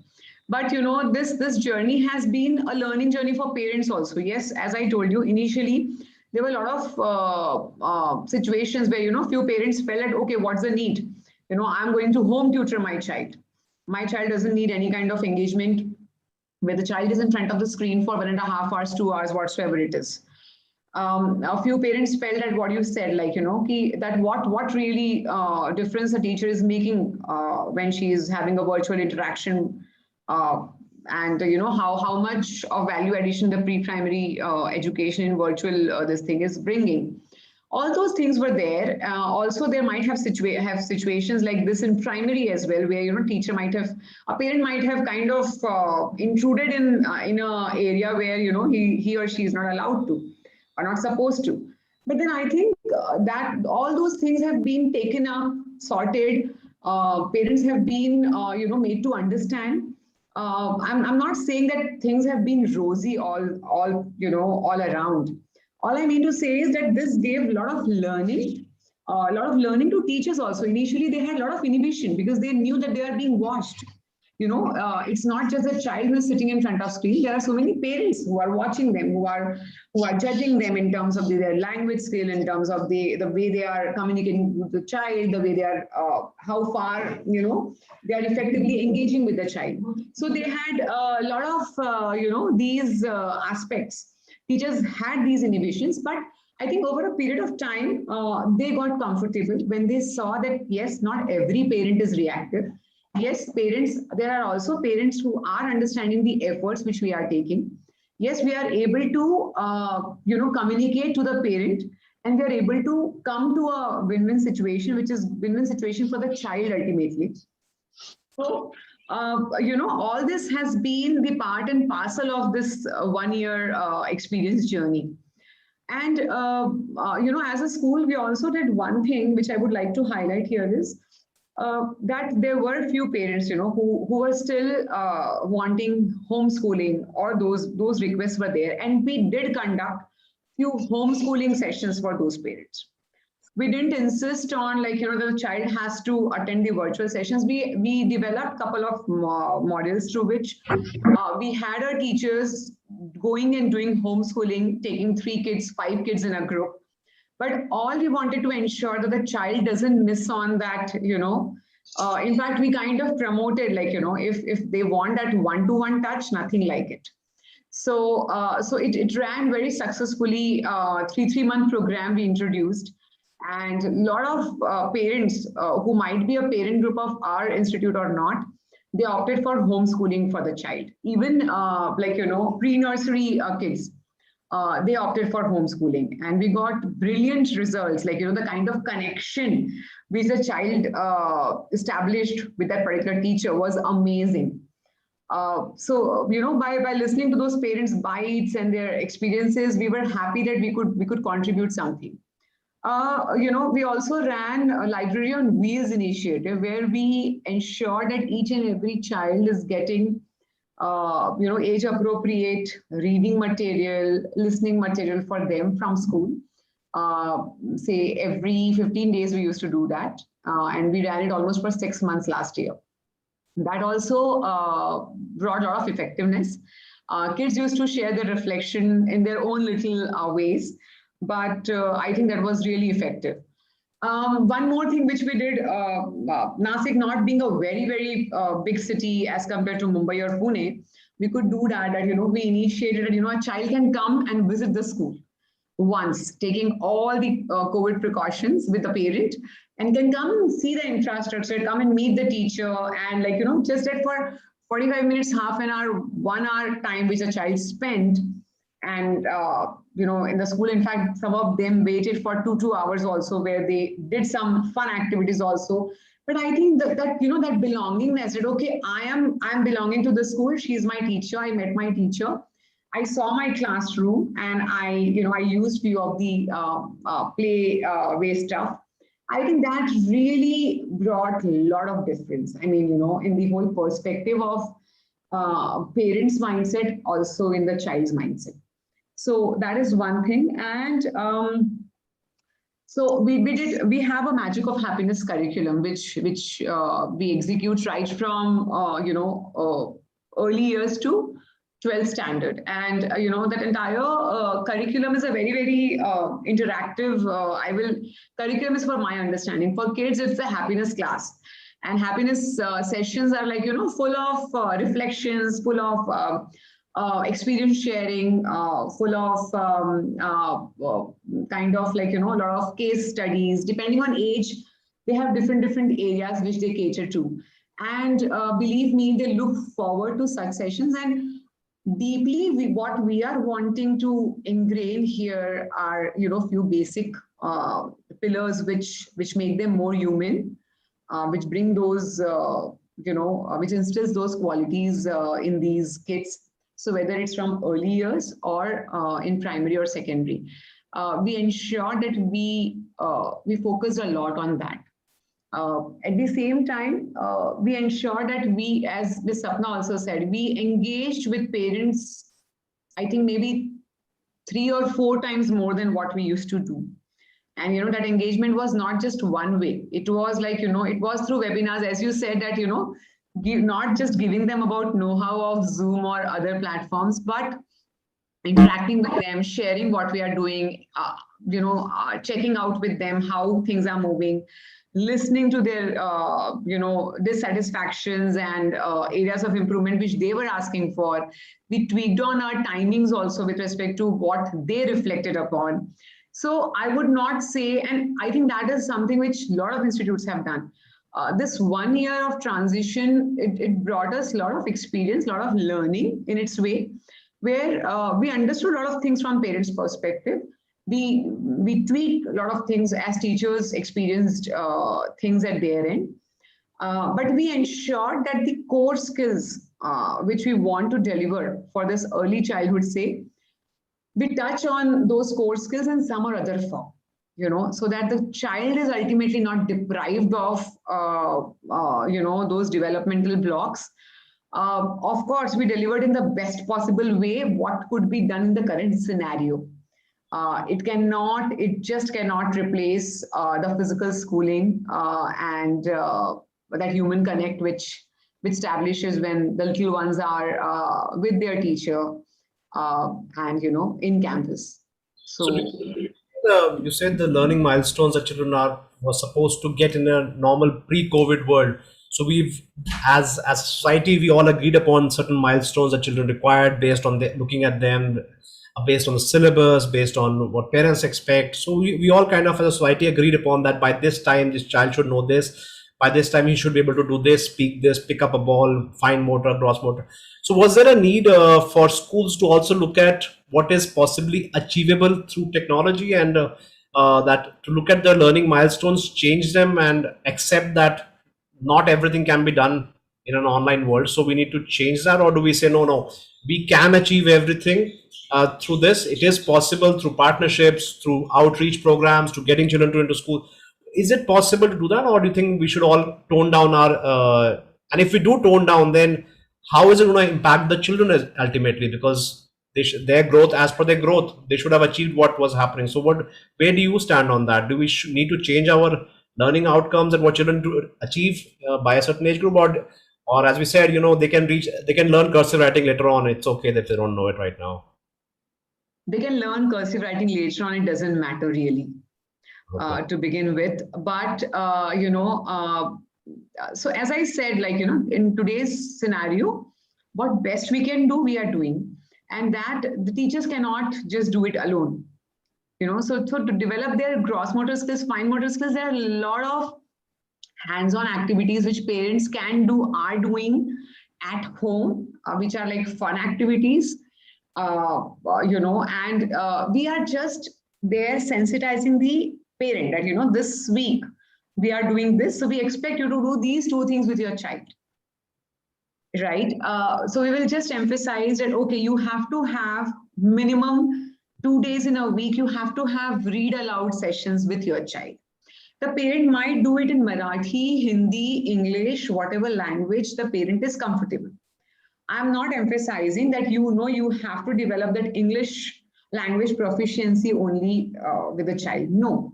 Speaker 16: But, this journey has been a learning journey for parents also. Yes, as I told you, initially, there were a lot of situations where, few parents felt that, okay, what's the need? I'm going to home tutor my child. My child doesn't need any kind of engagement where the child is in front of the screen for 1.5 hours, 2 hours, whatsoever it is. A few parents felt that what you said, like, that what really difference a teacher is making when she is having a virtual interaction, and how much of value addition the pre-primary education in virtual this thing is bringing. All those things were there. Also, there might have situations like this in primary as well, where a parent might have kind of intruded in a area where he or she is not allowed to, are not supposed to. But then I think that all those things have been taken up, sorted. Parents have been, made to understand. I'm not saying that things have been rosy all around. All I mean to say is that this gave a lot of learning to teachers also. Initially, they had a lot of inhibition because they knew that they are being watched. It's not just a child who is sitting in front of screen. There are so many parents who are watching them, who are judging them in terms of their language skill, in terms of the way they are communicating with the child, the way they are, how far, they are effectively engaging with the child. So they had a lot of, these aspects. Teachers had these inhibitions, but I think over a period of time, they got comfortable when they saw that, yes, not every parent is reactive. Yes, there are also parents who are understanding the efforts which we are taking. Yes, we are able to, communicate to the parent, and we are able to come to a win-win situation, which is win-win situation for the child ultimately. So, all this has been the part and parcel of this 1-year experience journey. And, as a school, we also did one thing which I would like to highlight here is that there were a few parents, who were still wanting homeschooling, or those requests were there. And we did conduct few homeschooling sessions for those parents. We didn't insist on the child has to attend the virtual sessions. We developed a couple of models through which we had our teachers going and doing homeschooling, taking 3 kids, 5 kids in a group. But all we wanted to ensure that the child doesn't miss on that, In fact, we kind of promoted, like, if they want that one-to-one touch, nothing like it. So, it ran very successfully. 3-month program we introduced, and a lot of parents who might be a parent group of our institute or not, they opted for homeschooling for the child. Even pre-nursery kids, they opted for homeschooling, and we got brilliant results. Like, the kind of connection which the child established with that particular teacher was amazing. So, by listening to those parents' bites and their experiences, we were happy that we could contribute something. We also ran a Library on Wheels initiative, where we ensure that each and every child is getting, age appropriate reading material, listening material for them from school. Say every 15 days we used to do that, and we ran it almost for 6 months last year. That also brought a lot of effectiveness. Kids used to share their reflection in their own little ways, but I think that was really effective. One more thing which we did, Nasik not being a very, very big city as compared to Mumbai or Pune, we could do that, we initiated that, a child can come and visit the school once, taking all the COVID precautions with the parent, and can come and see the infrastructure, come and meet the teacher, and just that for 45 minutes, half an hour, 1 hour time which a child spent. And, in the school, in fact, some of them waited for 2 hours also, where they did some fun activities also. But I think that that belongingness, that, okay, I'm belonging to the school. She's my teacher. I met my teacher. I saw my classroom, and I used few of the play stuff. I think that really brought a lot of difference. I mean, in the whole perspective of parents' mindset, also in the child's mindset. So that is one thing. And so we have a Magic of Happiness curriculum, which we execute right from early years to 12th standard. And that entire curriculum is a very, very interactive. Curriculum is, for my understanding, for kids it's a happiness class, and happiness sessions are like full of reflections, full of experience sharing, full of kind of like a lot of case studies. Depending on age, they have different areas which they cater to, and believe me, they look forward to such sessions. And deeply, what we are wanting to ingrain here are few basic pillars which make them more human, which bring those which instills those qualities in these kids. So whether it's from early years or in primary or secondary, we ensure that we focus a lot on that. At the same time, we ensure that we, as Ms. Sapna also said, we engaged with parents, I think maybe 3 or 4 times more than what we used to do. And that engagement was not just one way. It was like, it was through webinars, as you said, that not just giving them about know-how of Zoom or other platforms, but interacting with them, sharing what we are doing, checking out with them how things are moving, listening to their dissatisfactions and areas of improvement which they were asking for. We tweaked on our timings also with respect to what they reflected upon. So I would not say, and I think that is something which a lot of institutes have done. This 1 year of transition, it brought us a lot of experience, a lot of learning in its way, where we understood a lot of things from parents' perspective. We tweaked a lot of things as teachers experienced things at their end. But we ensured that the core skills which we want to deliver for this early childhood, say, we touch on those core skills in some or other form, so that the child is ultimately not deprived of, those developmental blocks. Of course, we delivered in the best possible way what could be done in the current scenario. It just cannot replace the physical schooling and that human connect which establishes when the little ones are with their teacher and in campus. So
Speaker 14: You said the learning milestones that children were supposed to get in a normal pre-COVID world. So we've, as a society, we all agreed upon certain milestones that children required based on looking at them, based on the syllabus, based on what parents expect. So we all kind of as a society agreed upon that by this time this child should know this. By this time he should be able to do this, speak this, pick up a ball, fine motor, gross motor. So was there a need for schools to also look at what is possibly achievable through technology, and that to look at the learning milestones, change them, and accept that not everything can be done in an online world? So we need to change that, or do we say no, we can achieve everything through this? It is possible through partnerships, through outreach programs, to getting children into school. Is it possible to do that, or do you think we should all tone down our and if we do tone down, then how is it going to impact the children ultimately? Because their growth, as per their growth, they should have achieved what was happening. So where do you stand on that? Do we need to change our learning outcomes and what children to achieve by a certain age group, or as we said, they can learn cursive writing later on, it's okay that they don't know it right now?
Speaker 16: They can learn cursive writing later on, it doesn't matter really. To begin with, but so as I said, in today's scenario, what best we can do, we are doing, and that the teachers cannot just do it alone. So to develop their gross motor skills, fine motor skills, there are a lot of hands-on activities which parents can do, are doing at home, which are like fun activities, and we are just there sensitizing the parent that this week we are doing this, so we expect you to do these two things with your child, right? So we will just emphasize that okay, you have to have minimum 2 days in a week, you have to have read aloud sessions with your child. The parent might do it in Marathi, Hindi, English, whatever language the parent is comfortable. I'm not emphasizing that you have to develop that English language proficiency only with the child. No.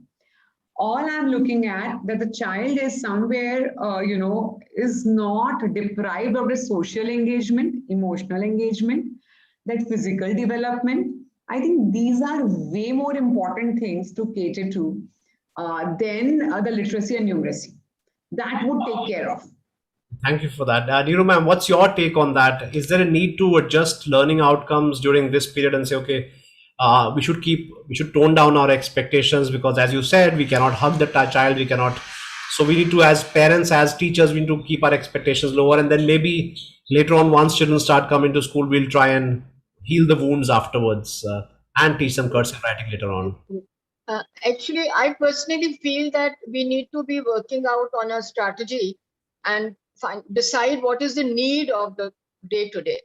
Speaker 16: All I'm looking at that the child is somewhere, is not deprived of the social engagement, emotional engagement, that physical development. I think these are way more important things to cater to than the literacy and numeracy. That would take care of.
Speaker 14: Thank you for that. Neeru ma'am, what's your take on that? Is there a need to adjust learning outcomes during this period and say, okay, we should tone down our expectations, because as you said, we cannot hug the child, we cannot. So we need to, as parents, as teachers, we need to keep our expectations lower, and then maybe later on, once children start coming to school, we'll try and heal the wounds afterwards and teach them cursive writing later on.
Speaker 17: Actually, I personally feel that we need to be working out on a strategy and decide what is the need of the day to day.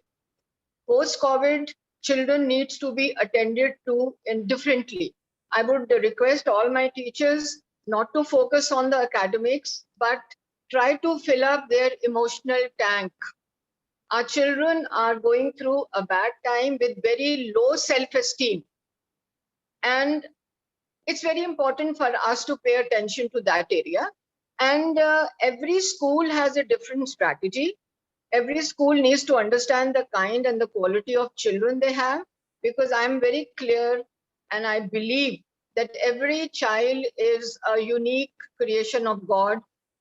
Speaker 17: Post-COVID, children needs to be attended to differently. I would request all my teachers not to focus on the academics, but try to fill up their emotional tank. Our children are going through a bad time with very low self-esteem. And it's very important for us to pay attention to that area. And every school has a different strategy. Every school needs to understand the kind and the quality of children they have, because I'm very clear and I believe that every child is a unique creation of God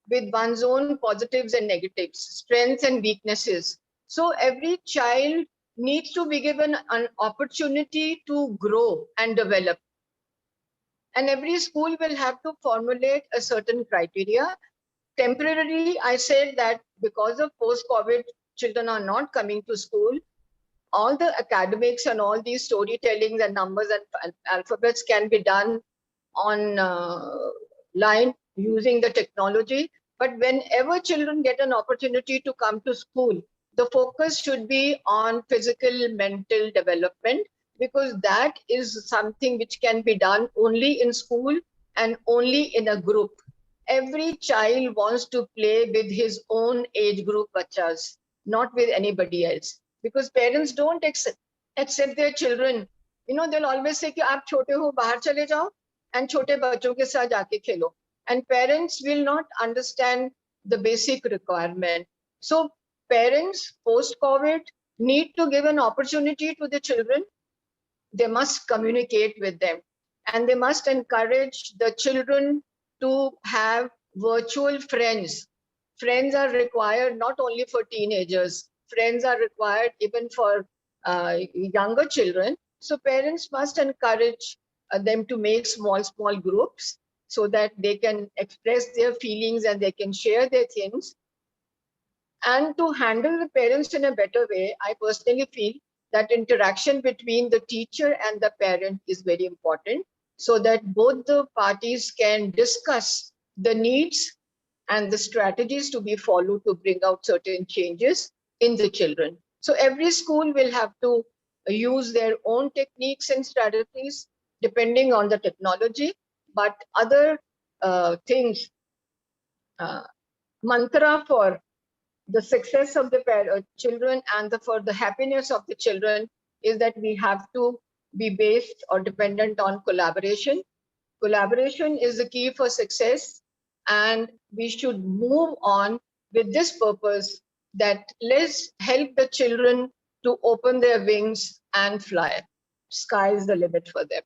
Speaker 17: with one's own positives and negatives, strengths and weaknesses. So every child needs to be given an opportunity to grow and develop. And every school will have to formulate a certain criteria. Temporarily, I said that because of post-COVID, children are not coming to school. All the academics and all these storytellings and numbers and alphabets can be done on line using the technology. But whenever children get an opportunity to come to school, the focus should be on physical, mental development, because that is something which can be done only in school and only in a group. Every child wants to play with his own age group bachas, not with anybody else, because parents don't accept their children. They'll always say, "Aap chote ho, bahar chale jao, and chote bachon ke saath jaake khelo." And parents will not understand the basic requirement. So parents post-COVID need to give an opportunity to the children. They must communicate with them. and they must encourage the children to have virtual friends. Friends are required not only for teenagers, friends are required even for younger children. So parents must encourage them to make small groups so that they can express their feelings and they can share their things. And to handle the parents in a better way, I personally feel that interaction between the teacher and the parent is very important, so that both the parties can discuss the needs and the strategies to be followed to bring out certain changes in the children. So every school will have to use their own techniques and strategies depending on the technology, but other things, mantra for the success of the children and for the happiness of the children is that we have to be based or dependent on collaboration. Collaboration is the key for success, and we should move on with this purpose, that let's help the children to open their wings and fly. Sky is the limit for them.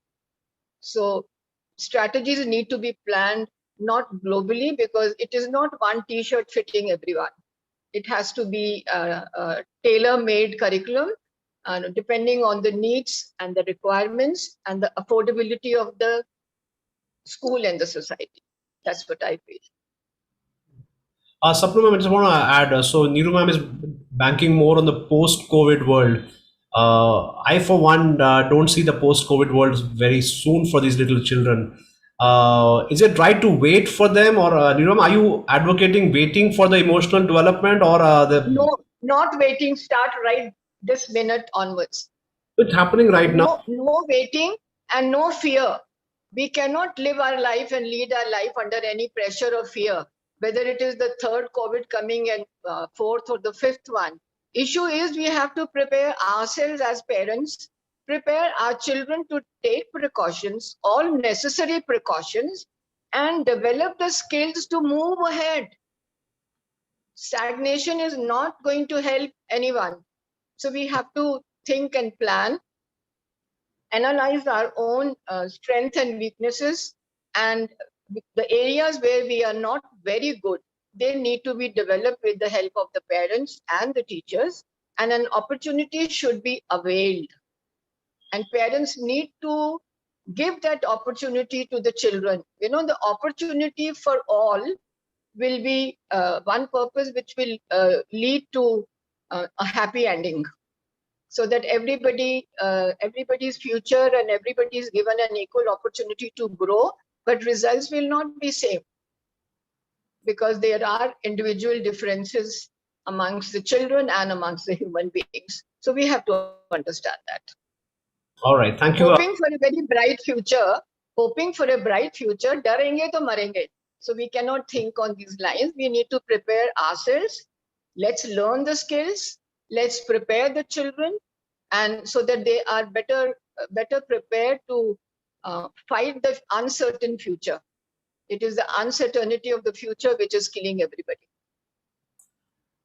Speaker 17: So strategies need to be planned not globally, because it is not one t-shirt fitting everyone. It has to be a tailor-made curriculum, depending on the needs and the requirements and the affordability of the school and the society. That's what I feel.
Speaker 14: Sapna ma'am, I just want to add, so Neeru ma'am is banking more on the post-COVID world. I, for one, don't see the post-COVID world very soon for these little children. Is it right to wait for them, or Neeru ma'am, are you advocating waiting for the emotional development, or
Speaker 17: No, not waiting, start right this minute onwards.
Speaker 14: It's happening right now.
Speaker 17: No waiting and no fear. We cannot live our life and lead our life under any pressure or fear, whether it is the third COVID coming and fourth or the fifth one. Issue is we have to prepare ourselves as parents, prepare our children to take precautions, all necessary precautions, and develop the skills to move ahead. Stagnation is not going to help anyone. So we have to think and plan, analyze our own strengths and weaknesses, and the areas where we are not very good, they need to be developed with the help of the parents and the teachers, and an opportunity should be availed. And parents need to give that opportunity to the children. You know, the opportunity for all will be one purpose which will lead to a happy ending, so that everybody's future and everybody is given an equal opportunity to grow, but results will not be same, because there are individual differences amongst the children and amongst the human beings. So we have to understand that.
Speaker 14: All right, thank you.
Speaker 17: Hoping for a very bright future, darenge to marenge. So we cannot think on these lines. We need to prepare ourselves. Let's learn the skills. Let's prepare the children, and so that they are better prepared to fight the uncertain future. It is the uncertainty of the future which is killing everybody.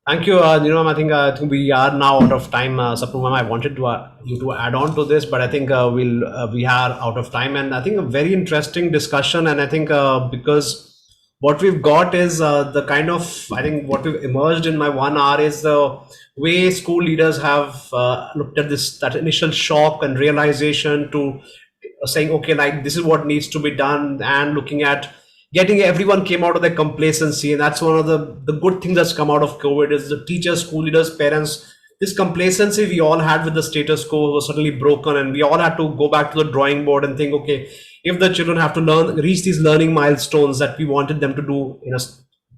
Speaker 14: Thank you, Neeru ma'am. I think we are now out of time. Sapna ma'am, I wanted to you to add on to this, but I think we are out of time, and I think a very interesting discussion. And I think because what we've got is the kind of, I think what we've emerged in my 1 hour is the way school leaders have looked at that initial shock and realization to saying, okay, like this is what needs to be done, and looking at getting everyone came out of their complacency. And that's one of the good things that's come out of COVID is the teachers, school leaders, parents, this complacency we all had with the status quo was suddenly broken, and we all had to go back to the drawing board and think, okay, if the children have to reach these learning milestones that we wanted them to do in a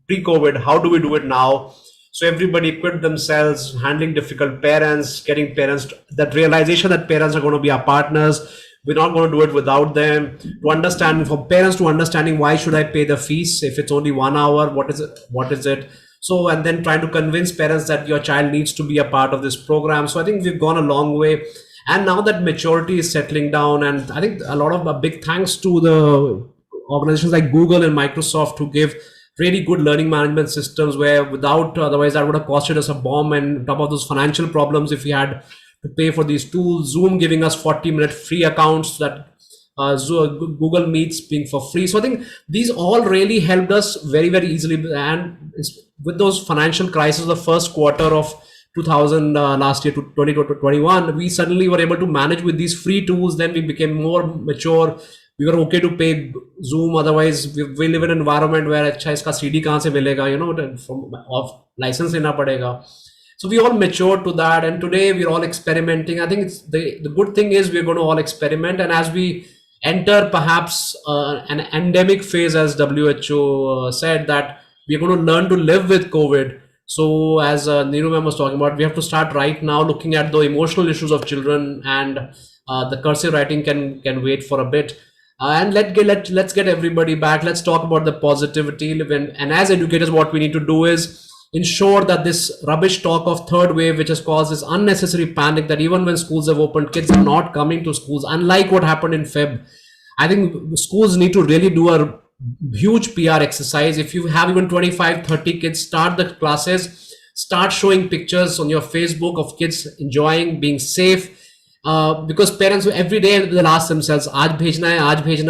Speaker 14: pre-COVID, how do we do it now? So everybody equipped themselves, handling difficult parents, getting parents, that realization that parents are going to be our partners. We're not going to do it without them. To understand, for parents to understanding, why should I pay the fees if it's only 1 hour? What is it? So, and then trying to convince parents that your child needs to be a part of this program. So I think we've gone a long way. And now that maturity is settling down, and I think a lot of a big thanks to the organizations like Google and Microsoft who give really good learning management systems, where without, otherwise that would have costed us a bomb, and on top of those financial problems if we had to pay for these tools. Zoom giving us 40-minute free accounts that Google Meets being for free. So I think these all really helped us very, very easily. And with those financial crises, the first quarter of 2000 last year to 2021, we suddenly were able to manage with these free tools. Then we became more mature. We were okay to pay Zoom. Otherwise, we live in an environment where अच्छा इसका CD कहाँ से मिलेगा, from of license लेना पड़ेगा. So we all matured to that, and today we're all experimenting. I think it's the good thing is we're going to all experiment, and as we enter perhaps an endemic phase, as WHO said, that we're going to learn to live with COVID. So as Neeru ma'am was talking about, we have to start right now looking at the emotional issues of children, and the cursive writing can wait for a bit. And let's get everybody back. Let's talk about the positivity. And as educators, what we need to do is ensure that this rubbish talk of third wave, which has caused this unnecessary panic, that even when schools have opened, kids are not coming to schools, unlike what happened in Feb. I think schools need to really do a huge PR exercise. If you have even 25, 30 kids, start the classes, start showing pictures on your Facebook of kids enjoying, being safe. Because parents every day they'll ask themselves, "Aaj bhejna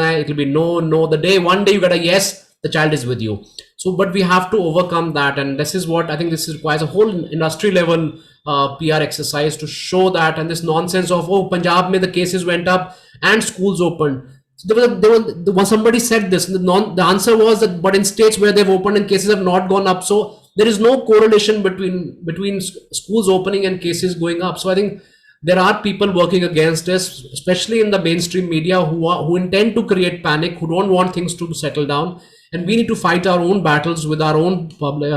Speaker 14: hai." It'll be no. The day one day you get a yes, the child is with you. So, but we have to overcome that, and this is what I think this requires a whole industry level PR exercise to show that. And this nonsense of Punjab mein the cases went up and schools opened. So somebody said this. The answer was that, but in states where they've opened and cases have not gone up, so there is no correlation between schools opening and cases going up. So I think there are people working against us, especially in the mainstream media, who intend to create panic, who don't want things to settle down. And we need to fight our own battles with our own public,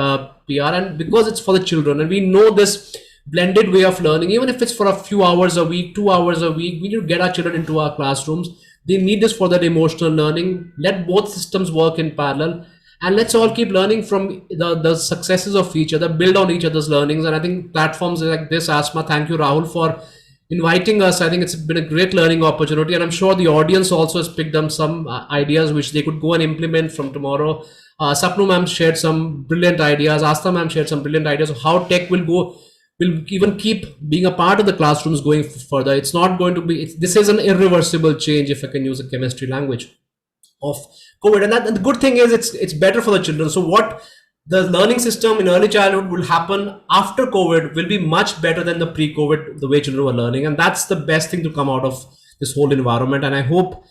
Speaker 14: PR, and because it's for the children. And we know this blended way of learning, even if it's for a few hours a week, 2 hours a week, we need to get our children into our classrooms. They need this for that emotional learning. Let both systems work in parallel. And let's all keep learning from the successes of each other, build on each other's learnings. And I think platforms like this, ASMA, thank you, Rahul, for inviting us. I think it's been a great learning opportunity, and I'm sure the audience also has picked up some ideas which they could go and implement from tomorrow. Sapnu ma'am shared some brilliant ideas. Asta ma'am shared some brilliant ideas of how tech will even keep being a part of the classrooms going further. It's not going to be, this is an irreversible change, if I can use a chemistry language, of COVID. And the good thing is it's better for the children. So what the learning system in early childhood will happen after COVID will be much better than the pre-COVID, the way children were learning. And that's the best thing to come out of this whole environment. And I hope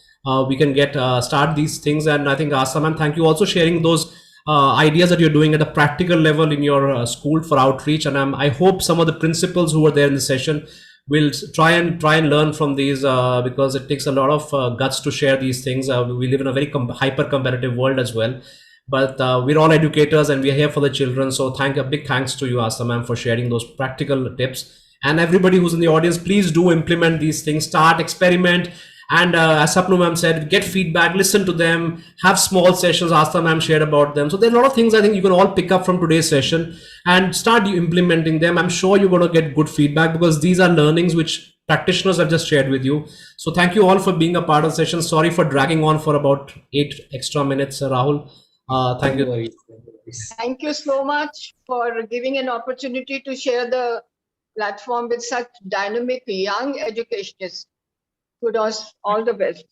Speaker 14: we can start these things. And I think Asa ma'am, thank you also sharing those ideas that you're doing at a practical level in your school for outreach. And I hope some of the principals who were there in the session will try and learn from these, because it takes a lot of guts to share these things. We live in a very hyper competitive world as well. But we're all educators and we're here for the children. So a big thanks to you, Asa ma'am, for sharing those practical tips. And everybody who's in the audience, please do implement these things, start, experiment. And as Sapnu ma'am said, get feedback, listen to them, have small sessions. Asa ma'am shared about them. So there are a lot of things I think you can all pick up from today's session and start implementing them. I'm sure you're going to get good feedback, because these are learnings which practitioners have just shared with you. So thank you all for being a part of the session. Sorry for dragging on for about 8 extra minutes, Rahul. Thank you.
Speaker 17: Thank you so much for giving an opportunity to share the platform with such dynamic young educationists. Kudos, all the best.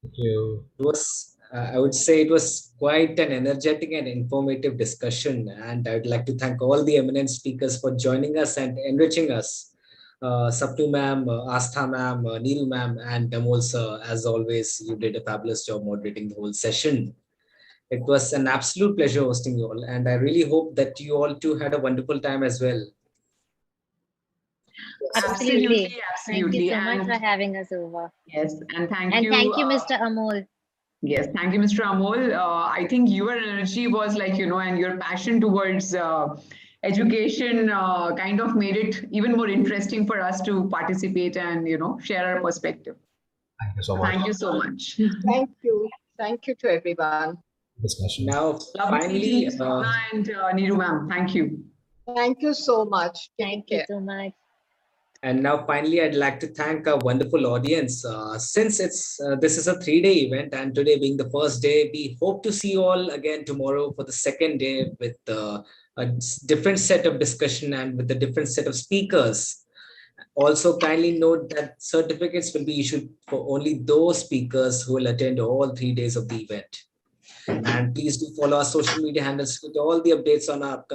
Speaker 1: Thank you. It was, I would say it was quite an energetic and informative discussion. And I would like to thank all the eminent speakers for joining us and enriching us. Sapnu ma'am, Astha ma'am, Neil ma'am, and Damol sir, as always, you did a fabulous job moderating the whole session. It was an absolute pleasure hosting you all, and I really hope that you all too had a wonderful time as well.
Speaker 15: Absolutely. Thank you so
Speaker 16: And
Speaker 15: much for having us over.
Speaker 16: yes, and thank
Speaker 15: And
Speaker 16: you.
Speaker 15: thank you, Mr. Amol.
Speaker 16: Yes, thank you, Mr. Amol. I think your energy was like, and your passion towards education kind of made it even more interesting for us to participate and, share our perspective.
Speaker 14: Thank you so much.
Speaker 16: Thank you so much.
Speaker 17: Thank you. Thank you to everyone.
Speaker 14: Discussion.
Speaker 1: Now,
Speaker 16: Lovely
Speaker 1: finally,
Speaker 16: meeting you, Sana and Neeru ma'am. Thank you.
Speaker 17: Thank you so much.
Speaker 15: Thank you so much.
Speaker 1: and now finally, I'd like to thank our wonderful audience. Since this is a 3-day event, and today being the first day, we hope to see you all again tomorrow for the second day with a different set of discussion and with a different set of speakers. Also, kindly note that certificates will be issued for only those speakers who will attend all 3 days of the event. And please do follow our social media handles with all the updates on our upcoming